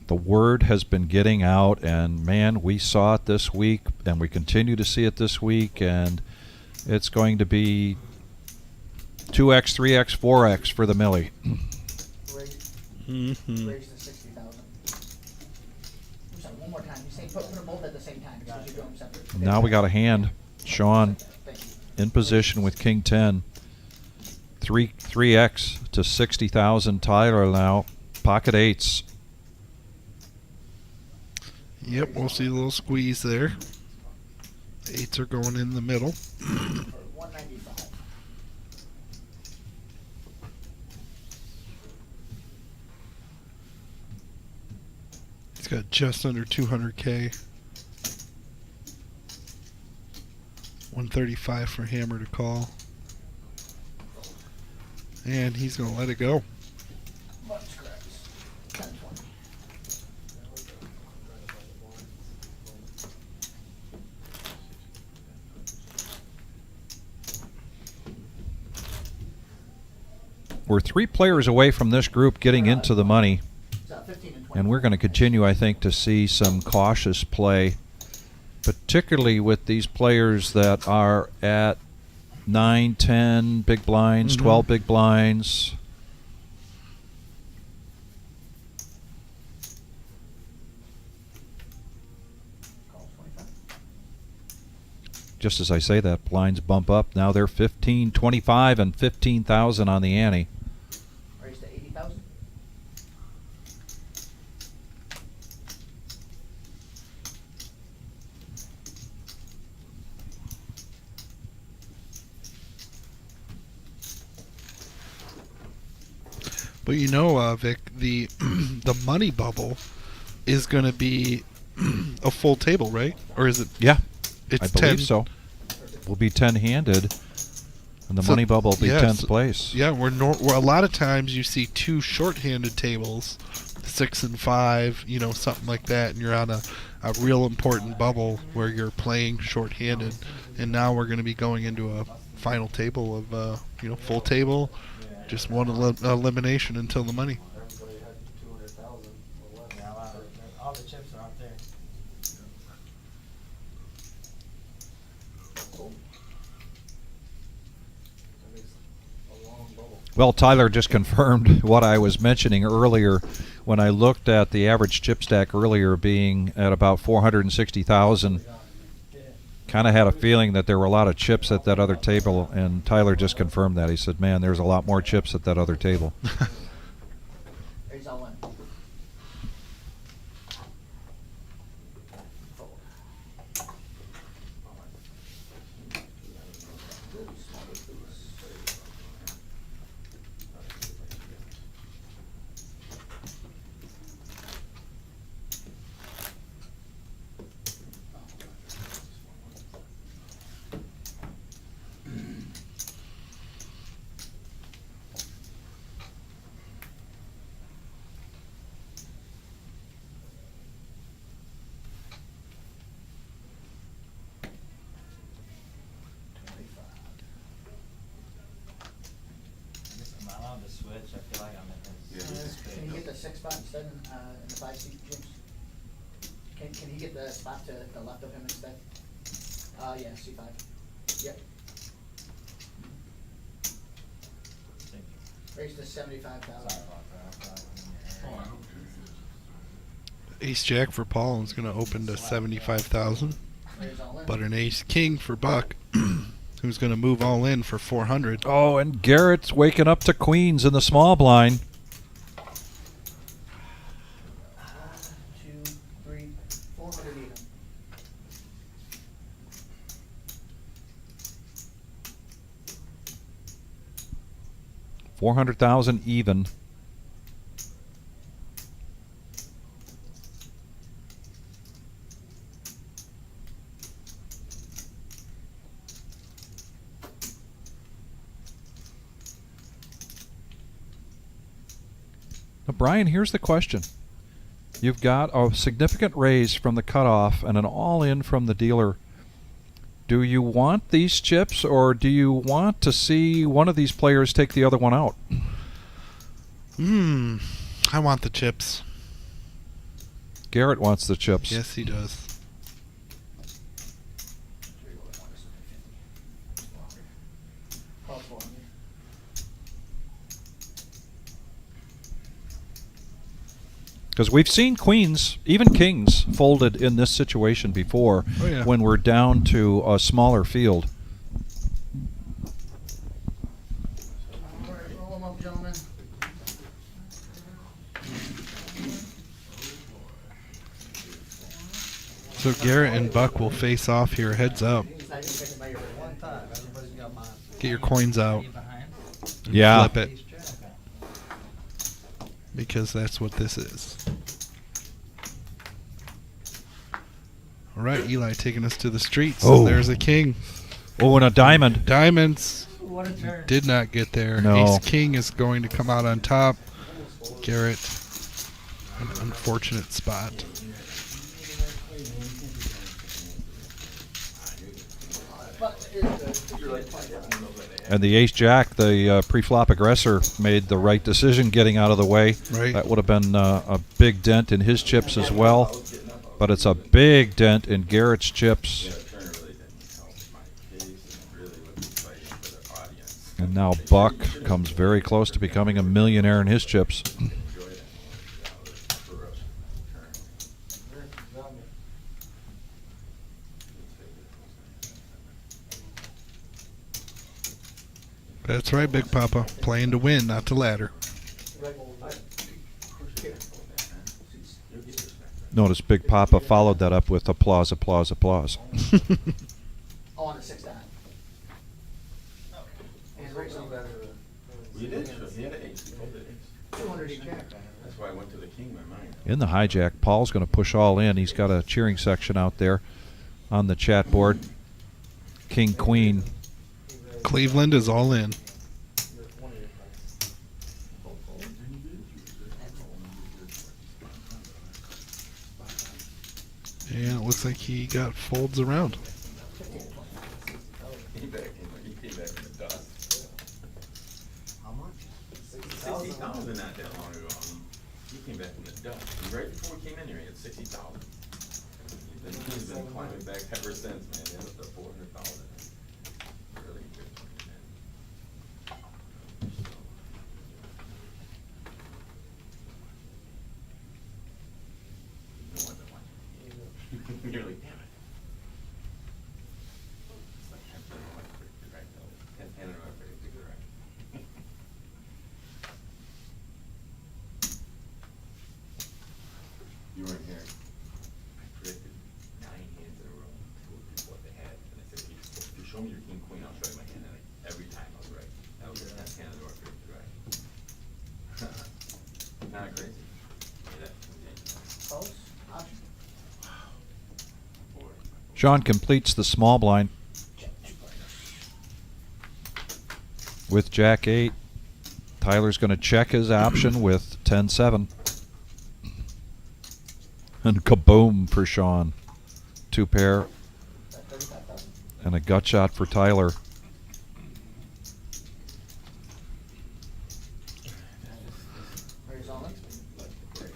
The word has been getting out, and man, we saw it this week, and we continue to see it this week, and it's going to be 2x, 3x, 4x for the Millie. Raise, Mm-hmm. raise to 60,000. I'm sorry, one more time. You say put them both at the same time because you're doing them separate. Now we got a hand. Sean Thank you. in position with King 10. 3x to 60,000. Tyler now. Pocket eights. Yep, we'll see a little squeeze there. Eights are going in the middle. 195. He's got just under 200K. 135 for Hammer to call. And he's going to let it go. Bunch scraps. 1020. We're 3 players away from this group getting into the money, 15 and 20. and we're going to continue, I think, to see some cautious play, particularly with these players that are at 9, 10 big blinds, 12 big blinds. Calls 25. Just as I say that, blinds bump up. Now they're 15, 25, and 15,000 on the ante. Raise to 80,000. But you know, Vic, the the money bubble is going to be a full table, right? Or is it? Yeah, It's I believe 10. so. We'll be 10-handed, and the So- money bubble will be yeah, 10th so- place. Yeah, we're a lot of times you see 2 short-handed tables, 6 and 5, you know, something like that, and you're on a real important bubble where you're playing short-handed. And now we're going to be going into a final table of, full table, just one elimination until the money. Everybody had 200,000 or less. Yeah, all the chips are out there. Well, Tyler just confirmed what I was mentioning earlier when I looked at the average chip stack earlier being at about 460,000. Kind of had a feeling that there were a lot of chips at that other table, and Tyler just confirmed that. He said, man, there's a lot more chips at that other table. Raise all in. Fold. switch, I feel like I'm in Yeah, his. he's his Can you space. get the 6 spot instead in the 5 seat, James? Can he get the spot to the left of him instead? Yeah, C5. Yep. Thank you. Raise to 75,000. Sorry about that. Ace Jack for Paul is going to open to 75,000. Raise all in. But an Ace King for Buck, who's going to move all in for 400. Oh, and Garrett's waking up to queens in the small blind. 2, 3, 400 even. $400,000 even. Now, Brian, here's the question. You've got a significant raise from the cutoff and an all-in from the dealer. Do you want these chips, or do you want to see one of these players take the other one out? I want the chips. Garrett wants the chips. Yes, he does. Call 400. Because we've seen queens, even kings, folded in this situation before Oh, yeah. when we're down to a smaller field. All right, roll them up, gentlemen. So Garrett and Buck will face off here. Heads up. He's not even picking by your One time, everybody's got mine. Get your coins out. And Yeah. flip it. Ace Jack. Because that's what this is. All right, Eli taking us to the streets. Oh. There's a king. Oh, and a diamond. Diamonds What a turn. did not get there. No. Ace King is going to come out on top. Garrett, an unfortunate spot. But it's good. And the ace-jack, the pre-flop aggressor, made the right decision getting out of the way. Right. That would have been a big dent in his chips as well. But it's a big dent in Garrett's chips. Yeah, the turn really didn't help my case, and really was exciting for the audience. And now Buck comes very close to becoming a millionaire in his chips. Enjoyed it. Yeah, it was for us. Turn. That's right, Big Papa. Playing to win, not to ladder. Notice Big Papa followed that up with applause, applause, applause. Oh, on the 6 dime. And raise them. We did, sure. He had an ace. He folded ace. 200 even. That's why I went to the king in my mind. In the hijack, Paul's going to push all in. He's got a cheering section out there on the chat board. King, queen. Cleveland is all in. And it looks like he got folds around. He came back in the dust. How much? 60,000 not that long ago. He came back in the dust. And right before we came in here, he had 60,000. He's been climbing back ever since, man. He ended up at 400,000. Really good, man. No one that won. You're like, damn it. It's like, I don't want to predict it right though. And I don't want to predict it right. You weren't here. I predicted 9 hands in a row. Told people what they had. And I said, if you show me your king queen, I'll show you my hand. And every time I was right. That was the 10th hand in the door I predicted right. Kinda crazy. Yeah, that- Close. Option. Boy. Sean completes the small blind with Jack 8. Tyler's going to check his option with 10-7. And kaboom for Sean. 2 pair That's 35,000. and a gut shot for Tyler. Raise all in. like the brakes.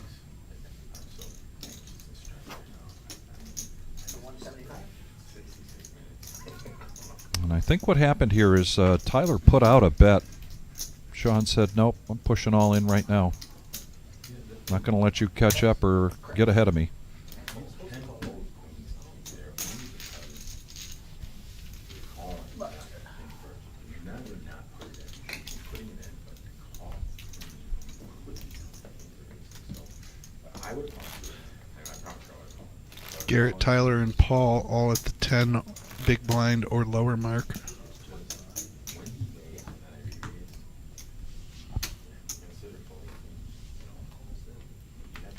I'm so stressed right now. 175. 66 minutes. And I think what happened here is Tyler put out a bet. Sean said, nope, I'm pushing all in right now. Not going to let you catch up or get ahead of me. Garrett, Tyler, and Paul all at the 10 big blind or lower mark.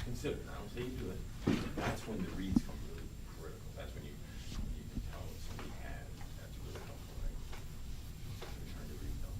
Consider, I don't say you do it. That's when the reads come really critical. That's when you can tell what somebody has. That's really helpful, right? It's hard to read though.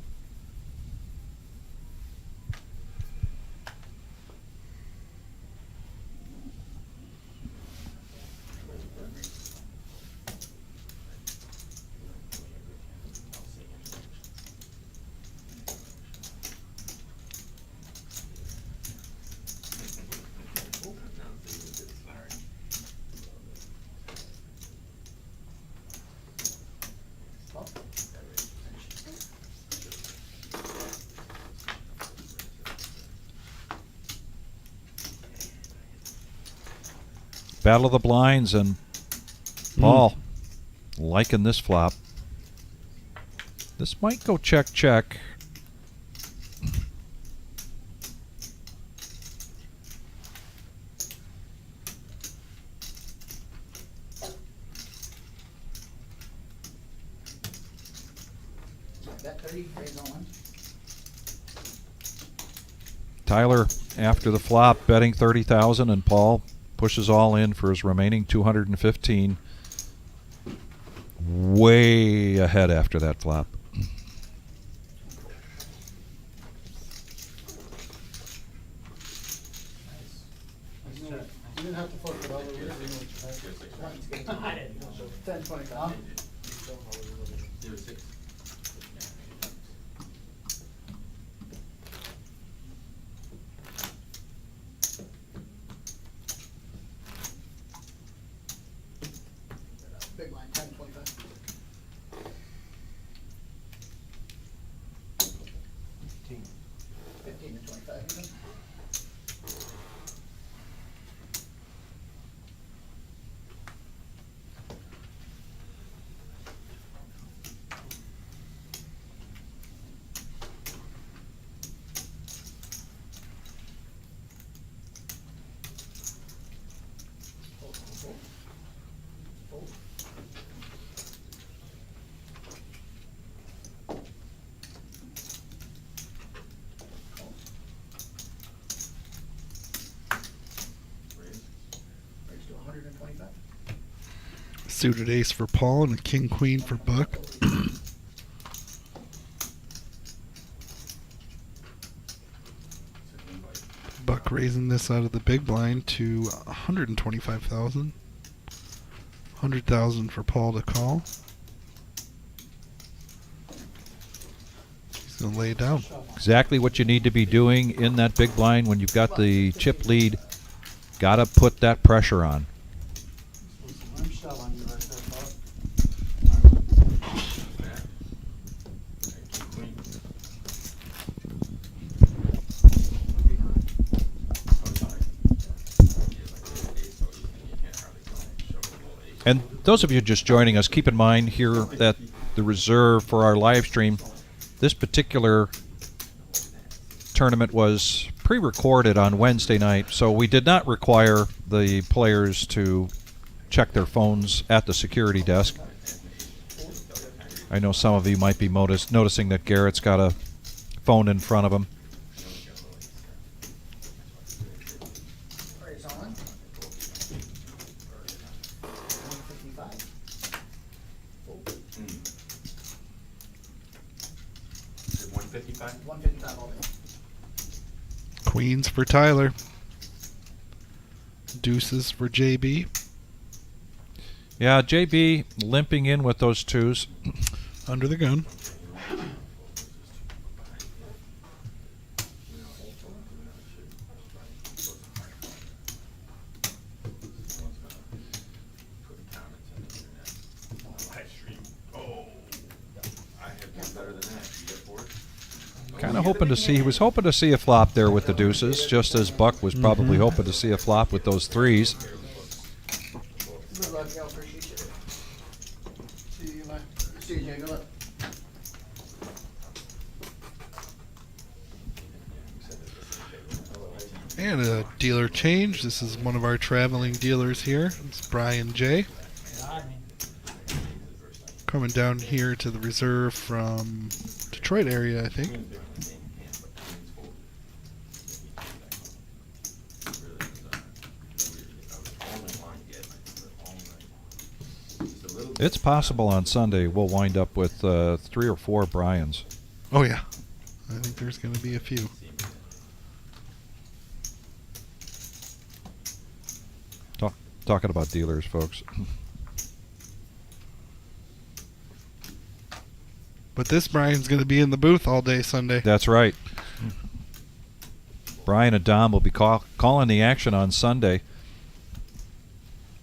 Battle of the blinds, and Paul liking this flop. This might go check, check. Bet 30, raise all in. Tyler, after the flop, betting 30,000, and Paul pushes all in for his remaining 215. Way ahead after that flop. You didn't have to fuck it all the way. You know what you had. I didn't know. 10, 25. Zero six. Big line, 10, 25. 15 to 25 even. Fold, fold, fold. Fold. Raise to 125. Suited ace for Paul and a king queen for Buck. Buck raising this out of the big blind to 125,000. 100,000 for Paul to call. He's gonna lay it down. Exactly what you need to be doing in that big blind when you've got the chip lead. Got to put that pressure on. I'm selling you right there, Bob. And those of you just joining us, keep in mind here that the reserve for our live stream, this particular tournament was pre-recorded on Wednesday night, so we did not require the players to check their phones at the security desk. I know some of you might be noticing that Garrett's got a phone in front of him. Raise all in. 155. Fold. 155? 155 all day. Queens for Tyler. Deuces for JB. Yeah, JB limping in with those twos. Under the gun. kind of hoping to see. He was hoping to see a flop there with the deuces, just as Buck was probably hoping to see a flop with those threes. Good luck, y'all. Appreciate it. See you, man. See you, Jay. Good luck. And a dealer change. This is one of our traveling dealers here. It's Brian J. Coming down here to the reserve from Detroit area, I think. It's possible on Sunday we'll wind up with 3 or 4 Bryans. Oh yeah, I think there's going to be a few. Talking about dealers, folks. But this Brian's going to be in the booth all day Sunday. That's right. Brian and Dom will be calling the action on Sunday.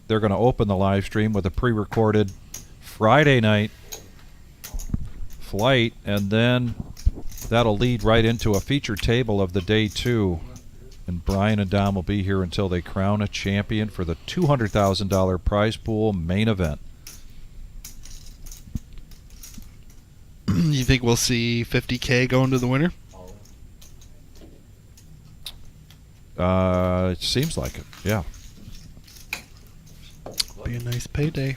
They're going to open the live stream with a pre-recorded Friday night flight, and then that'll lead right into a featured table of the day 2. And Brian and Dom will be here until they crown a champion for the $200,000 prize pool main event. You think we'll see 50K going to the winner? It seems like it, yeah. Be a nice payday.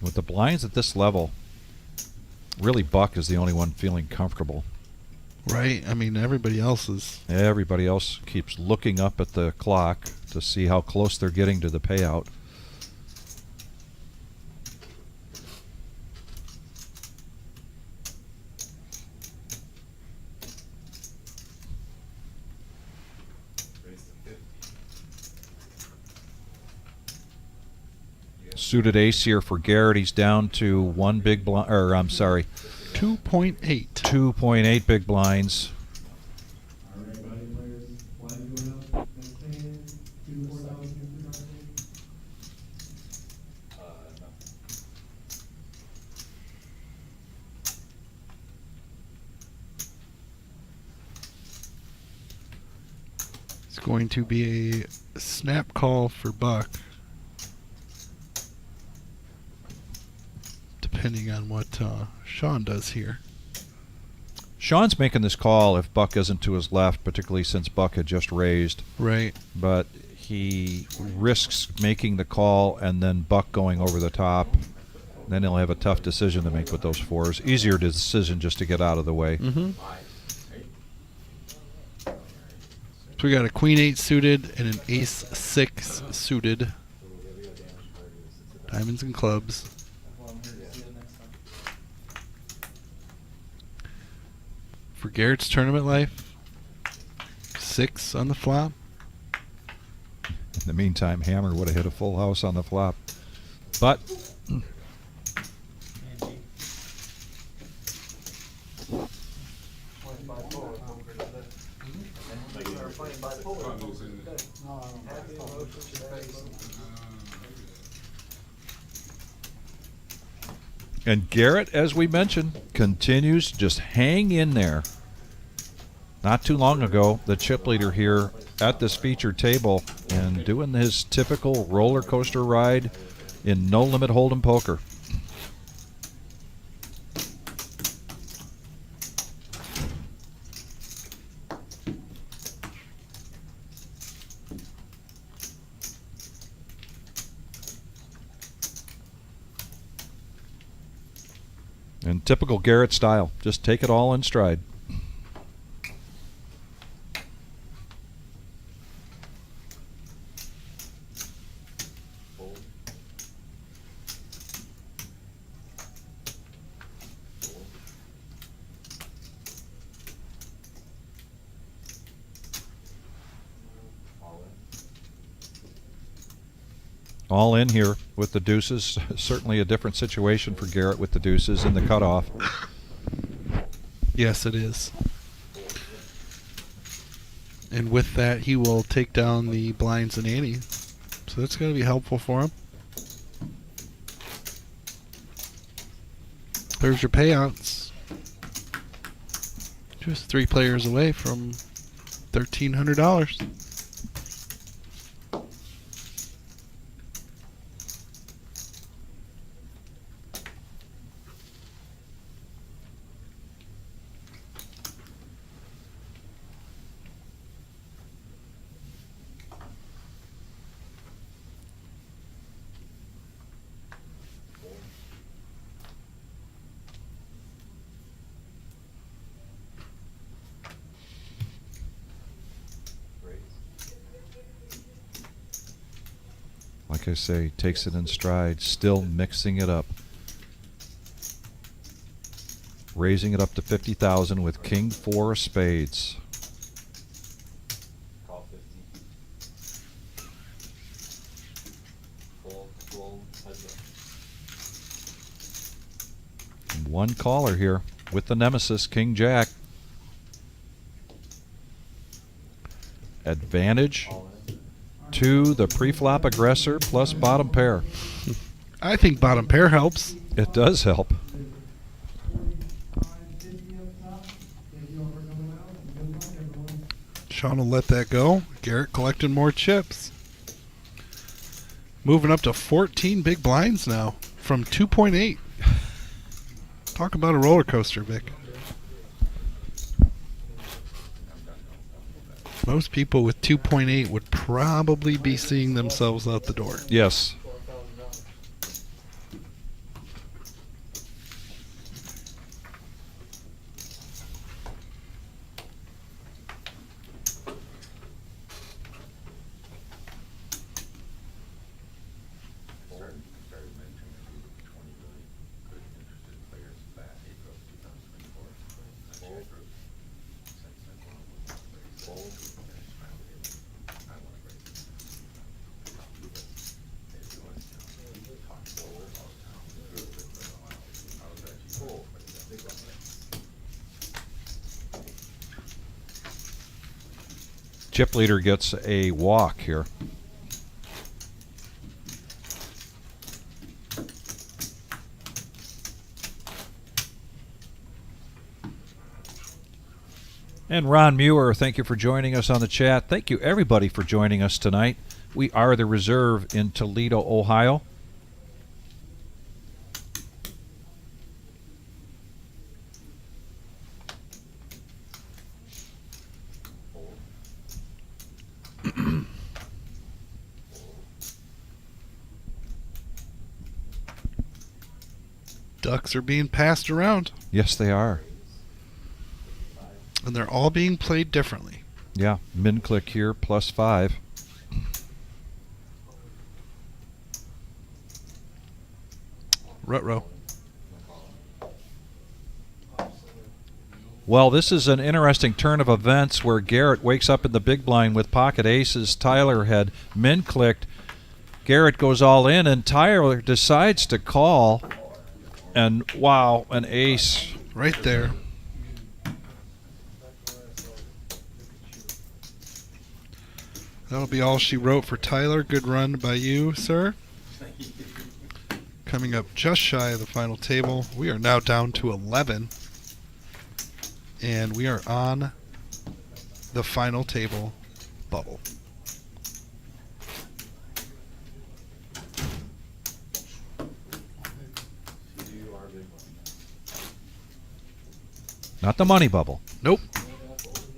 With the blinds at this level, really Buck is the only one feeling comfortable. Right. I mean, everybody else is. Everybody else keeps looking up at the clock to see how close they're getting to the payout. Suited ace here for Garrett. He's down to 1 big blind, or I'm sorry, 2.8. 2.8 big blinds. It's going to be a snap call for Buck. Depending on what Sean does here. Sean's making this call if Buck isn't to his left, particularly since Buck had just raised. Right. But he risks making the call and then Buck going over the top. Then he'll have a tough decision to make with those 4s. Easier decision just to get out of the way. Mm-hmm. So we got a Queen 8 suited and an Ace 6 suited. Diamonds and clubs. For Garrett's tournament life, 6 on the flop. In the meantime, Hammer would have hit a full house on the flop. But and Garrett, as we mentioned, continues to just hang in there. Not too long ago, the chip leader here at this featured table and doing his typical roller coaster ride in no limit hold'em poker. In typical Garrett style, just take it all in stride. All in here with the deuces. Certainly a different situation for Garrett with the deuces in the cutoff. Yes, it is. And with that, he will take down the blinds and ante. So that's going to be helpful for him. There's your payouts. Just 3 players away from $1,300. Like I say, takes it in stride, still mixing it up. Raising it up to 50,000 with King 4 of spades. Call 50. Full heads up. And one caller here with the nemesis, King Jack. Advantage to the pre-flop aggressor plus bottom pair. I think bottom pair helps. It does help. Sean will let that go. Garrett collecting more chips. Moving up to 14 big blinds now from 2.8. Talk about a roller coaster, Vic. Most people with 2.8 would probably be seeing themselves out the door. Yes. Started mentioning a group of 20 really good interested players last April 2024. That's your group. Since then, one of them raised the whole group and finished round table. I want to raise it. They're doing, talk forward all the time. Group for a while. I was actually full, but it's a big one. Chip leader gets a walk here. And Ron Muir, thank you for joining us on the chat. Thank you, everybody, for joining us tonight. We are the Reserve in Toledo, Ohio. Ducks are being passed around, Yes, they are. and they're all being played differently. Yeah, min click here, plus 5. Ruh-roh. Well, this is an interesting turn of events where Garrett wakes up in the big blind with pocket aces. Tyler had min clicked. Garrett goes all in, and Tyler decides to call. And wow, an ace. Right there. That'll be all she wrote for Tyler. Good run by you, sir. Coming up just shy of the final table. We are now down to 11. And we are on the final table bubble. Not the money bubble. Nope.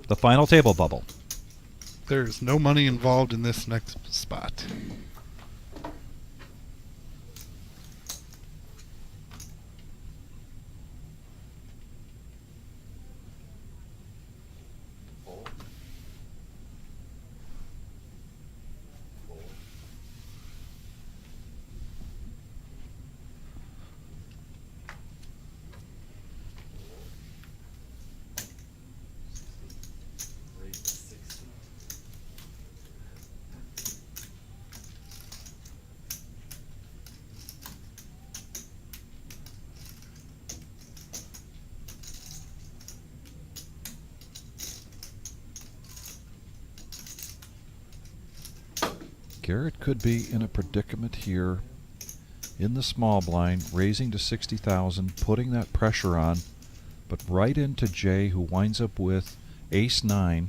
The final table bubble. There's no money involved in this next spot. Garrett could be in a predicament here in the small blind, raising to 60,000, putting that pressure on, but right into Jay, who winds up with ace-9.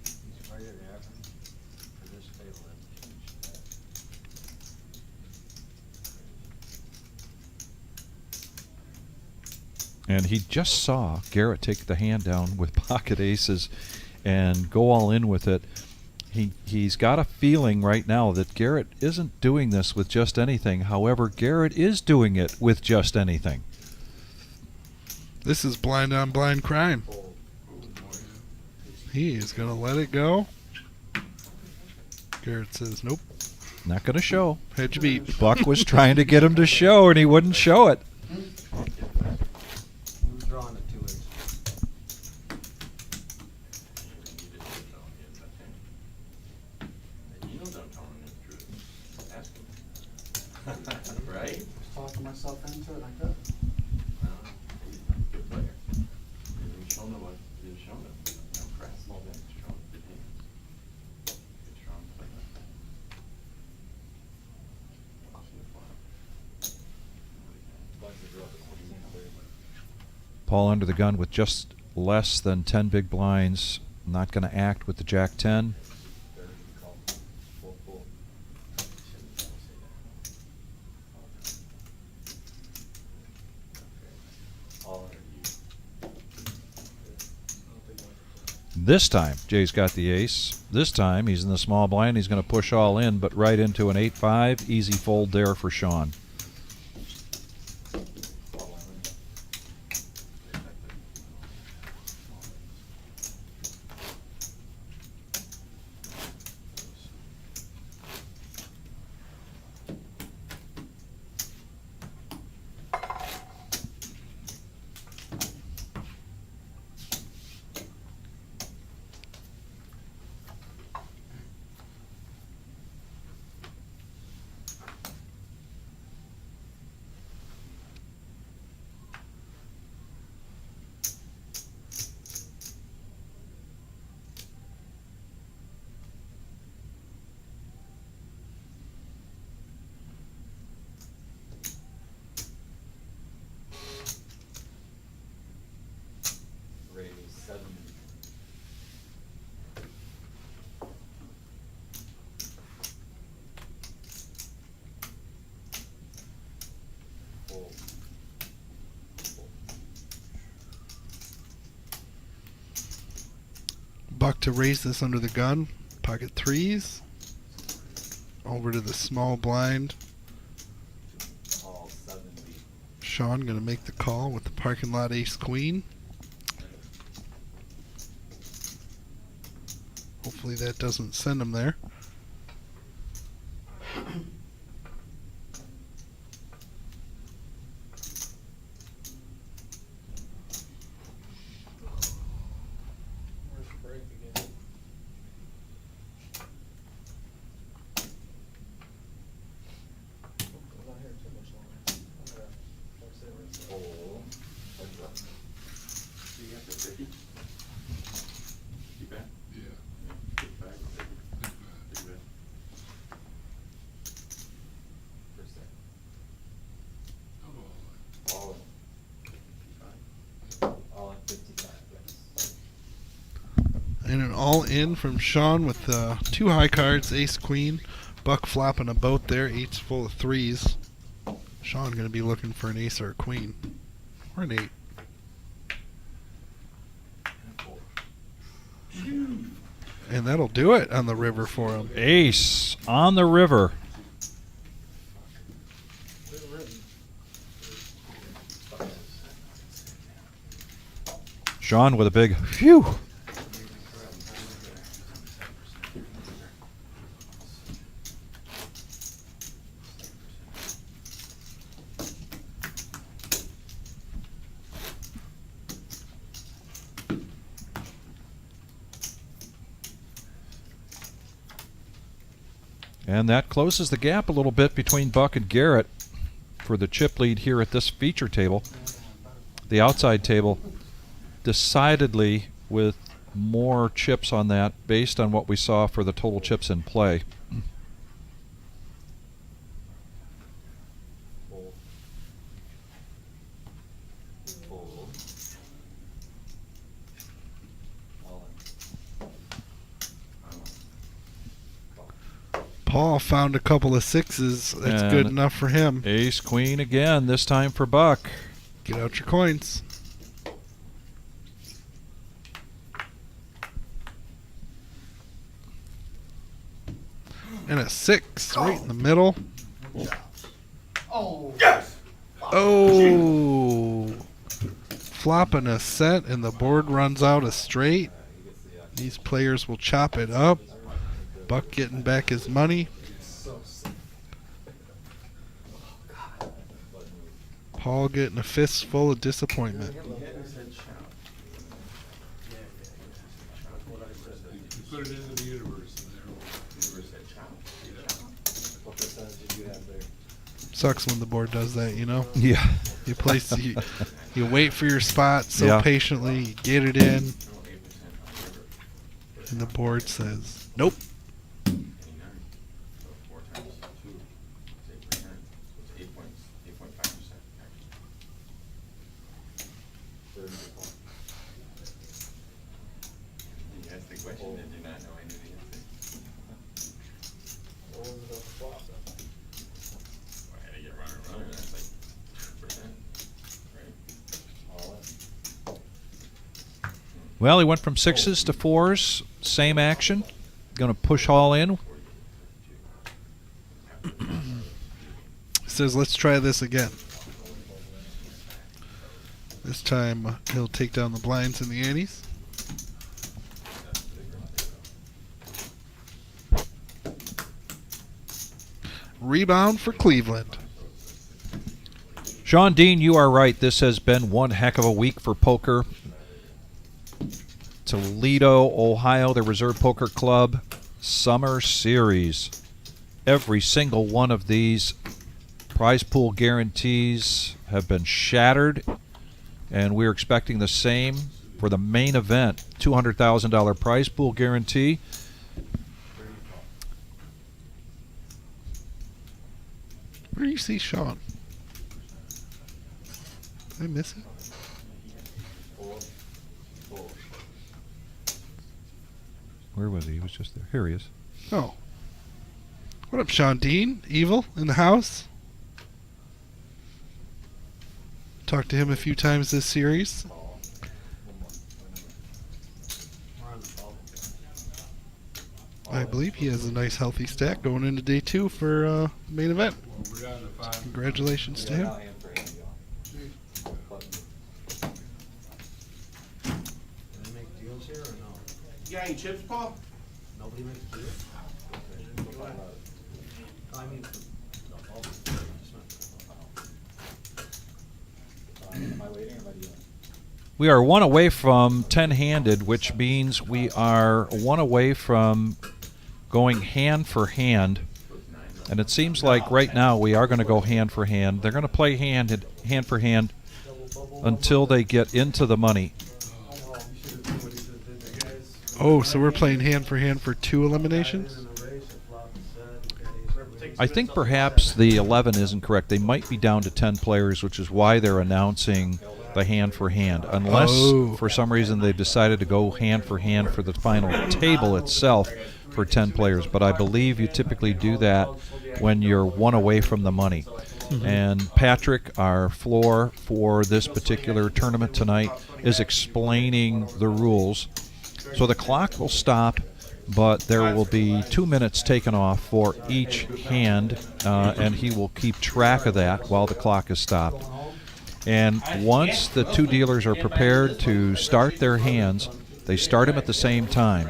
He's right at average for this table. That's huge. And he just saw Garrett take the hand down with pocket aces and go all in with it. He's got a feeling right now that Garrett isn't doing this with just anything. However, Garrett is doing it with just anything. This is blind on blind crime. He is going to let it go. Garrett says, nope. Not going to show. Hedge beat. Buck was trying to get him to show, and he wouldn't show it. Who's drawing the 2 aces? You know don't tell him the truth. Ask him. Right? Just talking myself into it like that. Well, he's a good player. You've shown him what you've shown him. No crap. Small man, strong, good hand. Good strong play like that. Watching the flop. Paul under the gun with just less than 10 big blinds. Not going to act with the Jack-10. This time, Jay's got the ace. This time, he's in the small blind. He's going to push all in, but right into an 8-5. Easy fold there for Sean. Buck to raise this under the gun. Pocket threes. Over to the small blind. Sean going to make the call with the parking lot ace queen. Hopefully that doesn't send him there. Where's the break again? I'm not here too much longer. I'm gonna say where it's at. You got the 50? Keep that? Yeah. Big bag, big bet. For a sec. All in. 55. All at 55, yes. And an all-in from Sean with two high cards, ace queen. Buck flopping a boat there, eight's full of threes. Sean going to be looking for an ace or a queen. Or an 8. And that'll do it on the river for him. Ace on the river. Sean with a big phew. And that closes the gap a little bit between Buck and Garrett for the chip lead here at this feature table. The outside table decidedly with more chips on that based on what we saw for the total chips in play. Paul found a couple of sixes. That's And good enough for him. Ace queen again, this time for Buck. Get out your coins. And a 6 right in the middle. Oh. Oh. Flopping a set and the board runs out a straight. These players will chop it up. Buck getting back his money. Paul getting a fistful of disappointment. Put it into the universe. What percentage did you have there? Sucks when the board does that, you know? Yeah. You place you wait for your spot so Yeah. patiently, you get it in, and the board says, nope. 89. So 4 times 2 is 8%. So it's 8.5%. You asked the question, did you not know I knew the answer? What was it on the flop then? Well, I had to get runner, that's like 2%, right? All in. Well, he went from 6s to 4s. Same action. Going to push all in. Says, let's try this again. This time he'll take down the blinds and the antes. Rebound for Cleveland. Sean Dean, you are right. This has been one heck of a week for poker. Toledo, Ohio, the Reserve Poker Club Summer Series. Every single one of these prize pool guarantees have been shattered, and we're expecting the same for the main event. $200,000 prize pool guarantee. Where do you see Sean? Did I miss it? Where was he? He was just there. Here he is. Oh. What up, Sean Dean? Evil in the house? Talked to him a few times this series. I believe he has a nice healthy stack going into day 2 for main event. We're down to 5. Congratulations to him. Do they make deals here or no? You got any chips, Paul? Nobody makes deals? No, I mean, just Am I waiting or am I doing? We are one away from 10-handed, which means we are one away from going hand for hand. And it seems like right now we are going to go hand for hand. They're going to play hand for hand until they get into the money. Oh, so we're playing hand for 2 eliminations? I think perhaps the 11 isn't correct. They might be down to 10 players, which is why they're announcing the hand for hand. Unless for some reason they've decided to go hand for the final table itself for 10 players. But I believe you typically do that when you're one away from the money. And Patrick, our floor for this particular tournament tonight, is explaining the rules. So the clock will stop, but there will be 2 minutes taken off for each hand, and he will keep track of that while the clock is stopped. And once the 2 dealers are prepared to start their hands, they start them at the same time.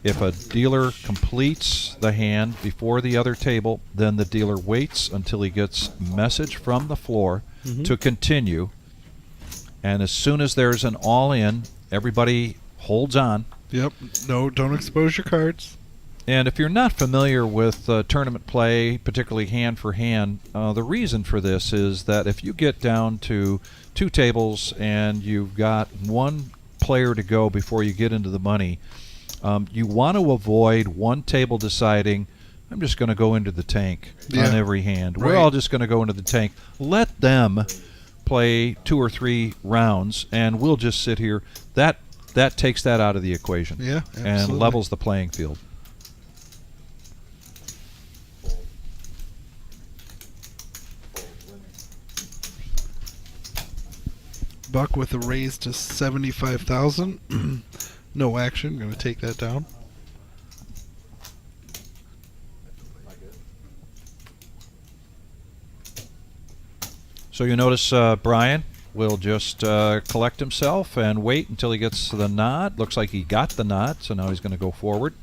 If a dealer completes the hand before the other table, then the dealer waits until he gets message from the floor to continue. And as soon as there's an all-in, everybody holds on. Yep. No, don't expose your cards. And if you're not familiar with tournament play, particularly hand for hand, the reason for this is that if you get down to 2 tables and you've got one player to go before you get into the money. You want to avoid one table deciding, I'm just going to go into the tank on every hand. We're all just going to go into the tank. Let them play 2 or 3 rounds, and we'll just sit here. That takes that out of the equation. Yeah, and absolutely. levels the playing field. Buck with a raise to 75,000. No action. Going to take that down. So you notice Brian will just collect himself and wait until he gets the nod. Looks like he got the nod, so now he's going to go forward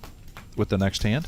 with the next hand.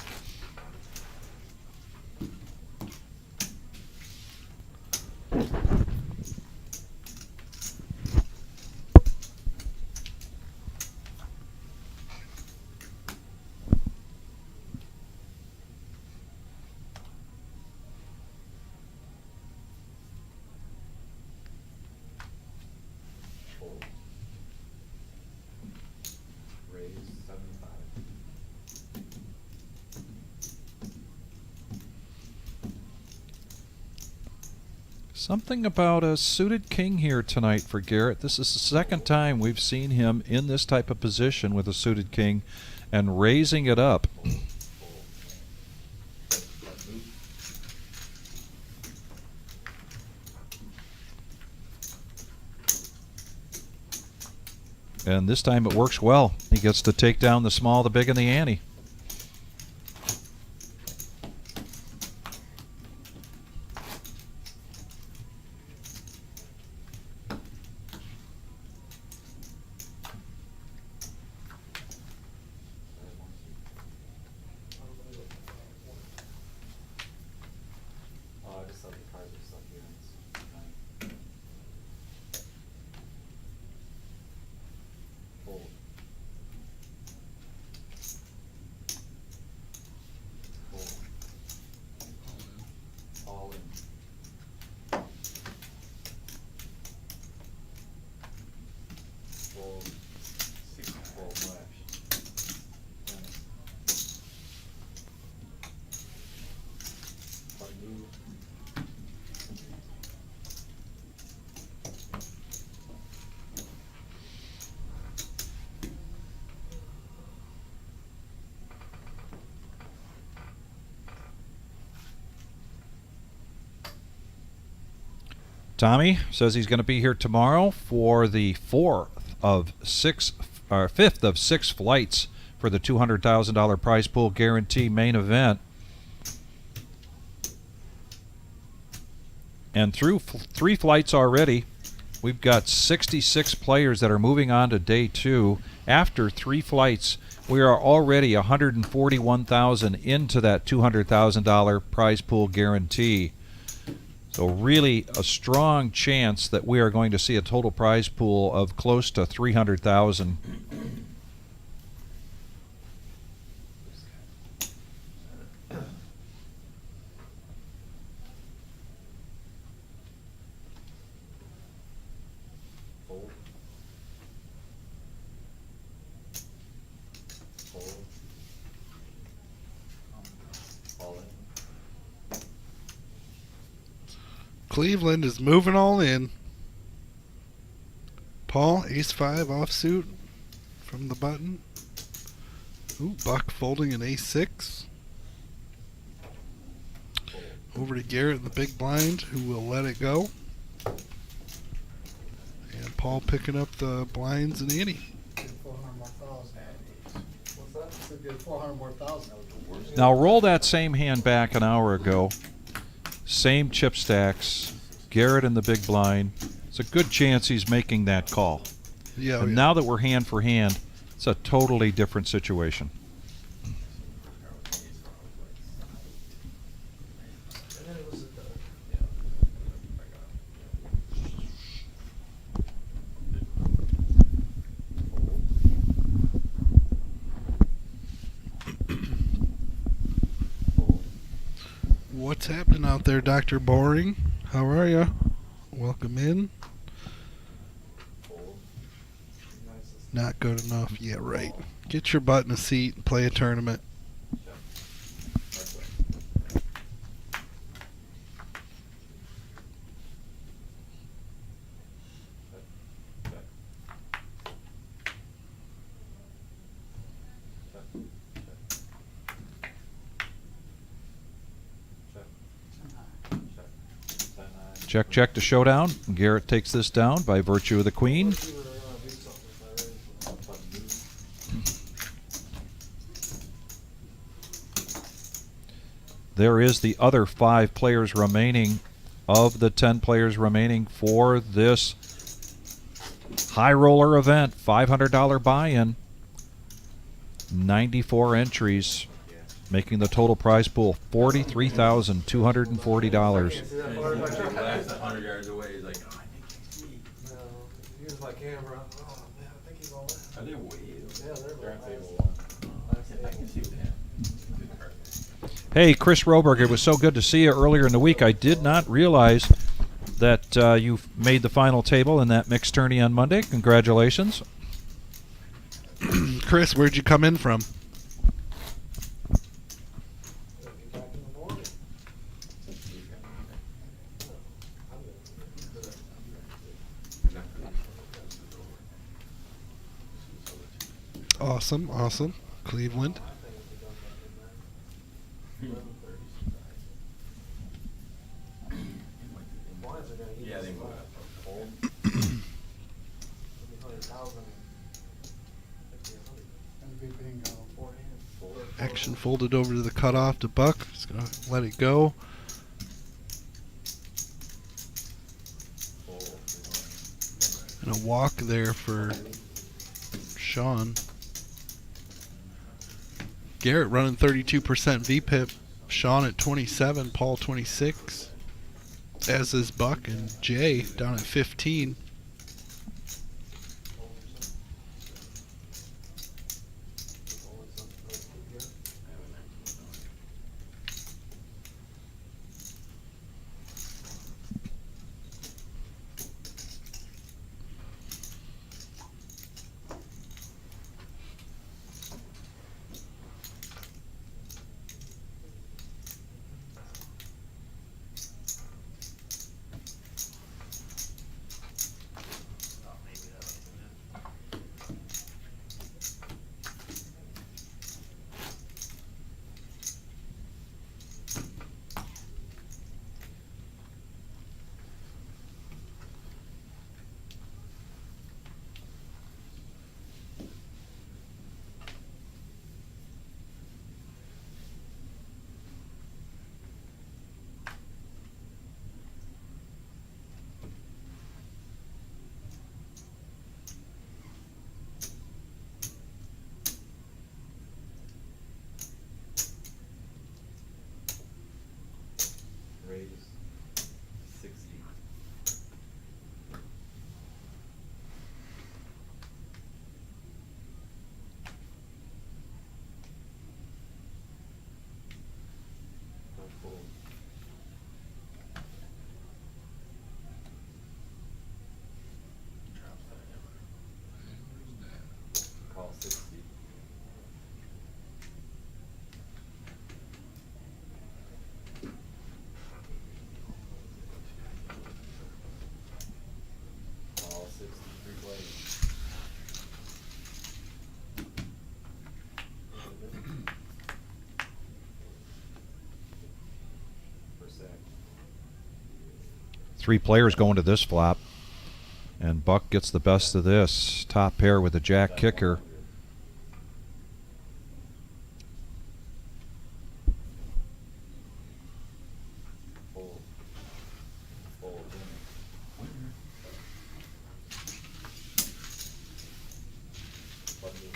Something about a suited king here tonight for Garrett. This is the second time we've seen him in this type of position with a suited king and raising it up. And this time it works well. He gets to take down the small, the big, and the ante. Tommy says he's going to be here tomorrow for the fifth of six flights for the $200,000 prize pool guarantee main event. And through 3 flights already, we've got 66 players that are moving on to day 2. After 3 flights, we are already 141,000 into that $200,000 prize pool guarantee. So really a strong chance that we are going to see a total prize pool of close to 300,000. Cleveland is moving all in. Paul, ace-5 offsuit from the button. Ooh, Buck folding an ace-6. Over to Garrett in the big blind, who will let it go. And Paul picking up the blinds and ante. 400 more thousand. What's that? So get 400 more thousand. Now roll that same hand back an hour ago. Same chip stacks. Garrett in the big blind. It's a good chance he's making that call. Yeah. And now that we're hand for hand, it's a totally different situation. What's happening out there, Dr. Boring? How are you? Welcome in. Not good enough. Yeah, right. Get your butt in a seat and play a tournament. Check, check to showdown. Garrett takes this down by virtue of the queen. There is the other 5 players remaining of the 10 players remaining for this high roller event. $500 buy-in. 94 entries, making the total prize pool $43,240. Last 100 yards away, he's like, oh, I think he's me. No, here's my camera. Oh, man, I think he's all that. Are they way? Yeah, they're They're on last. table 1. I can see that. Hey, Chris Roberg, it was so good to see you earlier in the week. I did not realize that you made the final table in that mixed tourney on Monday. Congratulations. Chris, where'd you come in from? I'll be back in the morning. Awesome, awesome. Cleveland. Yeah, they move up. Action folded over to the cutoff to Buck. Just gonna let it go. And a walk there for Sean. Garrett running 32% VPIP. Sean at 27. Paul 26. As is Buck and Jay down at 15. Raise 60. Don't fold. Call 60. All 63 plays. Per sec. 3 players going to this flop. And Buck gets the best of this. Top pair with a jack kicker. Fold. Fold. Button.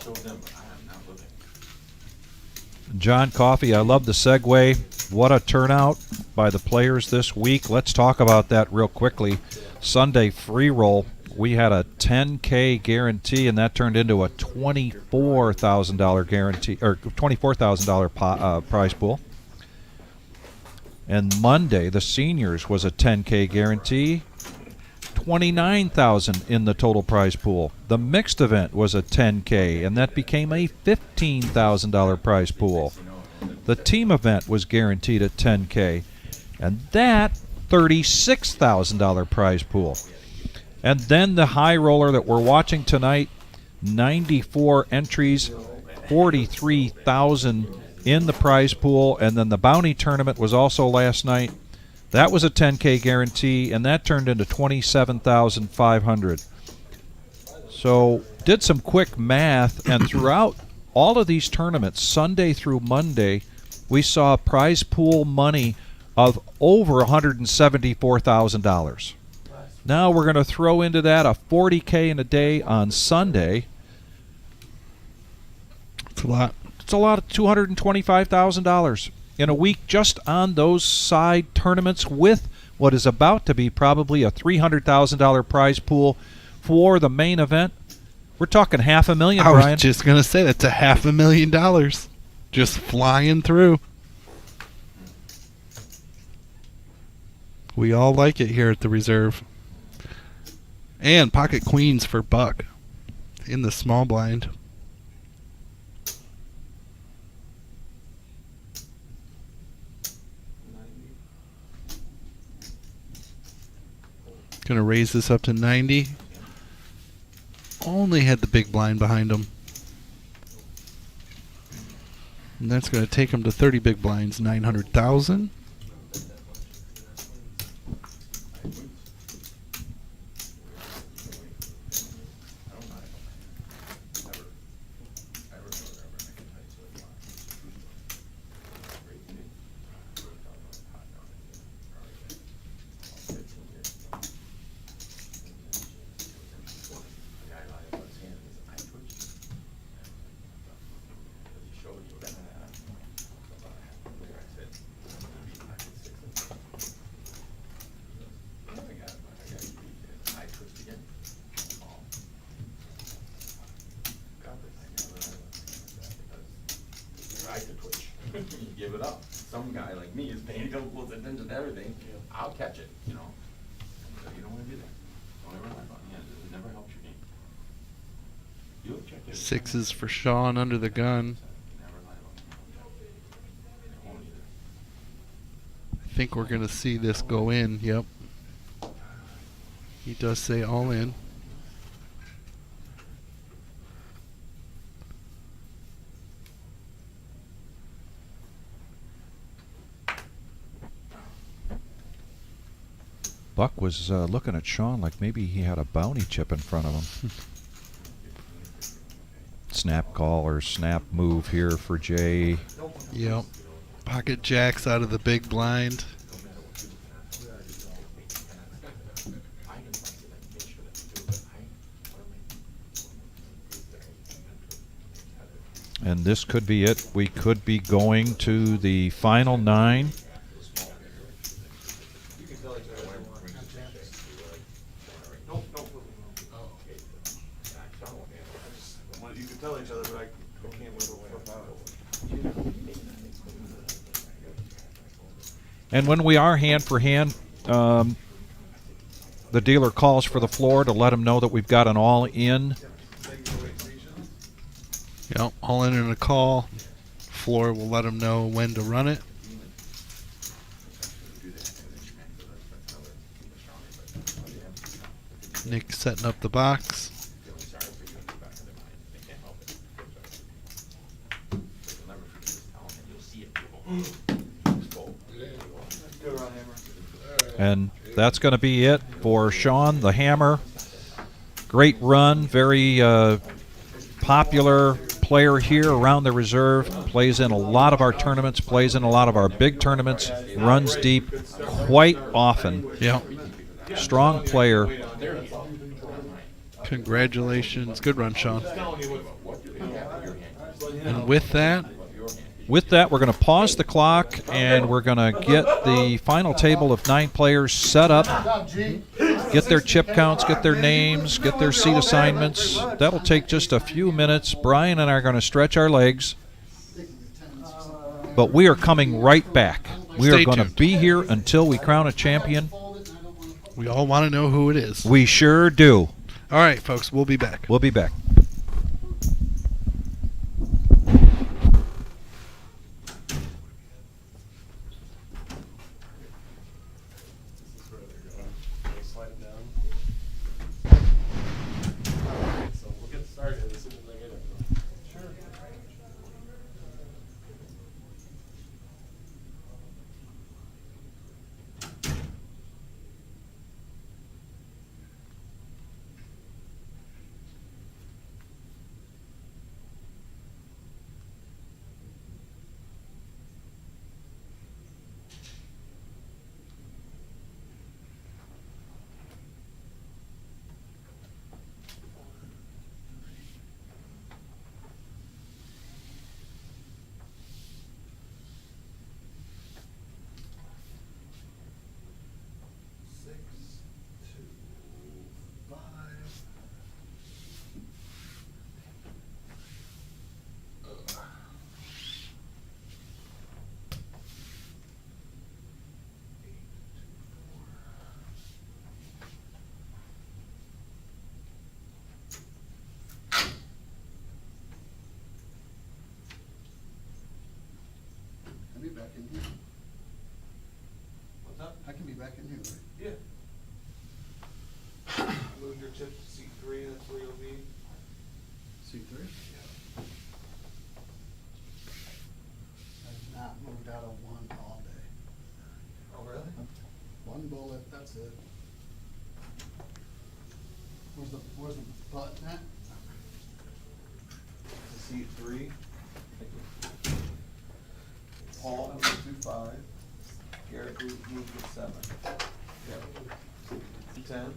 showed them, but I am not looking. John Coffey, I love the segue. What a turnout by the players this week. Let's talk about that real quickly. Sunday free roll, we had a $10K guarantee, and that turned into a $24,000 guarantee, or $24,000 prize pool. And Monday, the seniors was a $10K guarantee, $29,000 in the total prize pool. The mixed event was a $10K, and that became a $15,000 prize pool. The team event was guaranteed at $10K, and that $36,000 prize pool. And then the high roller that we're watching tonight, 94 entries, $43,000 in the prize pool, and then the bounty tournament was also last night. That was a $10K guarantee, and that turned into $27,500. So did some quick math, and throughout all of these tournaments, Sunday through Monday, we saw prize pool money of over $174,000. Now we're going to throw into that a $40K in a day on Sunday. It's a lot. It's a lot of $225,000 in a week just on those side tournaments, with what is about to be probably a $300,000 prize pool for the main event. We're talking $500,000, I Brian. was just going to say, that's a $500,000 just flying through. We all like it here at the Reserve. And pocket queens for Buck in the small blind. Going to raise this up to 90. Only had the big blind behind him. And that's going to take him to 30 big blinds, 900,000. Give it up. Some guy like me is paying close attention to everything. I'll catch it, you know. So you don't want to do that. Don't ever lie about it. It never helps your game. You'll check it. Sixes for Sean under the gun. Never lie about it. It won't either. I think we're going to see this go in. Yep. He does say all in. Buck was looking at Sean like maybe he had a bounty chip in front of him. Snap call or snap move here for Jay. Yep. Pocket jacks out of the big blind. And this could be it. We could be going to the final 9. You can tell each other, but I can't move away about it. And when we are hand for hand, the dealer calls for the floor to let him know that we've got an all-in. Yep, all in and a call. Floor will let him know when to run it. Nick setting up the box. And that's going to be it for Sean, the Hammer. Great run, very popular player here around the Reserve. Plays in a lot of our tournaments, plays in a lot of our big tournaments, runs deep quite often. Yep. Strong player. Congratulations. Good run, Sean. And with that, With that, we're going to pause the clock, and we're going to get the final table of 9 players set up, get their chip counts, get their names, get their seat assignments. That'll take just a few minutes. Brian and I are going to stretch our legs, but we are coming right back. We Stay are going to tuned. be here until we crown a champion. we all want to know who it is. We sure do. All right, folks, we'll be back. We'll be back. This is where they're going. They slide it down. Alright, so we'll get started as soon as I get it. Sure. I'll be back in here. What's up? I can be back in here, right? Yeah. Move your chip to seat 3, that's where you'll be. C3? I've not moved out of one all day. Oh, really? One bullet, that's it. Where's the button at? To seat 3. Paul moved to 5. Garrett moved to 7. Yep. 10.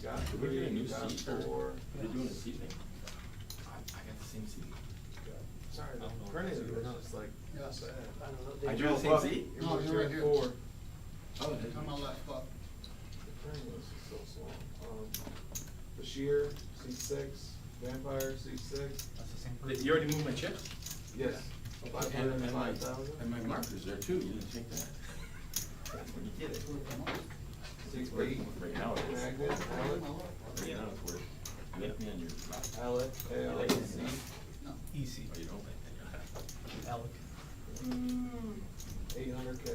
Got Did we 3, get a new got seat or 4. are they doing a seat thing? I got the same seat. Sorry, I don't know. the printing was just like, Yes. bad. I don't know. I drew the same seat? It No, was you're right here. 4. Oh, On my left foot. The printing was just so small. Bashir, C6. Vampire, C6. That's the same You already moved my chip? Yes. And 505,000. my marker's there too, you didn't take that. When you get it. 6, 8. Right now it is. Magnet, Alec. Right now it's worth, you left me on your lap. Alec, A-L-A-C. No. EC. Oh, you don't like that? Alec. 800K.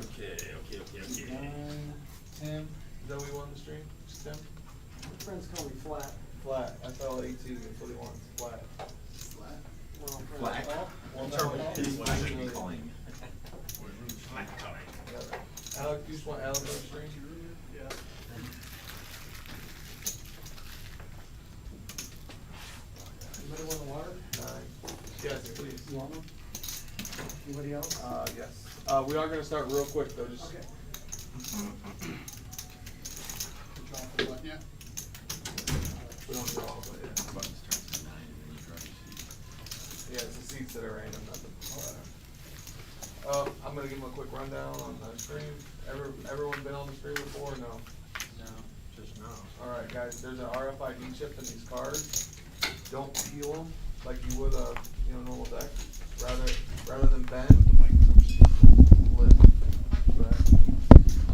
Okay. 9, 10. Is that what we want in the stream? Just 10? My friends call me flat. Flat. F-L-A-T. That's what he wants. Flat. Flat. Well, friends Black? call. What I should be calling me. Alec, you just want Alec on the stream? Yeah. Anybody want the water? 9. Yes, please. You want one? Anybody else? Yes. We are gonna start real quick though, just. Okay. Put you off the button yet? We don't do all, but yeah. Buttons turn to 9 and then you draw your seat. Yeah, it's the seats that are random, nothing. I'm gonna give them a quick rundown on the stream. Everyone been on the stream before or no? No, just now. Alright guys, there's an RFID chip in these cards. Don't peel them like you would a normal deck. Rather than bend, lift.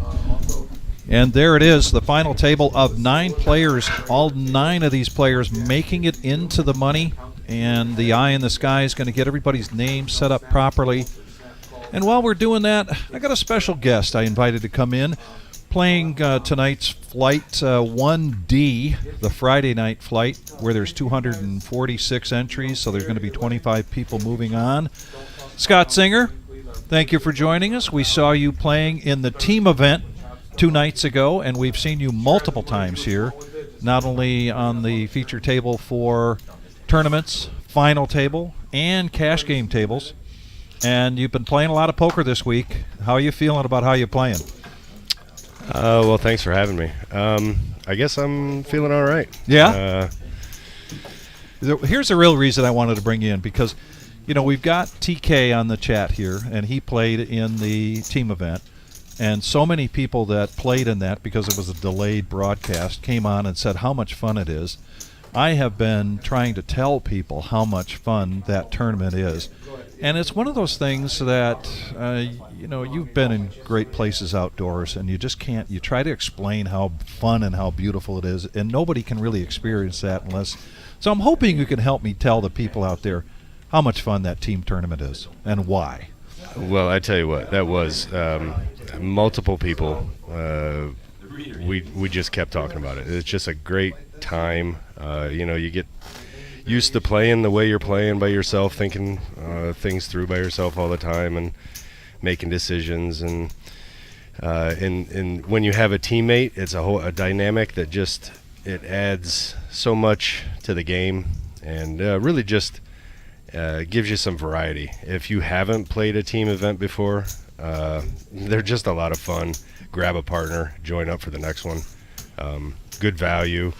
Also, And there it is, the final table of 9 players, all 9 of these players making it into the money. And the eye in the sky is going to get everybody's name set up properly. And while we're doing that, I got a special guest I invited to come in, playing tonight's flight 1D, the Friday night flight, where there's 246 entries, so there's going to be 25 people moving on. Scott Singer, thank you for joining us. We saw you playing in the team event 2 nights ago, and we've seen you multiple times here, not only on the feature table for tournaments, final table, and cash game tables. And you've been playing a lot of poker this week. How are you feeling about how you're playing? Well, thanks for having me. I guess I'm feeling all right. Yeah? Here's the real reason I wanted to bring you in, because, you know, we've got TK on the chat here, and he played in the team event. And so many people that played in that, because it was a delayed broadcast, came on and said how much fun it is. I have been trying to tell people how much fun that tournament is. And it's one of those things that, you know, you've been in great places outdoors, and you just can't, you try to explain how fun and how beautiful it is, and nobody can really experience that unless, so I'm hoping you can help me tell the people out there how much fun that team tournament is and why. Well, I tell you what, that was multiple people. We just kept talking about it. It's just a great time. You know, you get used to playing the way you're playing by yourself, thinking things through by yourself all the time and making decisions. And when you have a teammate, it's a dynamic that just, it adds so much to the game, and really just gives you some variety. If you haven't played a team event before, they're just a lot of fun. Grab a partner, join up for the next one. Good value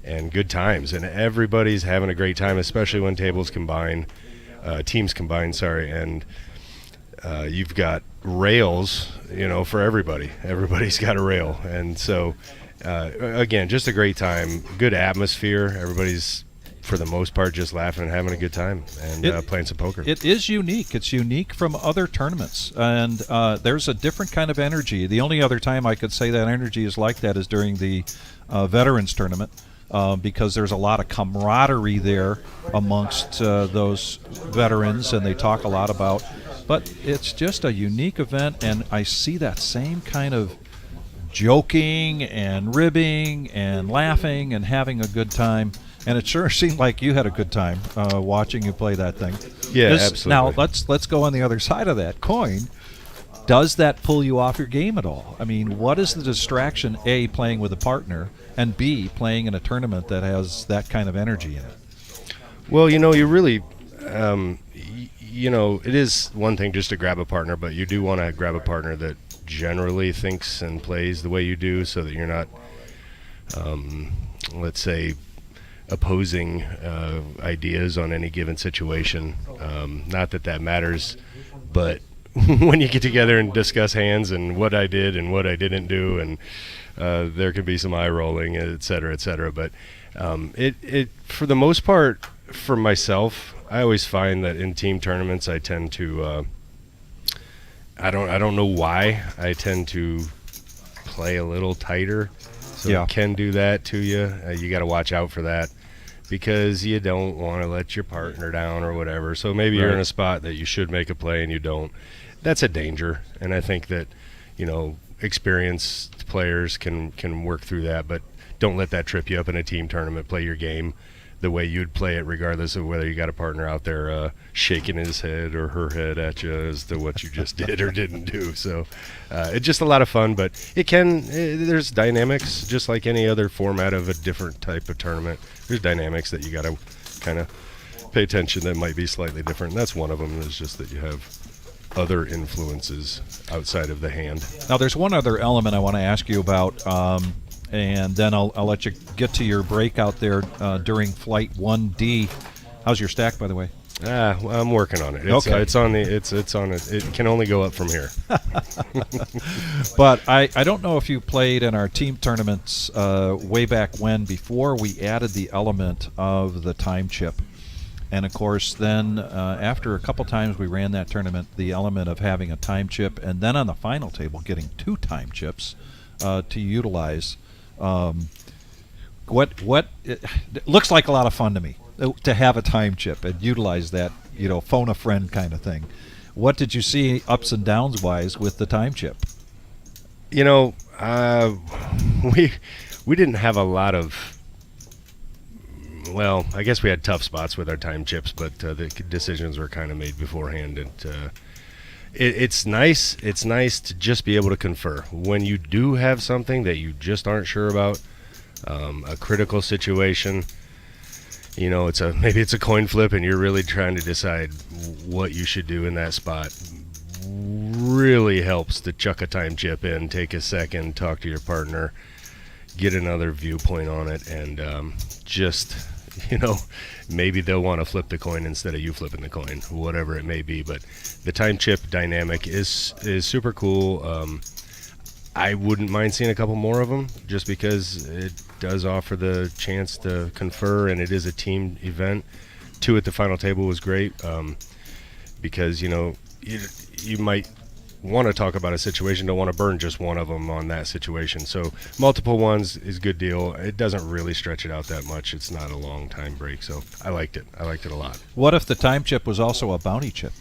and good times, and everybody's having a great time, especially when teams combine, and you've got rails, you know, for everybody. Everybody's got a rail, and so again, just a great time, good atmosphere. Everybody's, for the most part, just laughing and having a good time, and playing some poker. It is unique. It's unique from other tournaments, and there's a different kind of energy. The only other time I could say that energy is like that is during the Veterans Tournament, because there's a lot of camaraderie there amongst those veterans, and they talk a lot about. But it's just a unique event, and I see that same kind of joking and ribbing and laughing and having a good time. And it sure seemed like you had a good time watching you play that thing. Yeah, absolutely. Now let's go on the other side of that coin. Does that pull you off your game at all? I mean, what is the distraction, A, playing with a partner, and B, playing in a tournament that has that kind of energy in it? Well, you know, you really, you know, it is one thing just to grab a partner, but you do want to grab a partner that generally thinks and plays the way you do, so that you're not, let's say, opposing ideas on any given situation. Not that matters, but when you get together and discuss hands and what I did and what I didn't do, and there could be some eye rolling, et cetera, but it for the most part, for myself, I always find that in team tournaments I tend to I don't know why, I tend to play a little tighter. So yeah. It can do that to you. You got to watch out for that, because you don't want to let your partner down or whatever. So maybe you're in a spot that you should make a play and you don't. That's a danger, and I think that, you know, experienced players can work through that, but don't let that trip you up in a team tournament. Play your game the way you'd play it, regardless of whether you got a partner out there shaking his head or her head at you as to what you just did or didn't do. So it's just a lot of fun, but there's dynamics, just like any other format of a different type of tournament. There's dynamics that you got to kind of pay attention that might be slightly different. And that's one of them, is just that you have other influences outside of the hand. Now, there's one other element I want to ask you about, and then I'll let you get to your breakout there during Flight 1D. How's your stack, by the way? Well, I'm working on it. It's on it. It can only go up from here. But I don't know if you played in our team tournaments way back when, before we added the element of the time chip. And, of course, then after a couple times we ran that tournament, the element of having a time chip, and then on the final table getting 2 time chips to utilize. It looks like a lot of fun to me to have a time chip and utilize that, you know, phone a friend kind of thing. What did you see ups and downs wise with the time chip? You know, we didn't have a lot of, well, I guess we had tough spots with our time chips, but the decisions were kind of made beforehand. And it's nice to just be able to confer when you do have something that you just aren't sure about, a critical situation. You know, maybe it's a coin flip and you're really trying to decide what you should do in that spot. Really helps to chuck a time chip in, take a second, talk to your partner, get another viewpoint on it, and just, maybe they'll want to flip the coin instead of you flipping the coin, whatever it may be. But the time chip dynamic is super cool. I wouldn't mind seeing a couple more of them, just because it does offer the chance to confer, and it is a team event. 2 at the final table was great, because you might want to talk about a situation, don't want to burn just one of them on that situation. So multiple ones is a good deal. It doesn't really stretch it out that much. It's not a long time break, so I liked it. I liked it a lot. What if the time chip was also a bounty chip?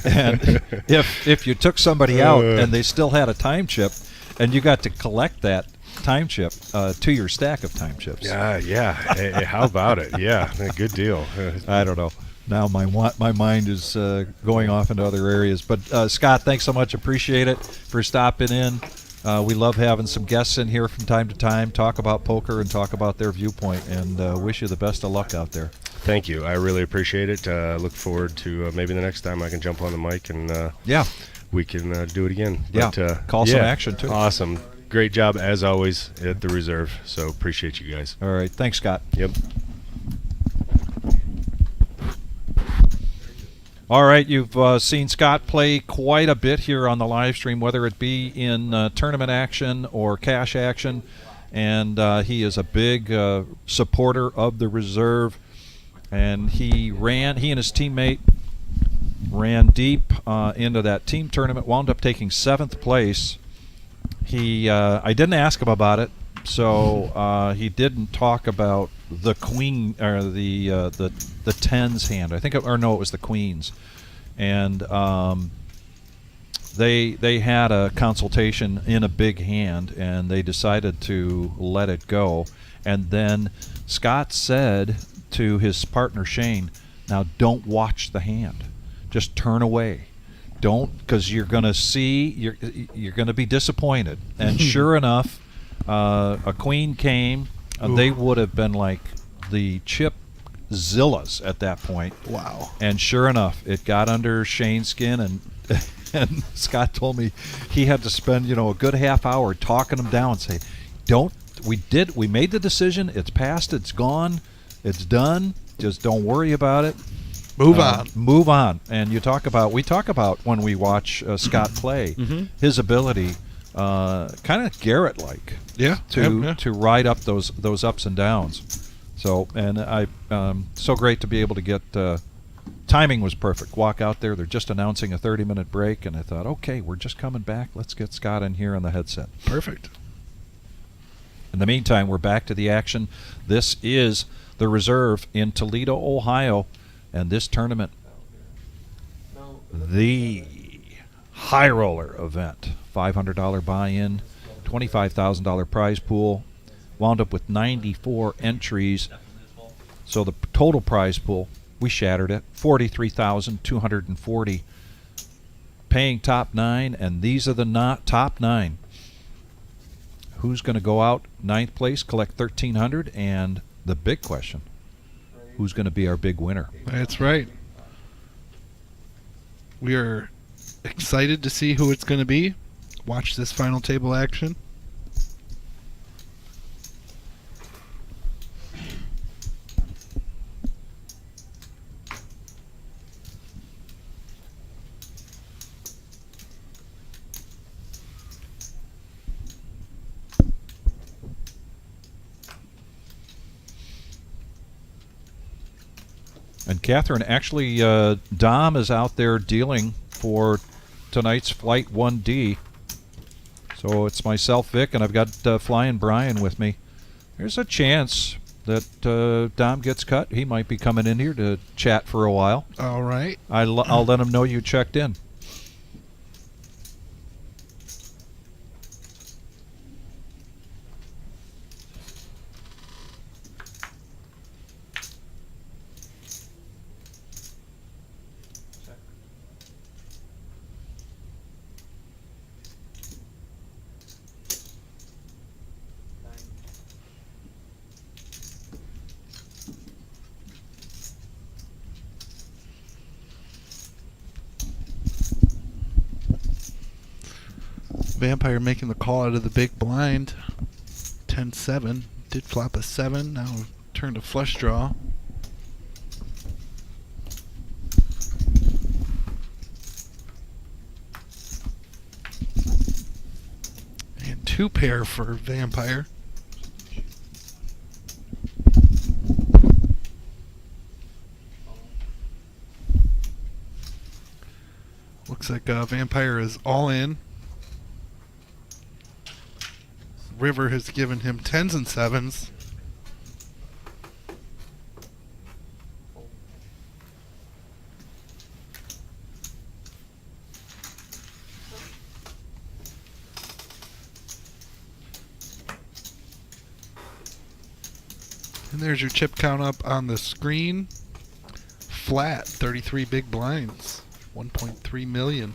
And if you took somebody out and they still had a time chip, and you got to collect that time chip to your stack of time chips. Yeah. Hey, how about it? Yeah, good deal. I don't know. Now my mind is going off into other areas. But Scott, thanks so much. Appreciate it for stopping in. We love having some guests in here from time to time, talk about poker and talk about their viewpoint, and wish you the best of luck out there. Thank you. I really appreciate it. Look forward to maybe the next time I can jump on the mic and we can do it again. Yeah, but, call some action too. Awesome. Great job as always at the reserve. So appreciate you guys. All right. Thanks, Scott. Yep. All right, you've seen Scott play quite a bit here on the live stream, whether it be in tournament action or cash action, and he is a big supporter of the reserve. And he and his teammate ran deep into that team tournament, wound up taking 7th place. I didn't ask him about it, so he didn't talk about the queen or the tens hand. I think, it was the queens, and they had a consultation in a big hand, and they decided to let it go. And then Scott said to his partner Shane, "Now don't watch the hand, just turn away. Don't, because you're going to see you're going to be disappointed." And sure enough, a queen came. They would have been like the chip zillas at that point. Wow. And sure enough, it got under Shane's skin, and Scott told me he had to spend a good half hour talking him down and say, we made the decision, it's past, it's gone, it's done, just don't worry about it. Move on. And we talk about when we watch Scott play, his ability, kind of Garrett-like, to ride up those ups and downs. So, and so great to be able to get. Timing was perfect. Walk out there. They're just announcing a 30-minute break, and I thought, okay, we're just coming back. Let's get Scott in here on the headset. Perfect. In the meantime, we're back to the action. This is the reserve in Toledo, Ohio. And this tournament, the High Roller event, $500 buy-in, $25,000 prize pool, wound up with 94 entries. So the total prize pool, we shattered it, $43,240. Paying top 9, and these are the top 9. Who's going to go out 9th place, collect $1,300, and the big question, who's going to be our big winner? That's right. We are excited to see who it's going to be. Watch this final table action. And Catherine, actually, Dom is out there dealing for tonight's Flight 1D. So it's myself, Vic, and I've got Flying Brian with me. There's a chance that Dom gets cut. He might be coming in here to chat for a while. All right. I'll let him know you checked in. Vampire making the call out of the big blind. 10-7. Did flop a 7. Now turned a flush draw. And 2 pair for Vampire. Looks like Vampire is all in. River has given him 10s and 7s. And there's your chip count up on the screen. Flat, 33 big blinds, 1.3 million.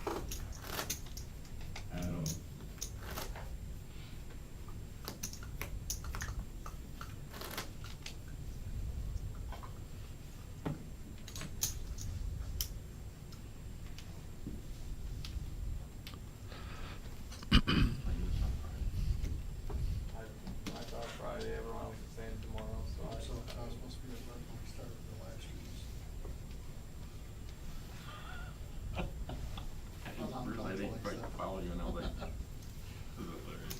I thought Friday, everyone else was saying tomorrow, so I was supposed to be at work when we started the last year's. I didn't quite follow you, and I was like, this is hilarious.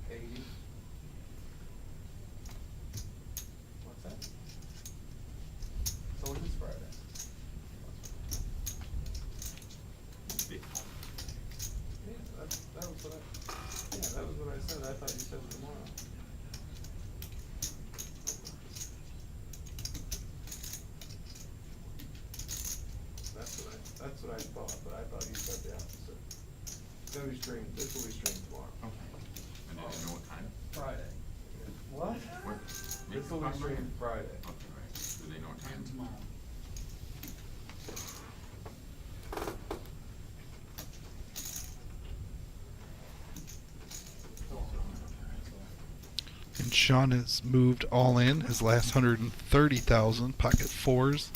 80. What's that? So it is Friday. Yeah, that was what I said. I thought you said tomorrow. That's what I thought, but I thought you said the opposite. It's gonna be streamed, this will be streamed tomorrow. Okay. And I didn't know what time? Friday. What? What? This will be streamed Friday. Okay, right. Do they know what time? Tomorrow. And Sean has moved all in his last 130,000 pocket 4s.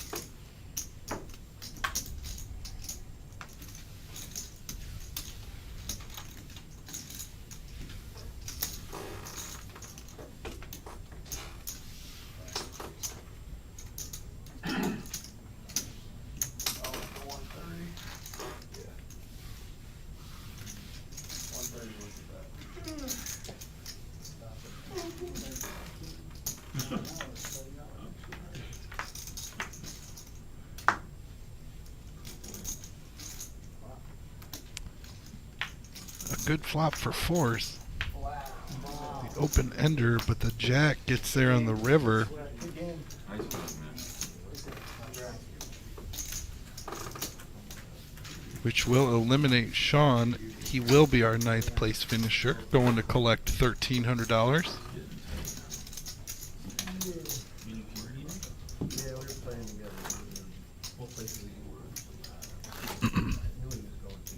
Oh, the 130? Yeah. 130 was the bet. A good flop for 4s. Wow. The open ender, but the jack gets there on the river, Nice one, man. which will eliminate Sean. He will be our 9th place finisher, going to collect $1,300. Yeah, we were playing together. Both places you were. I knew he was going to.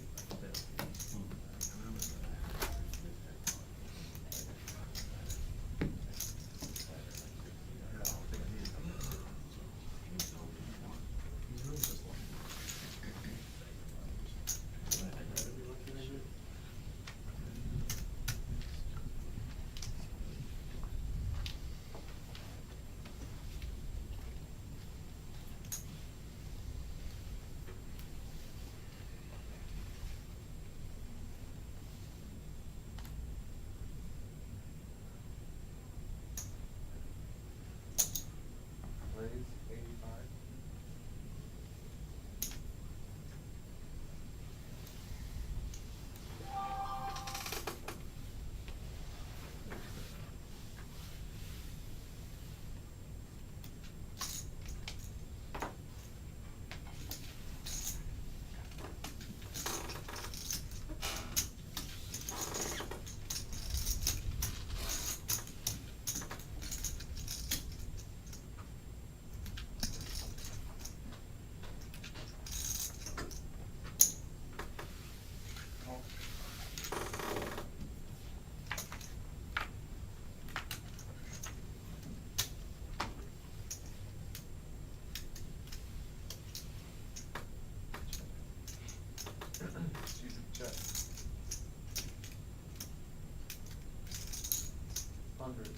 100.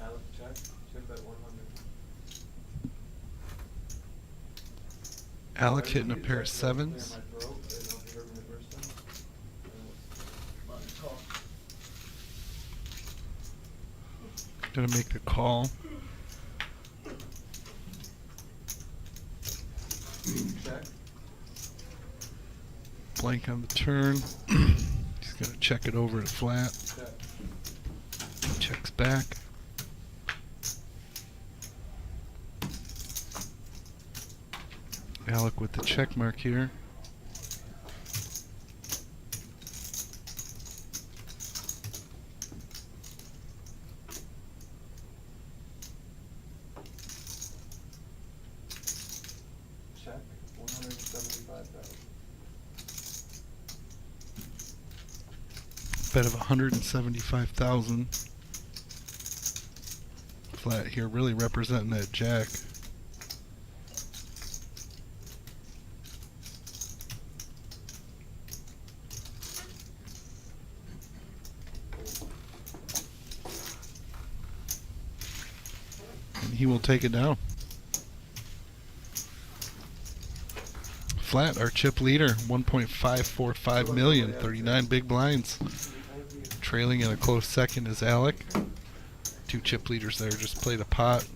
Alec, check. Check that 100. Alec hitting a pair of sevens. Gonna make the call. Check. Blank on the turn. He's gonna check it over to flat. Check. Checks back. Alec with the check mark here. Check. 175,000. Bet of 175,000. Flat here, really representing that jack. And he will take it down. Flat, our chip leader, 1.545 million, 39 big blinds. Trailing in a close second is Alec. Two chip leaders there just played a pot.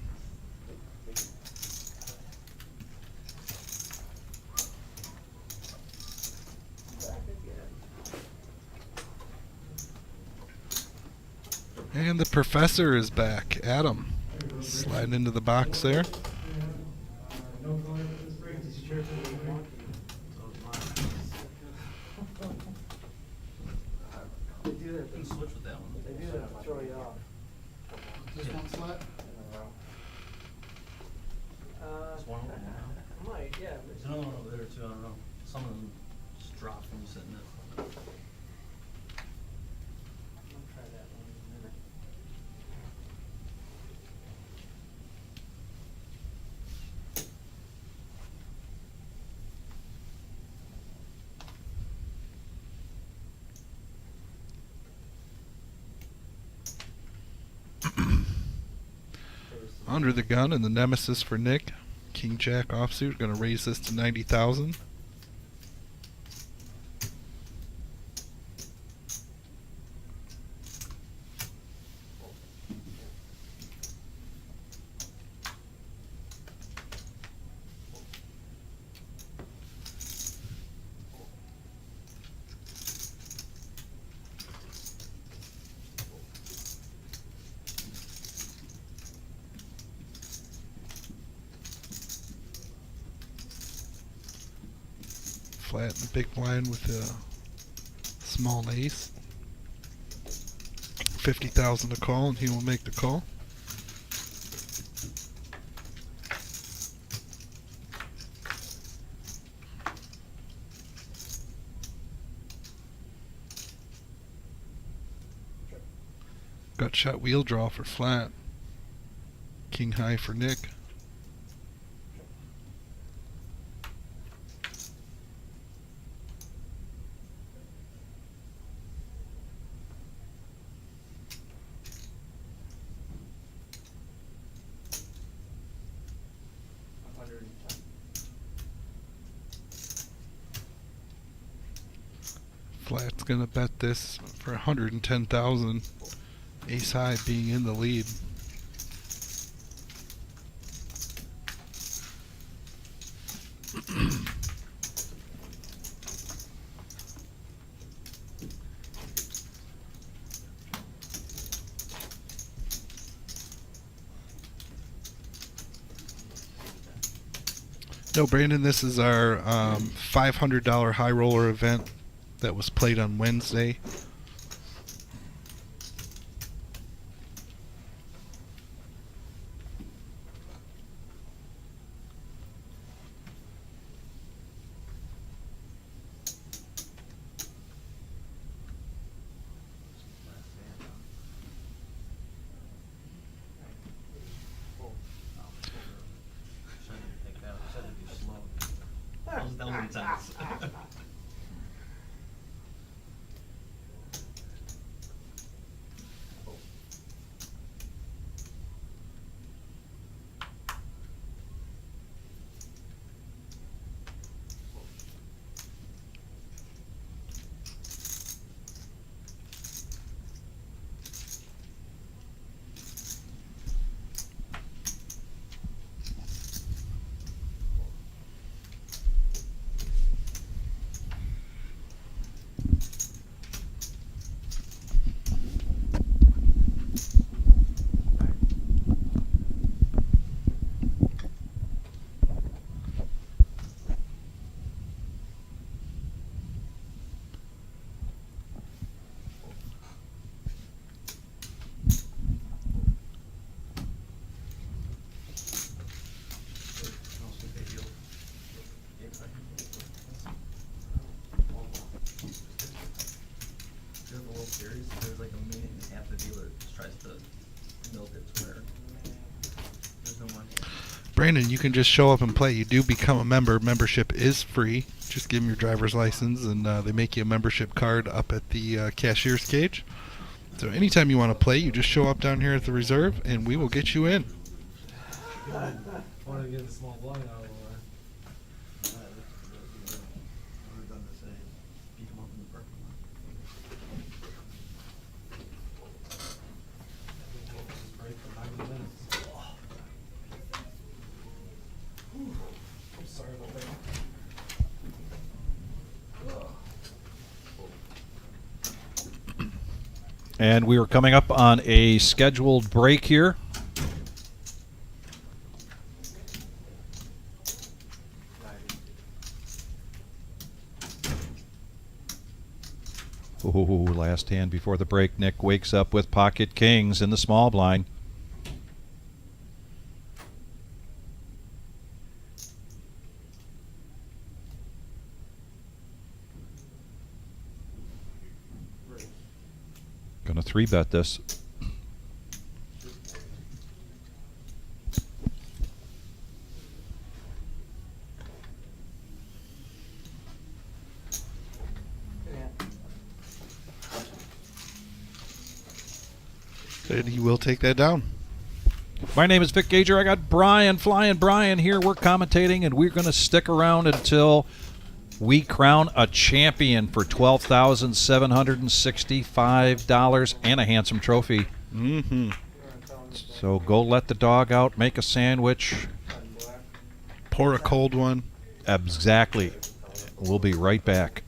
And the professor is back. Adam sliding into the box there. They do that. They switch with that one. They do that to throw you off. This one flat? There's one over there. Might, yeah. There's another one over there too. I don't know. Some of them just drop from sitting there. I'll try that one in a minute. Under the gun and the nemesis for Nick. King Jack offsuit, gonna raise this to 90,000. Flat in the big blind with a small ace. 50,000 to call, and he will make the call. Gut shot wheel draw for flat. King high for Nick. Flat's gonna bet this for 110,000. Ace high being in the lead. No, Brandon, this is our $500 high roller event that was played on Wednesday. I was done one time. There's a World Series, there's like a minute and half the dealer just tries to milk it to where there's no money. Brandon, you can just show up and play. You do become a member. Membership is free. Just give them your driver's license, and they make you a membership card up at the cashier's cage. So anytime you want to play, you just show up down here at the reserve, and we will get you in. Want to get a small blind out of the way. I've done the same. Beat 'em up in the parking lot. Break for 90 minutes. I'm sorry about that. And we are coming up on a scheduled break here. Ooh, last hand before the break. Nick wakes up with pocket kings in the small blind. Gonna 3-bet this. And he will take that down. My name is Vic Gager. I got Brian, Flying Brian here. We're commentating, and we're going to stick around until we crown a champion for $12,765 and a handsome trophy. Mm-hmm. So go let the dog out, make a sandwich. Pour a cold one. Exactly. We'll be right back.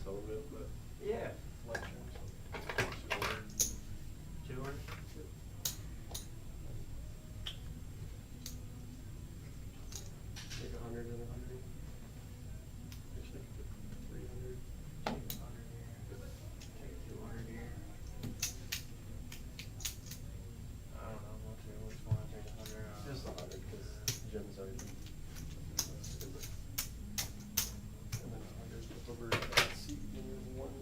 Some of it, but Yeah. like 100 and 100. Actually, 300. Take 100 here. Take 200 here. I don't know which one to take 100. Just 100 because Jim's already. And then 100 flip over that seat and then one.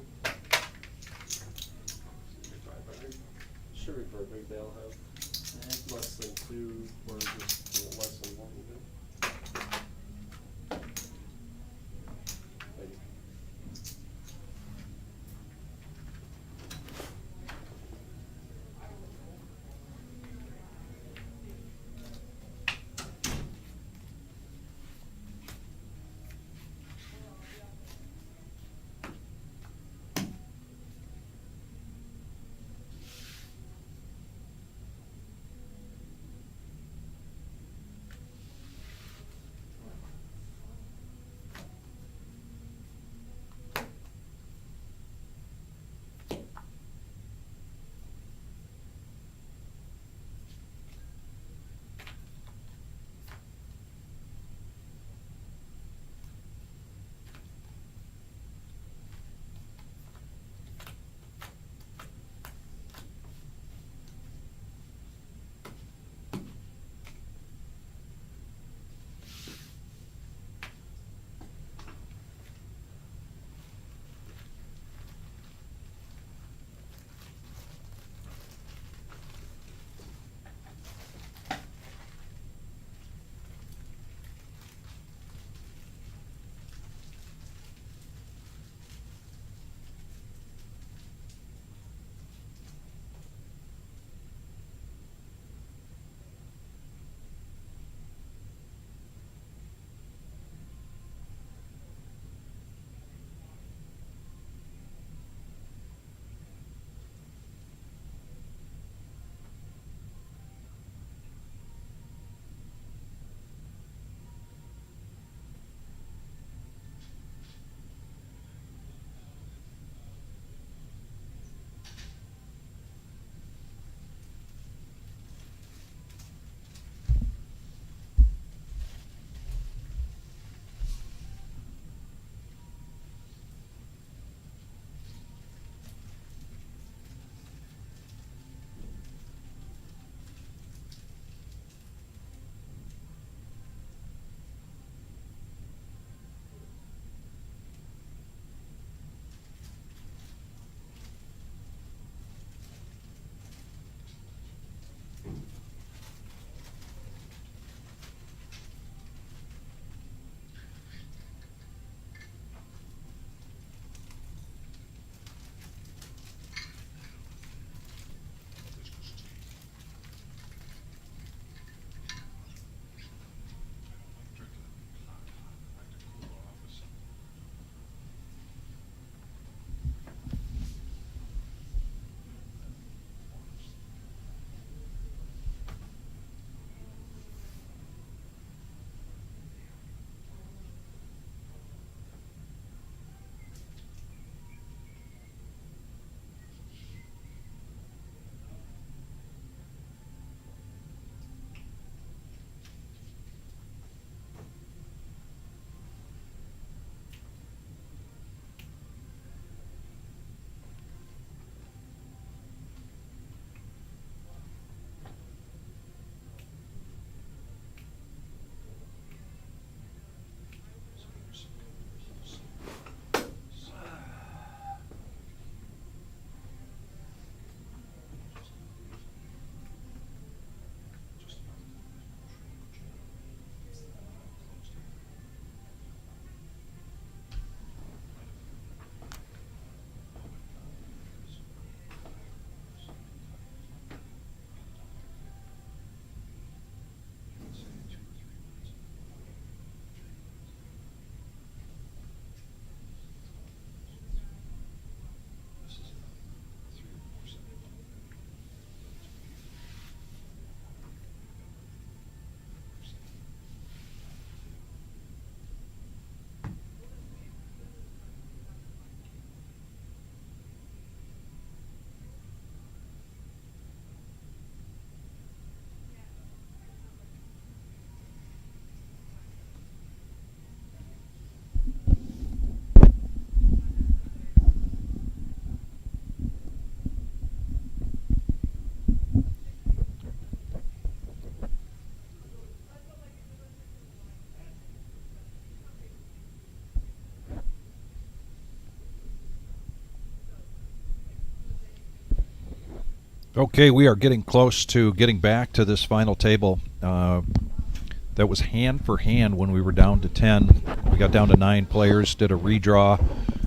Okay, we are getting close to getting back to this final table. That was hand for hand when we were down to 10. We got down to 9 players, did a redraw,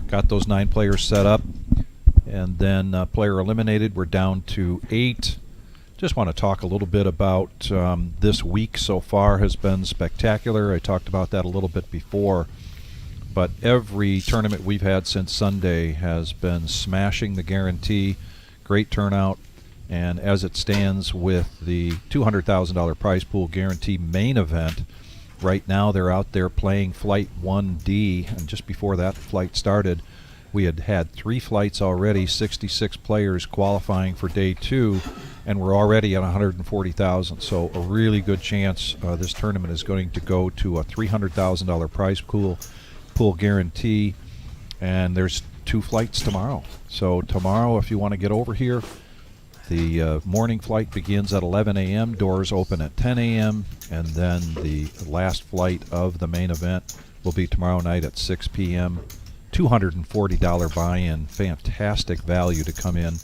got those 9 players set up, and then player eliminated. We're down to 8. Just want to talk a little bit about this week so far has been spectacular. I talked about that a little bit before, but every tournament we've had since Sunday has been smashing the guarantee. Great turnout. And as it stands with the $200,000 prize pool guarantee main event, right now they're out there playing Flight 1D. And just before that flight started, we had 3 flights already, 66 players qualifying for day 2, and we're already at $140,000. So a really good chance this tournament is going to go to a $300,000 prize pool guarantee. And there's 2 flights tomorrow. So tomorrow, if you want to get over here, the morning flight begins at 11 a.m., doors open at 10 a.m., and then the last flight of the main event will be tomorrow night at 6 p.m. $240 buy-in, fantastic value to come in,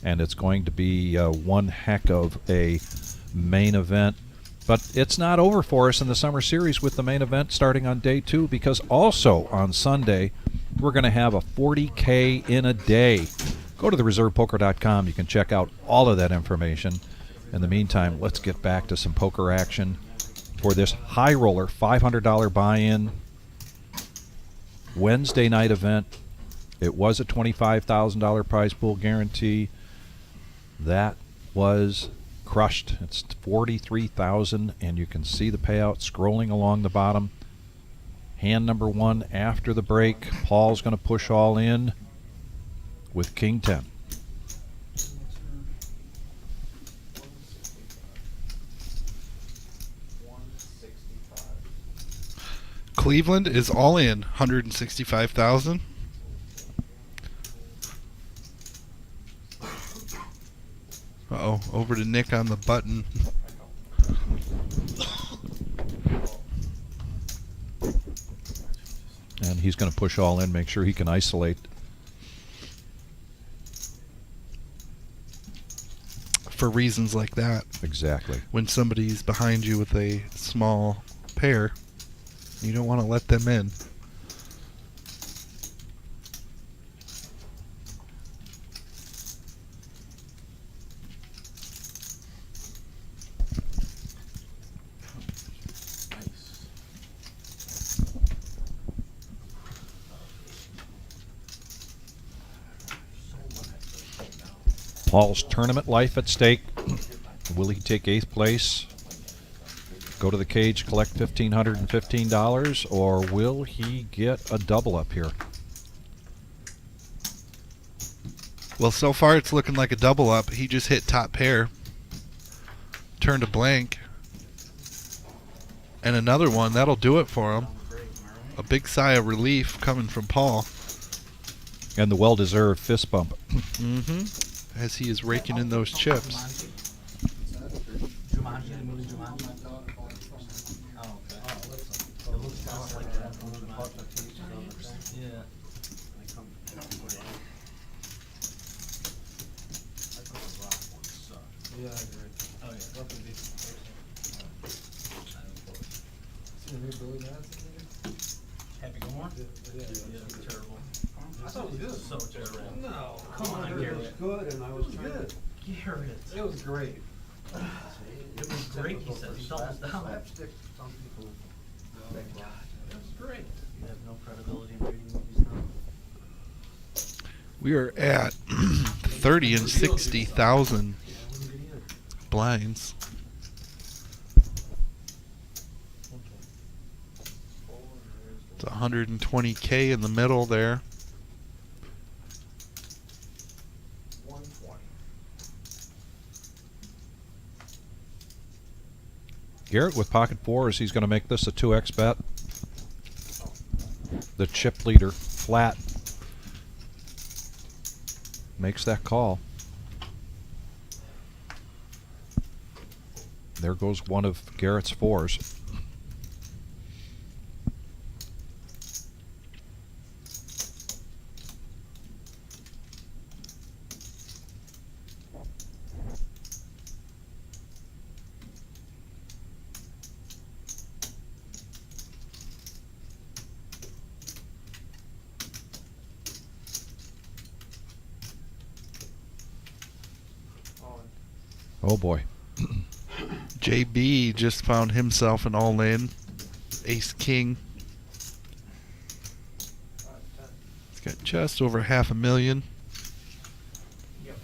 and it's going to be one heck of a main event. But it's not over for us in the Summer Series with the main event starting on day 2, because also on Sunday we're going to have a $40K in a day. Go to thereservepoker.com. You can check out all of that information. In the meantime, let's get back to some poker action for this high roller $500 buy-in Wednesday night event. It was a $25,000 prize pool guarantee. That was crushed. It's $43,000, and you can see the payout scrolling along the bottom. Hand number 1 after the break. Paul's going to push all in with King 10. Cleveland is all in, 165,000. Uh-oh, over to Nick on the button. And he's going to push all in, make sure he can isolate. For reasons like that. Exactly. When somebody's behind you with a small pair, you don't want to let them in. Paul's tournament life at stake. Will he take 8th place, go to the cage, collect $1,515, or will he get a double up here? Well, so far it's looking like a double up. He just hit top pair, turned a blank, and another one. That'll do it for him. A big sigh of relief coming from Paul. And the well-deserved fist bump. Mm-hmm. As he is raking in those chips. Yeah, I agree. Oh, yeah. Nothing beats the new Billy Madison? Happy Gilmore? Yeah, Terrible. I thought it was good. So terrible. No, Come on, it was Garrett. good, and I was trying Good. to. Garrett. It was great. It was great, he says. He fell down. Slapstick, some people. Thank God. It was great. You have no credibility in reading movies now. We are at 30 and 60,000 blinds. It's 120K in the middle there. 120. Garrett with pocket 4s, he's going to make this a 2x bet. The chip leader, flat, makes that call. There goes one of Garrett's 4s. Oh boy. JB just found himself an all-in. Ace King. He's got just over $500,000. Yep.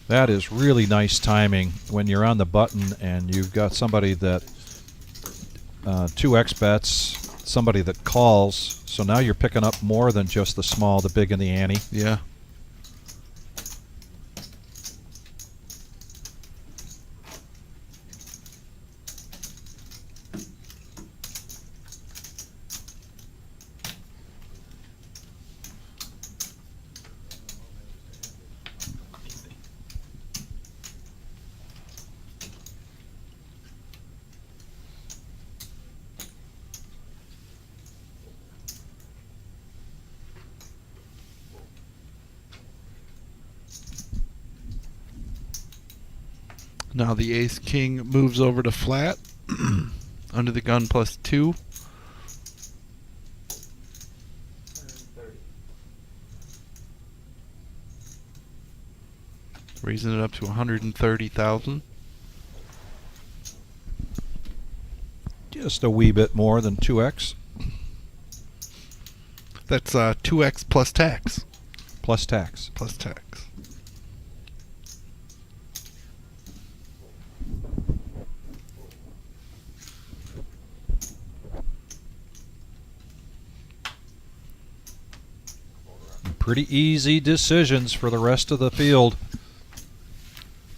That is really nice timing when you're on the button and you've got somebody that 2x bets, somebody that calls. So now you're picking up more than just the small, the big, and the ante. Yeah. Now the Ace King moves over to flat. Under the gun +2. 130. Raising it up to 130,000. Just a wee bit more than 2x. That's 2x plus tax. Plus tax. Plus tax. Pretty easy decisions for the rest of the field.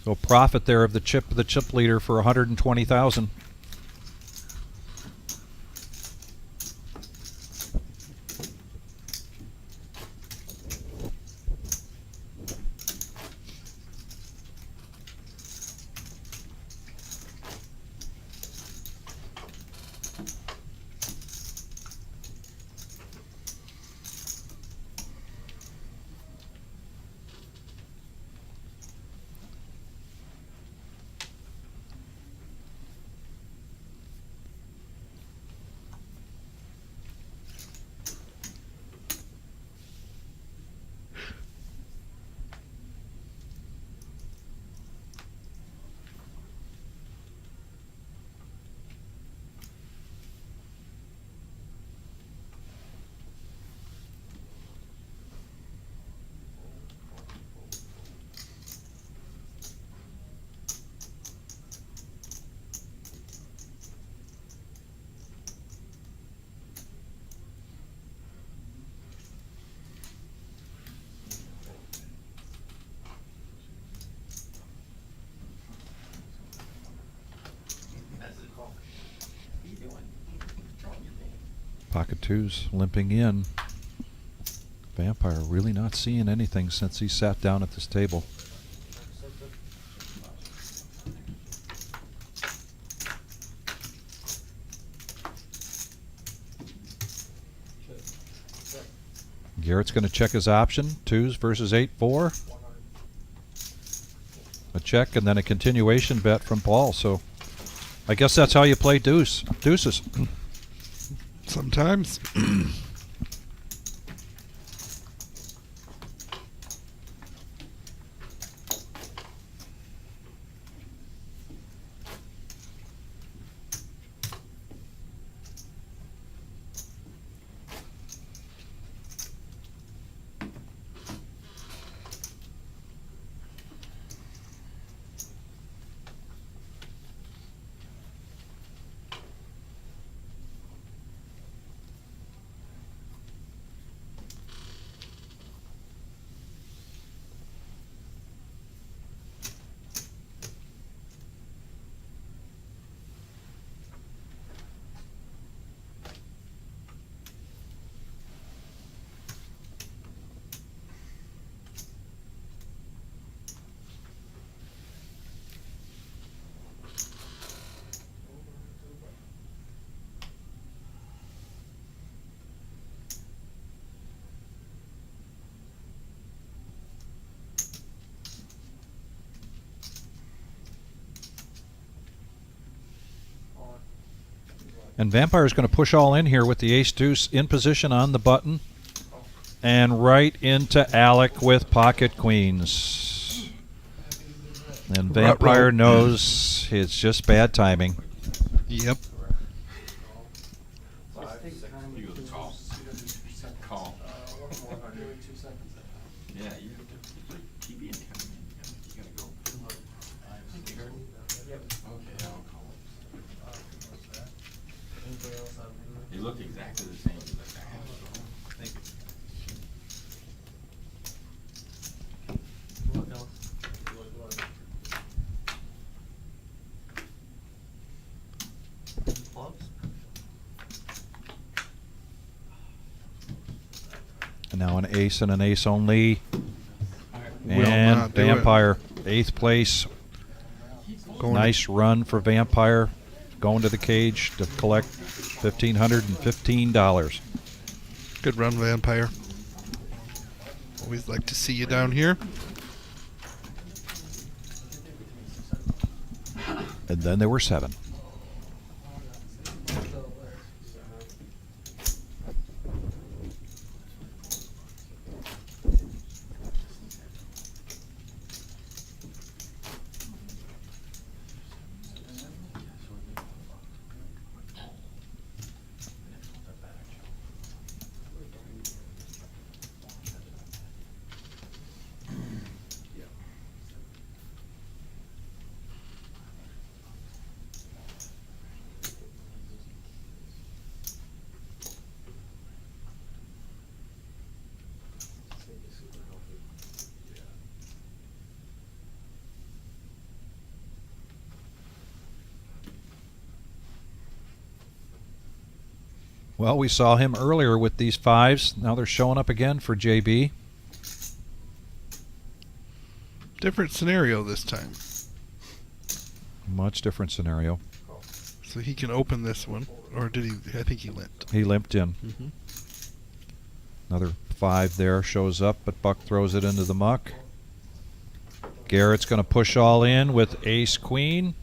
So profit there of the chip leader for 120,000. Pocket twos limping in. Vampire really not seeing anything since he sat down at this table. Garrett's going to check his option. Twos versus 8-4. A check and then a continuation bet from Paul. So I guess that's how you play deuces. Sometimes. And Vampire's going to push all in here with the ace-deuce in position on the button. And right into Alec with pocket queens. And Vampire knows it's just bad timing. Yep. You go call. Call. Yeah, you have to, it's like TV and camera, man. You gotta go. Okay, I'll call it. They look exactly the same as the back. Thank you. And now an ace and an ace only. Will And not do it. Vampire, 8th place. Nice run for Vampire. Going to the cage to collect $1,515. Good run, Vampire. Always like to see you down here. And then there were 7. Well, we saw him earlier with these 5s. Now they're showing up again for JB. Different scenario this time. Much different scenario. So he can open this one. Or did he? I think he limped. He limped in. Mm-hmm. Another 5 there shows up, but Buck throws it into the muck. Garrett's going to push all in with ace queen.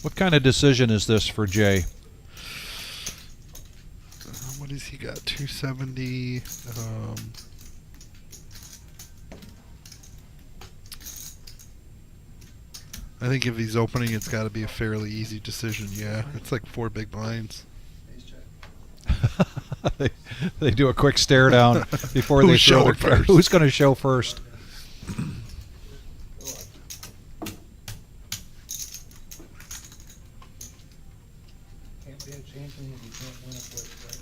What kind of decision is this for Jay? What has he got? 270. I think if he's opening, it's got to be a fairly easy decision. Yeah, it's like 4 big blinds. they do a quick stare down before they Who's throw showing their first? Who's going to show first? Can't be a champion if you can't win a place, right?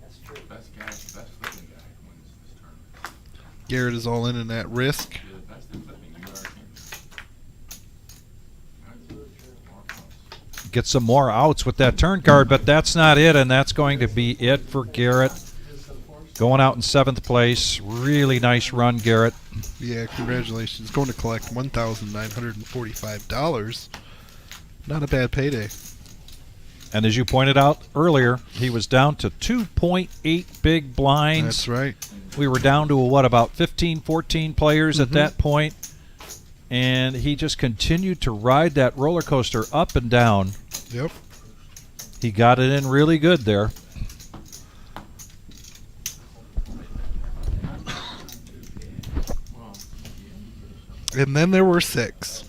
That's true. Best guy, best flipping guy wins this tournament. Garrett is all in that risk. You're the best at flipping, you are champion. More outs. Get some more outs with that turn card, but that's not it, and that's going to be it for Garrett. Going out in 7th place. Really nice run, Garrett. Yeah, congratulations. Going to collect $1,945. Not a bad payday. And as you pointed out earlier, he was down to 2.8 big blinds. That's right. We were down to, about 15, 14 players at that point. And he just continued to ride that roller coaster up and down. Yep. He got it in really good there. And then there were 6.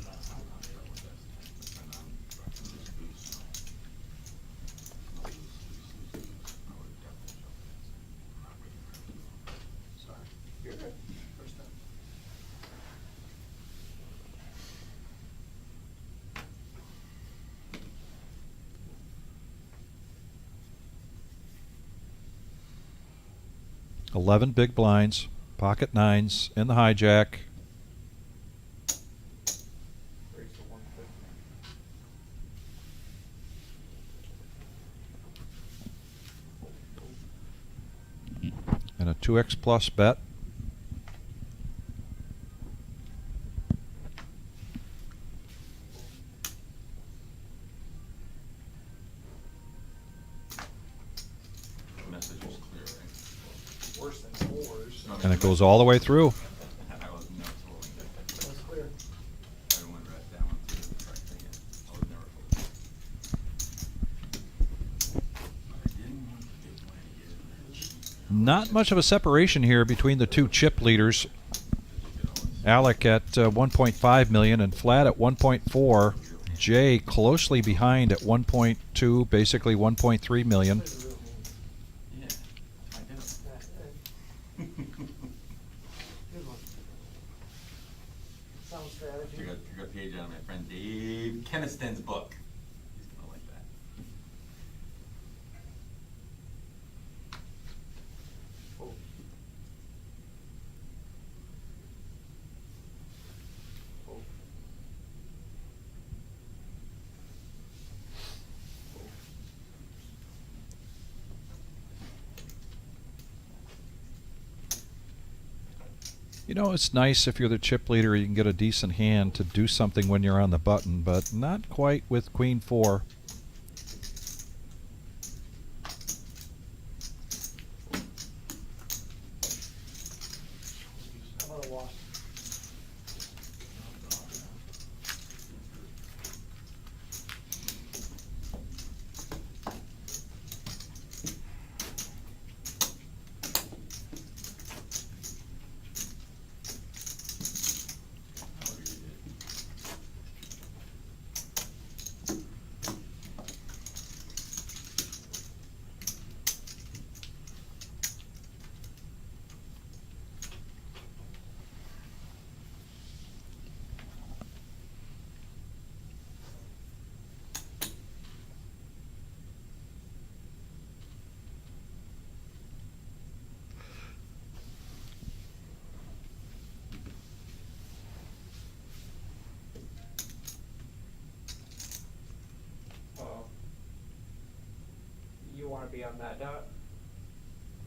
You're good. First time. $11 big blinds, pocket 9s in the hijack. Raise to 150. And a 2x plus bet. And it goes all the way through. I was never folding. That's clear. Everyone read that one too. Right thing. I was never folding. I didn't want the big one to get in there. Not much of a separation here between the two chip leaders. Alec at 1.5 million and Flat at 1.4. Jay closely behind at 1.2, basically 1.3 million. Yeah. I did it. Good one. Sound strategy. Took a page out of my friend Dave Keniston's book. He's gonna like that. You know, it's nice if you're the chip leader, you can get a decent hand to do something when you're on the button, but not quite with Queen 4. How about a wash? You wanna be on that dot?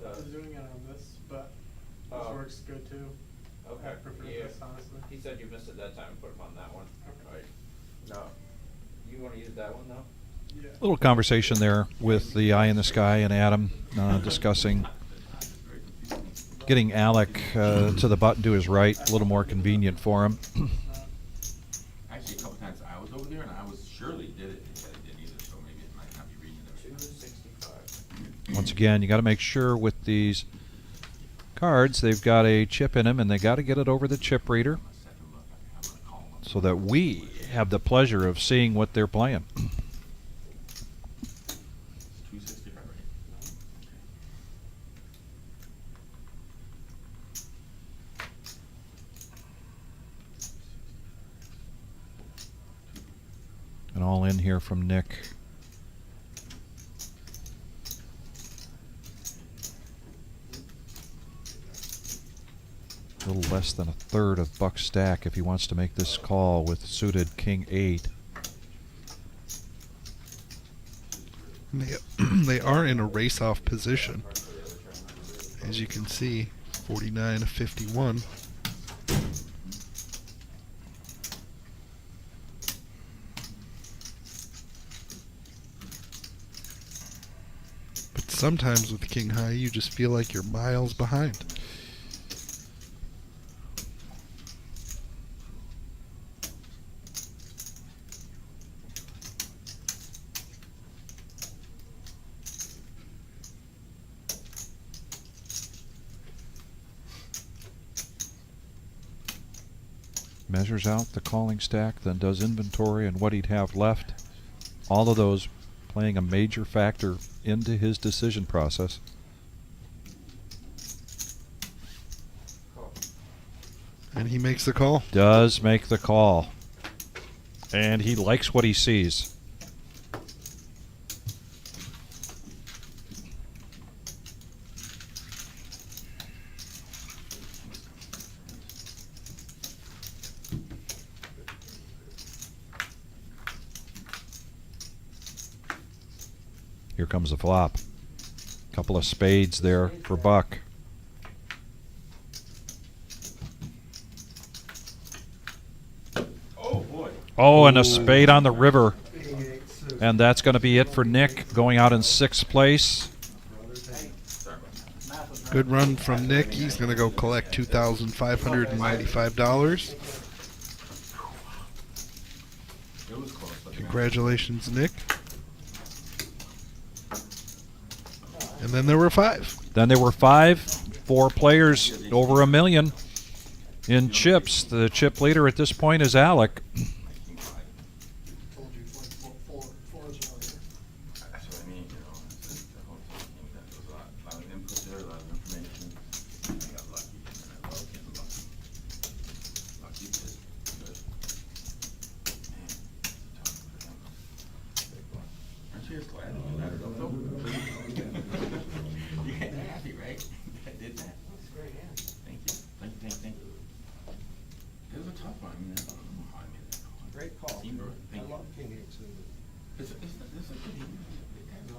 I was doing it on this, but this Oh. works good too. Okay, I prefer yeah. this, honestly. He said you missed it that time, put him on that one. Okay. Right. No. You wanna use that one though? Yeah. Little conversation there with the eye in the sky and Adam discussing getting Alec to the button to his right, a little more convenient for him. Actually, a couple times I was over there and I was surely did it. He said it didn't either, so maybe it might not be reading it. 265. Once again, you got to make sure with these cards they've got a chip in them, and they got to get it over the chip reader so that we have the pleasure of seeing what they're playing. 265, right? And all in here from Nick. A little less than a third of Buck's stack if he wants to make this call with suited King 8. They are in a race-off position. As you can see, 49 to 51. But sometimes with King High, you just feel like you're miles behind. Measures out the calling stack, then does inventory and what he'd have left. All of those playing a major factor into his decision process. And he makes the call. Does make the call. And he likes what he sees. Here comes the flop. Couple of spades there for Buck. Oh boy. Oh, and a spade on the river. And that's going to be it for Nick, going out in 6th place. Sorry. Math was right. Good run from Nick. He's going to go collect $2,595. It was close. But Congratulations, Nick. And then there were 5. Then there were 5, 4 players over $1 million in chips. The chip leader at this point is Alec. Told you, fours earlier. That's what I mean, you know. It's the whole thing. That was a lot of input there, a lot of information. I got lucky, and I love getting lucky. Lucky is good. Man, it's tough for him. Aren't you just glad you laddered up though? You guys are happy, right? I did that. That's a great hand. Thank you. Thank you. It was a tough one. I mean, I don't know how I made that call. Great call. Teamwork. I Thank you. love king eight suited. It's a good hand.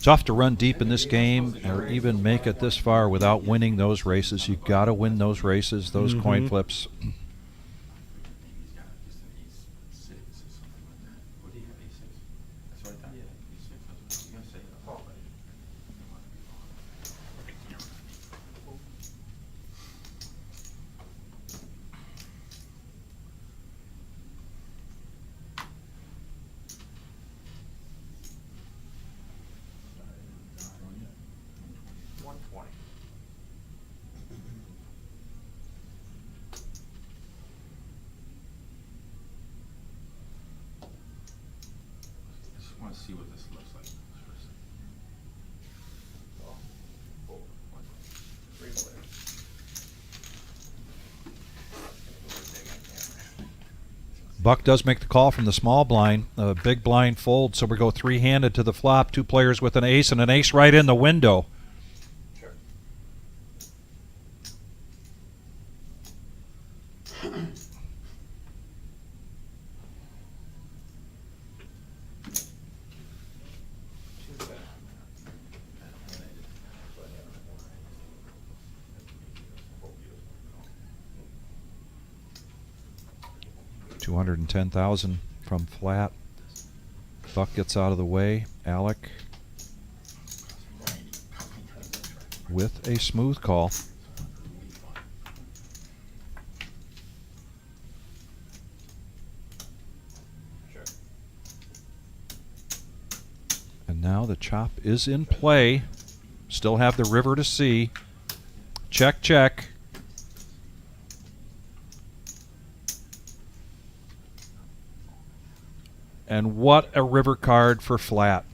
Tough to run deep in this game or even make it this far without winning those races. You've got to win those races, those coin flips. He's got just an ace six or something like that. What do you have, ace six? That's what I thought. Yeah, ace six. That's what I was gonna say. Oh, but I didn't want to be wrong. I just want to see what this looks like. Buck does make the call from the small blind. Big blind fold, so we go 3-handed to the flop. 2 players with an ace and an ace right in the window. Sure. $210,000 from flat. Buck gets out of the way. Alec with a smooth call. Sure. And now the chop is in play. Still have the river to see. Check, check. And what a river card for flat.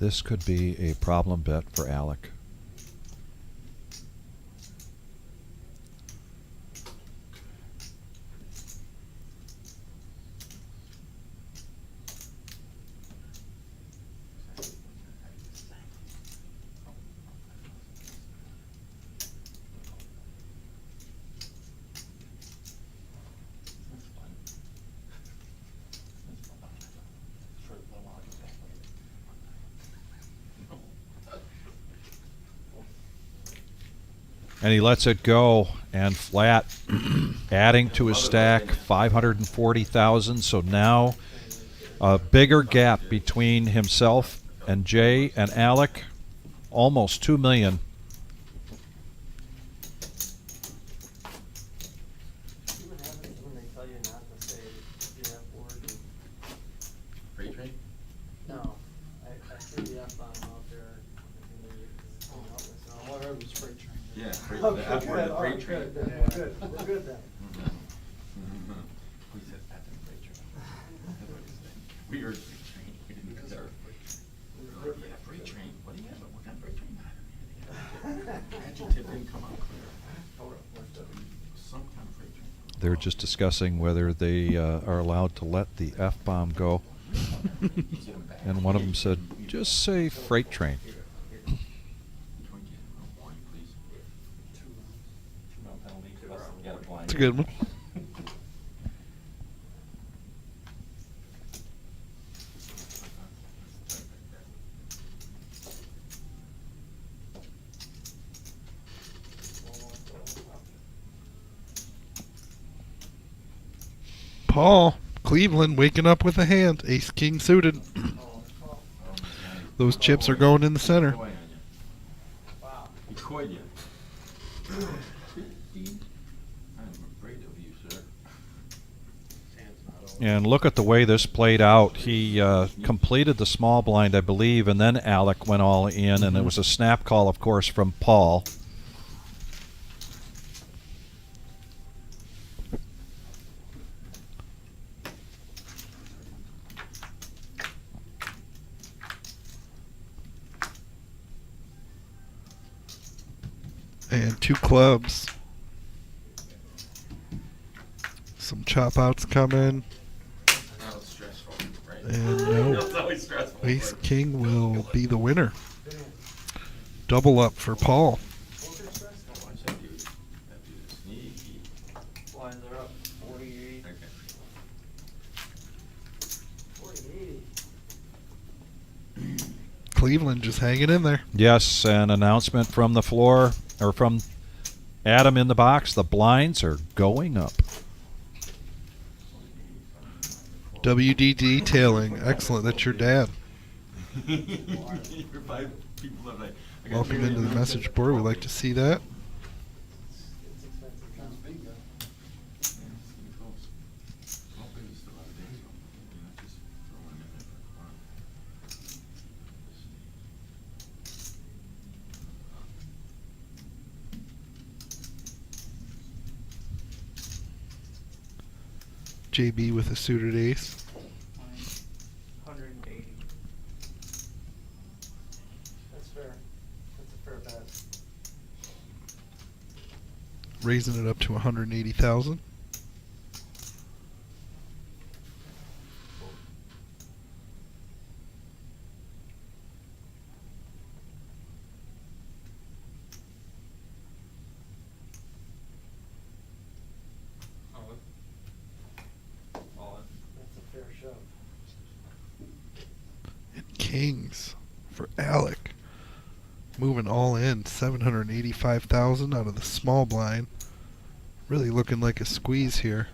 This could be a problem bet for Alec. And he lets it go, and flat adding to his stack 540,000. So now a bigger gap between himself and Jay and Alec, almost 2 million. See what happens when they tell you not to say the F word? Freight train? No, I threw the F bomb out there. And they came up with some. All I heard was freight train. Yeah, freight, Okay, the F word, good, the all freight right, train. good, then, we're good, we're good then. We said at the freight train. That's what he said. We heard freight train. We didn't hear freight train. Oh, yeah, freight train. What do you have? What kind of freight train? Adjective didn't come out clear. Some kind of freight train. They're just discussing whether they are allowed to let the F-bomb go. And one of them said, just say freight train. It's a good one. Paul, Cleveland waking up with a hand. Ace king suited. Those chips are going in the center. Wow. He coyed you. 15? I'm afraid of you, sir. And look at the way this played out. He completed the small blind, I believe, and then Alec went all in, and it was a snap call, of course, from Paul. And 2 clubs. Some chop outs coming. That was stressful, right? And no. It's always stressful. Ace king will be the winner. Double up for Paul. Watch that dude. That dude is sneaky. Blinds are up 48. Okay. 48. Cleveland just hanging in there. Yes, an announcement from the floor, or from Adam in the box. The blinds are going up. WD detailing. Excellent. That's your dad. You're 5 people of like, I got Welcome three into the of message board. We'd like to see that. JB with a suited ace. 180. That's fair. That's a fair bet. Raising it up to 180,000. That's a fair shove. And kings for Alec. Moving all in. 785,000 out of the small blind. Really looking like a squeeze here.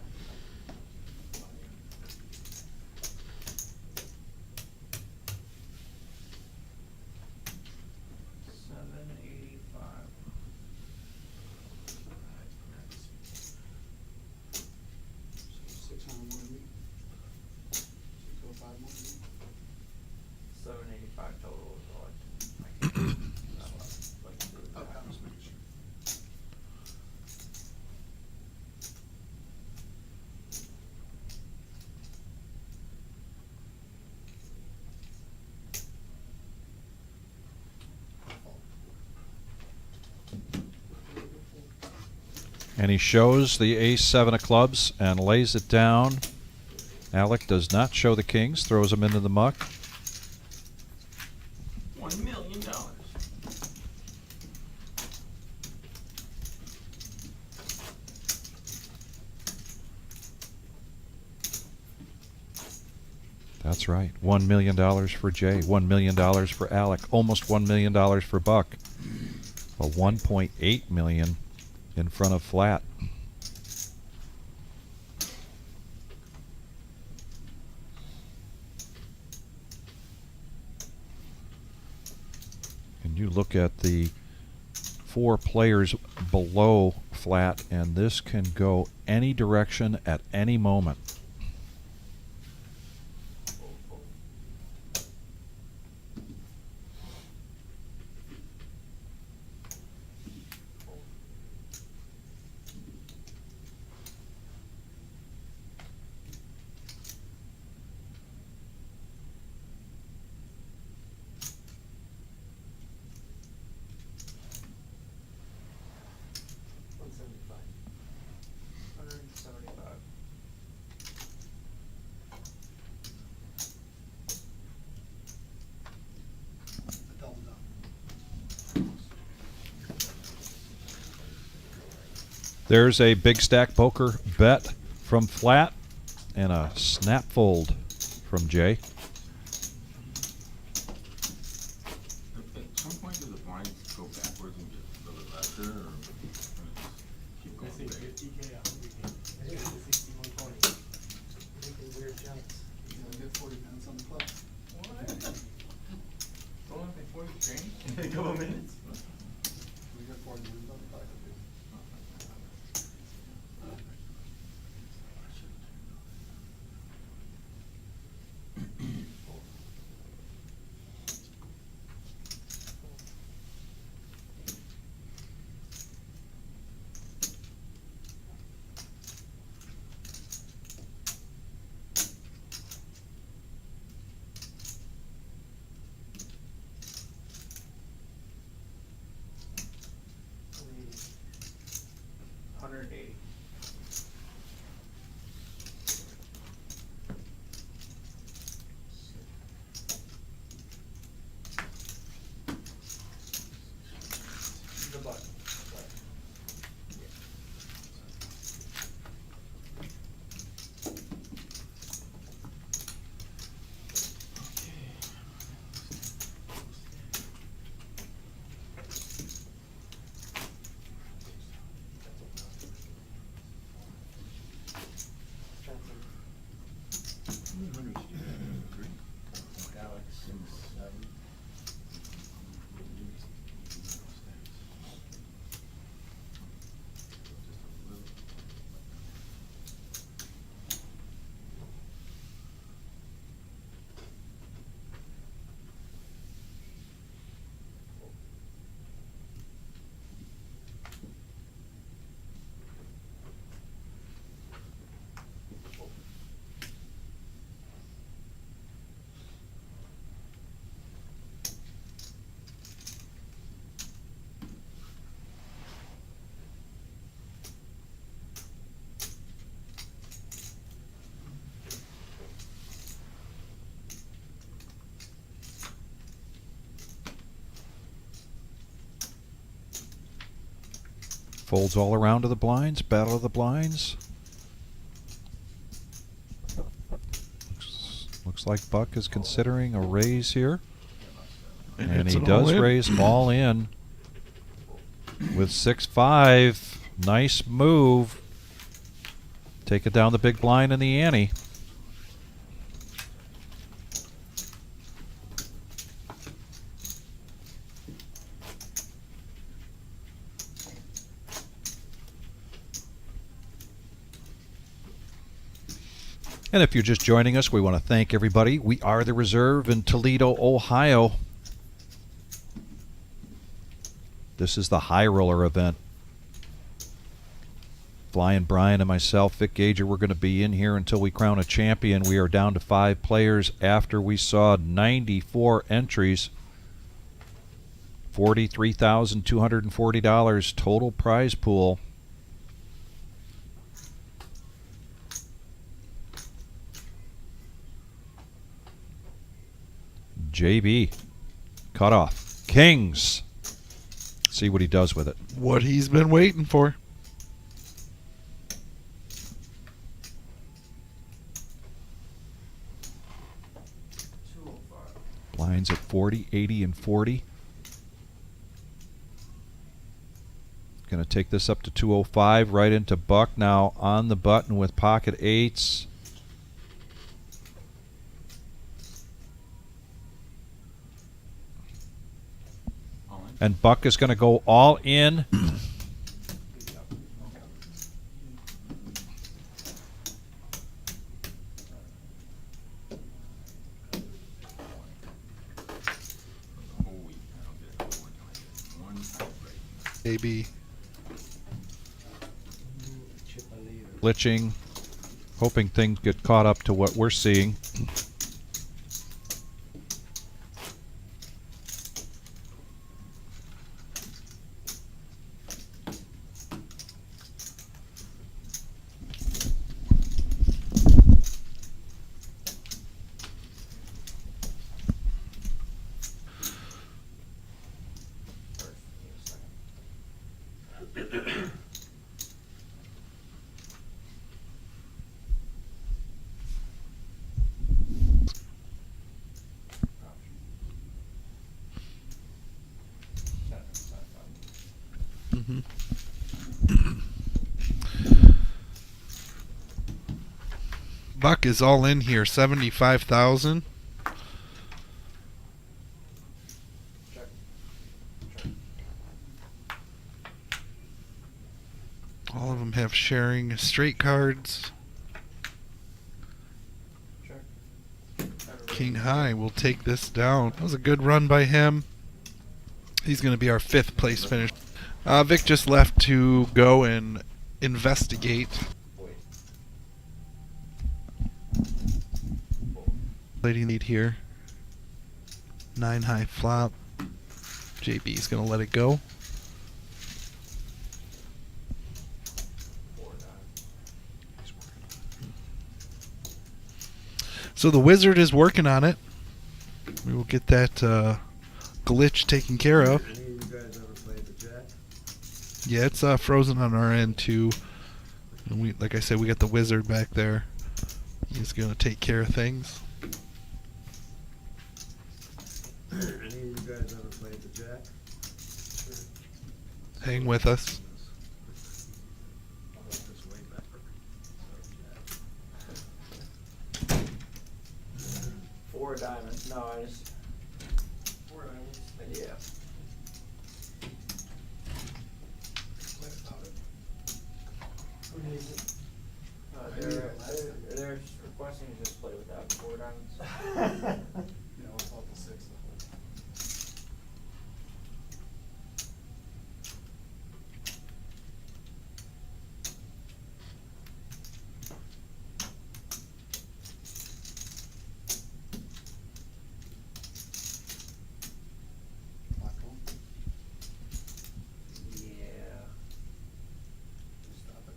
Total is all I can. Like to do with that. And he shows the ace-7 of clubs and lays it down. Alec does not show the kings, throws them into the muck. $1 million. That's right. $1 million for Jay. $1 million for Alec. Almost $1 million for Buck. A $1.8 million in front of flat. And you look at the 4 players below flat, and this can go any direction at any moment. $175. There's a big stack poker bet from Flat and a snap fold from Jay. At some point, do the blinds go backwards and get a little bit lesser, or keep going big? 50K on the weekend. I think it's 6120. Making weird jumps. He's gonna get 40 pence on the club. What? Don't let me 40 change in a couple minutes. We got 40 minutes on the clock, dude. The button. Folds all around to the blinds. Battle of the blinds. Looks like Buck is considering a raise here. And he does raise all in with 6-5. Nice move. Take it down the big blind in the ante. And if you're just joining us, we want to thank everybody. We are the Reserve in Toledo, Ohio. This is the High Roller event. Flying Brian and myself, Vic Gager, we're going to be in here until we crown a champion. We are down to 5 players after we saw 94 entries. $43,240 total prize pool. JB, cut off. Kings. See what he does with it. What he's been waiting for. Blinds at 40, 80, and 40. Going to take this up to 205, right into Buck now on the button with pocket eights. And Buck is going to go all in. AB. Glitching. Hoping things get caught up to what we're seeing. Buck is all in here, 75,000. Check. All of them have sharing straight cards. Check. King High will take this down. That was a good run by him. He's going to be our 5th place finish. Vic just left to go and investigate. Lady lead here. 9 high flop. JB's going to let it go. So the wizard is working on it. We will get that glitch taken care of. Any of you guys ever played the jack? Yeah, it's frozen on our end too. And we, like I said, we got the wizard back there. He's gonna take care of things. Any of you guys ever played the jack? Hang with us. I'll let this way back. Four diamonds. No, I just. 4 diamonds. Yeah. What about it? Who needs it? They're requesting to just play without 4 diamonds. No, what about the 6? Yeah. Stop it.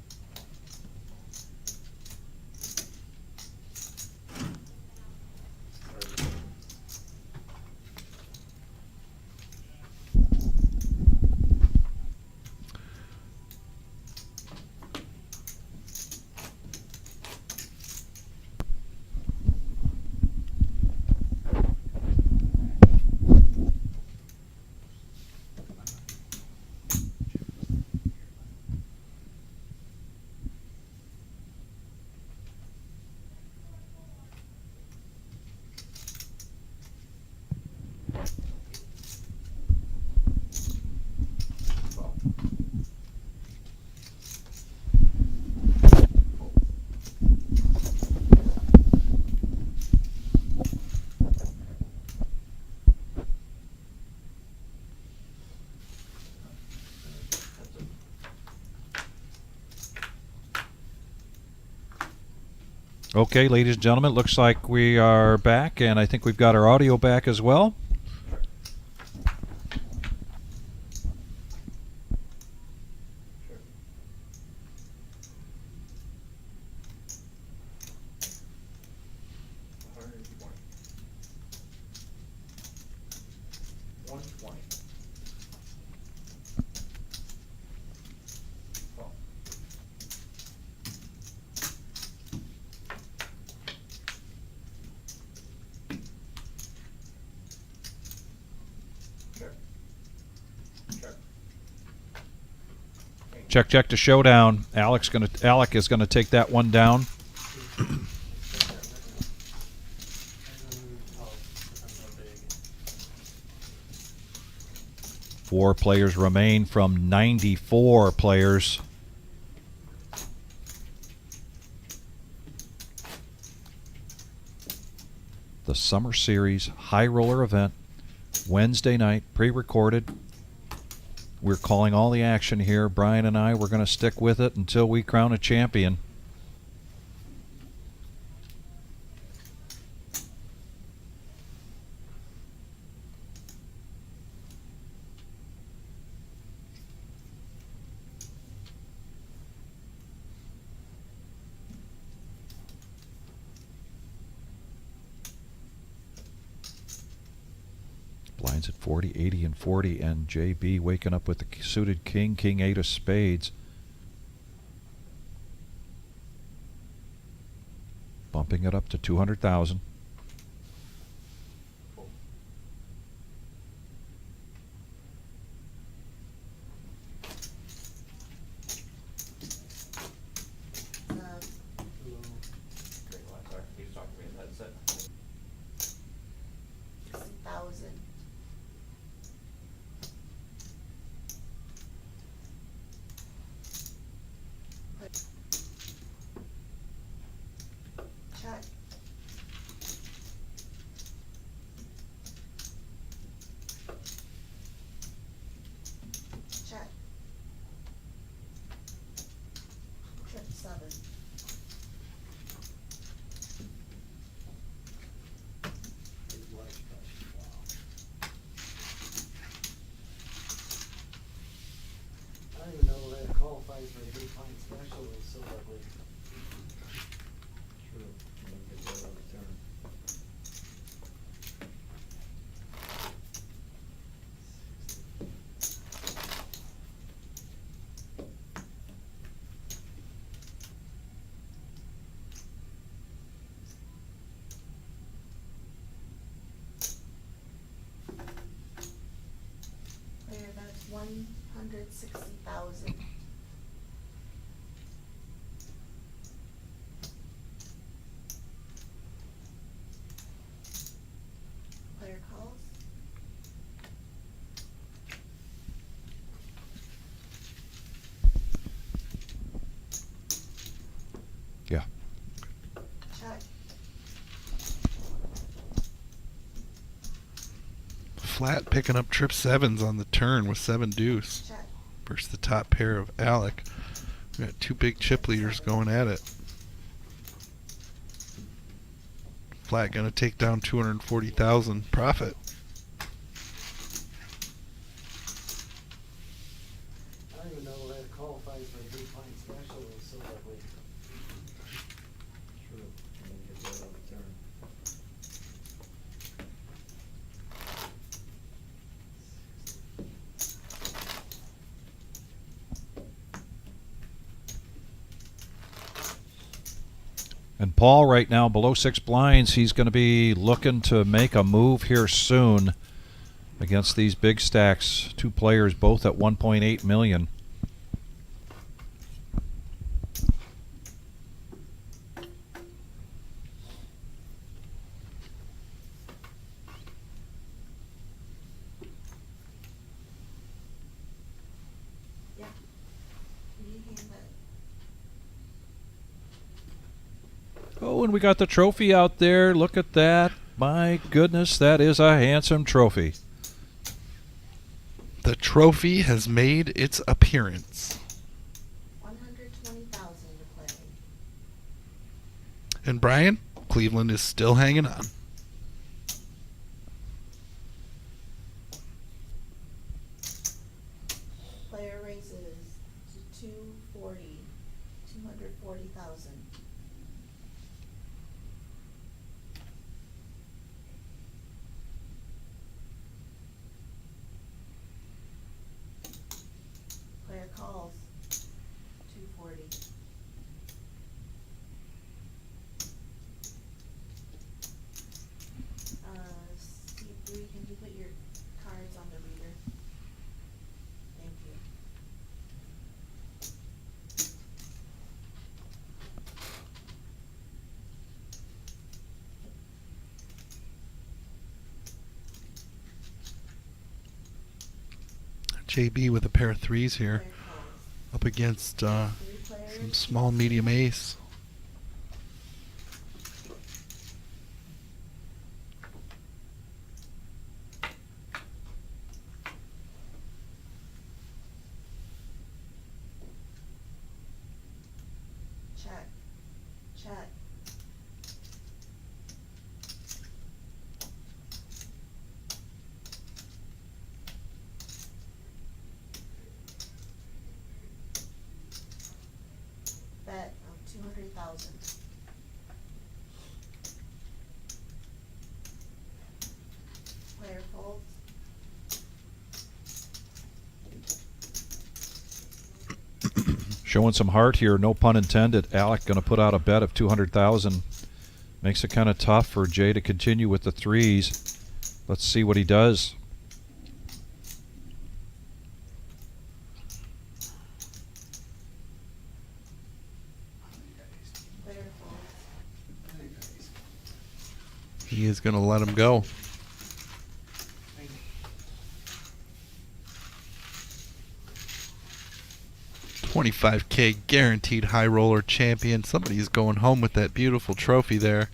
Okay, ladies and gentlemen, looks like we are back, and I think we've got our audio back as well. Check, check to showdown. Alec is gonna take that one down. Four players remain from 94 players. The Summer Series High Roller event, Wednesday night, pre-recorded. We're calling all the action here. Brian and I, we're going to stick with it until we crown a champion. Blinds at 40, 80, and 40, and JB waking up with the suited king, king 8 of spades. Bumping it up to 200,000. special is so ugly. True. And then get that on the turn. Player, that's 160,000. Player calls. Yeah. Check. Flat picking up trip sevens on the turn with 7 deuce. Check. Versus the top pair of Alec. We got 2 big chip leaders going at it. Flat gonna take down 240,000 profit. I don't even know that qualifies for a big blind special is so ugly. True. And then get that on the turn. And Paul right now below 6 blinds. He's going to be looking to make a move here soon against these big stacks. 2 players both at 1.8 million. Yeah. You hand it. Oh, and we got the trophy out there. Look at that. My goodness, that is a handsome trophy. The trophy has made its appearance. 120,000 to play. And Brian, Cleveland is still hanging on. Player raises to 240. 240,000. Player calls. 240. Steve Bree, can you put your cards on the reader? Thank you. JB with a pair of 3s here. Player calls. Up against 3 some players. small medium ace. Check. Check. Bet of 200,000. Player folds. Showing some heart here, no pun intended. Alec going to put out a bet of 200,000. Makes it kind of tough for Jay to continue with the 3s. Let's see what he does. Player folds. He is going to let him go. $25K guaranteed high roller champion. Somebody's going home with that beautiful trophy there.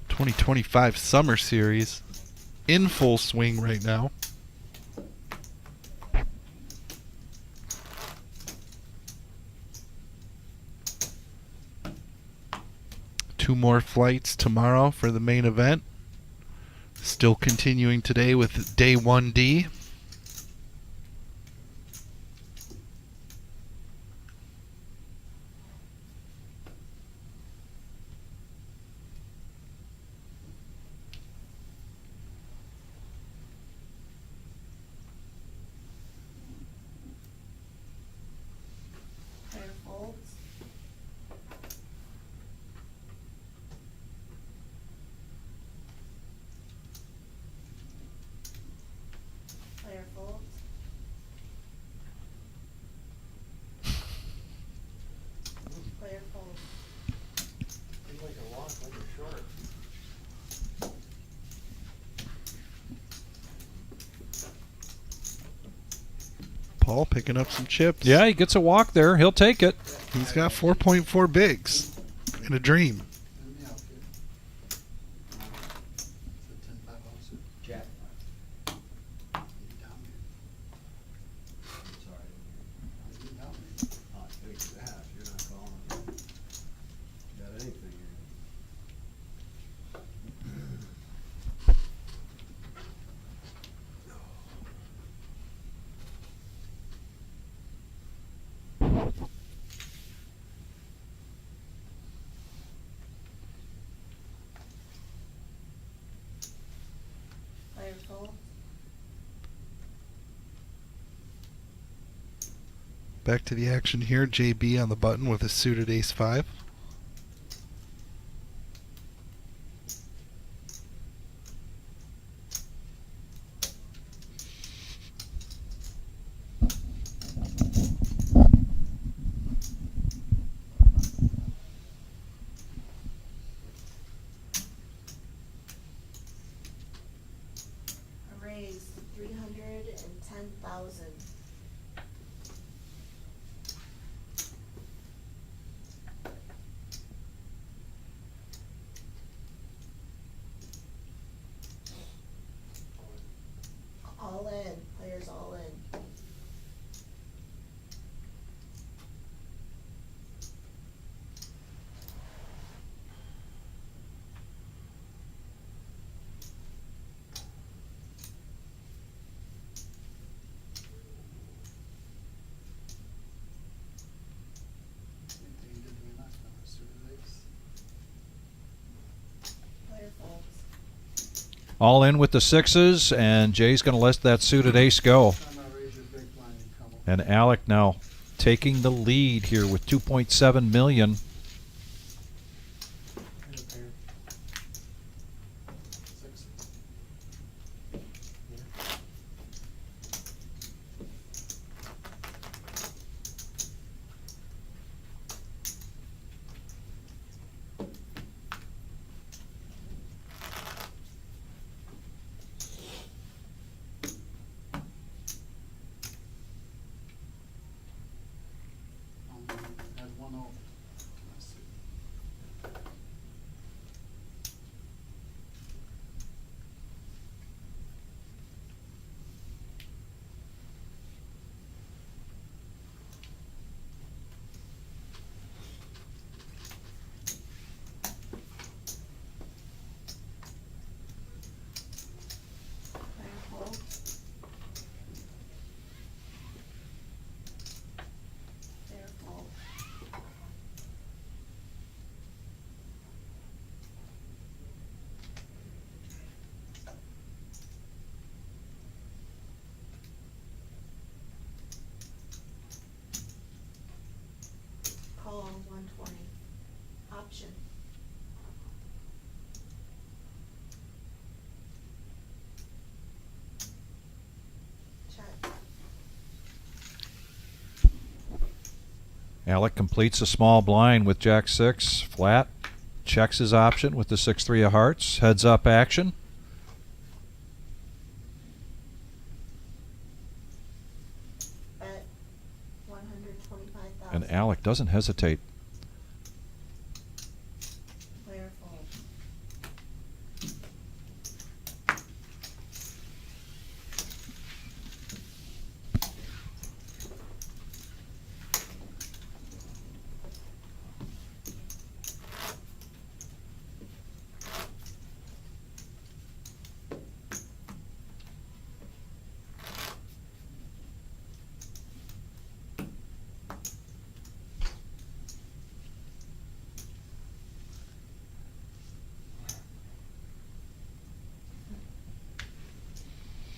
2025 Summer Series in full swing right now. Two more flights tomorrow for the main event. Still continuing today with day 1D. Paul picking up some chips. Yeah, he gets a walk there. He'll take it. He's got 4.4 bigs in a dream. Jack. I'm sorry. Oh, take that. You're not calling. Got anything here? Player fold. Back to the action here. JB on the button with a suited ace-5. A raise 310,000. All in, players all in. Player folds. All in with the sixes, and Jay's going to let that suited ace go. And Alec now taking the lead here with 2.7 million. Player fold. Player fold. Call 120. Option. Check. Alec completes a small blind with Jack 6 flat. Checks his option with the 6-3 of hearts. Heads up action. Bet 125,000. And Alec doesn't hesitate. Player fold.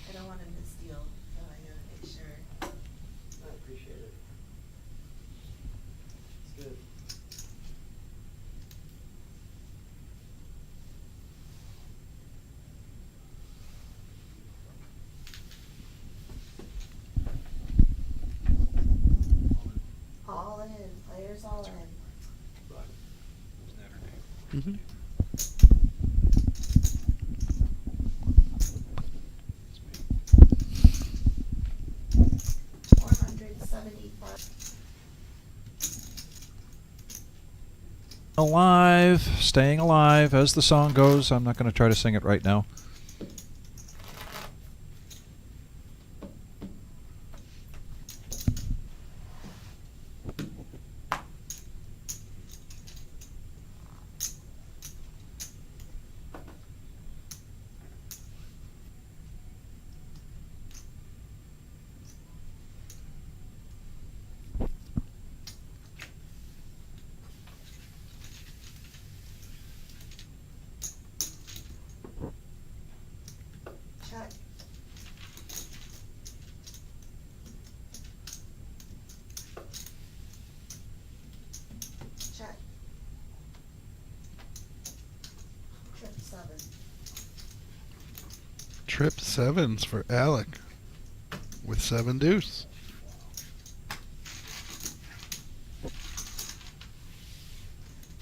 I don't want to misdeal, so I gotta make sure. I appreciate it. It's good. All in, players all in. Mm-hmm. staying alive as the song goes. I'm not going to try to sing it right now. Check. Check. Trip 7. Trip 7's for Alec with 7 deuce. I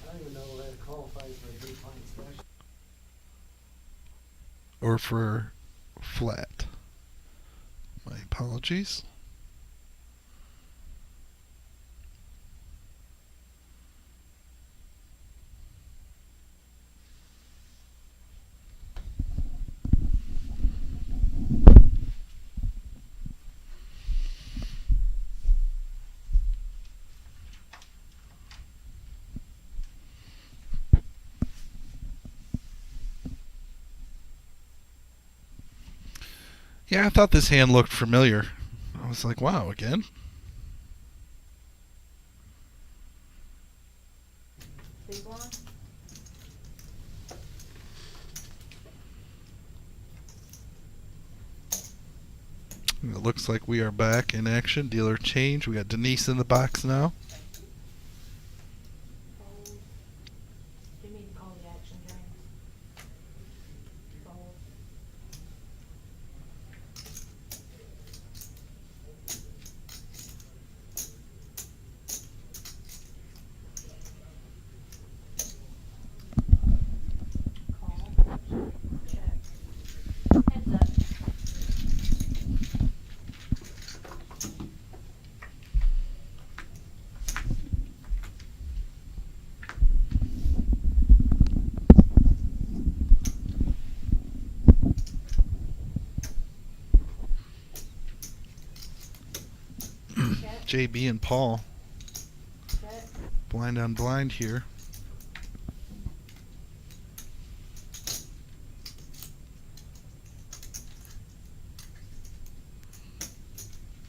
don't even know that qualifies for a big fine special. Or for flat. My apologies. Yeah, I thought this hand looked familiar. I was like, wow, again? Big blind. It looks like we are back in action. Dealer change. We got Denise in the box now. Fold. You mean to call the action, James? Fold. Call. Check. Heads up. JB and Paul. Check. Blind on blind here.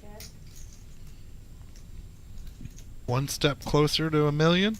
Check. One step closer to $1 million.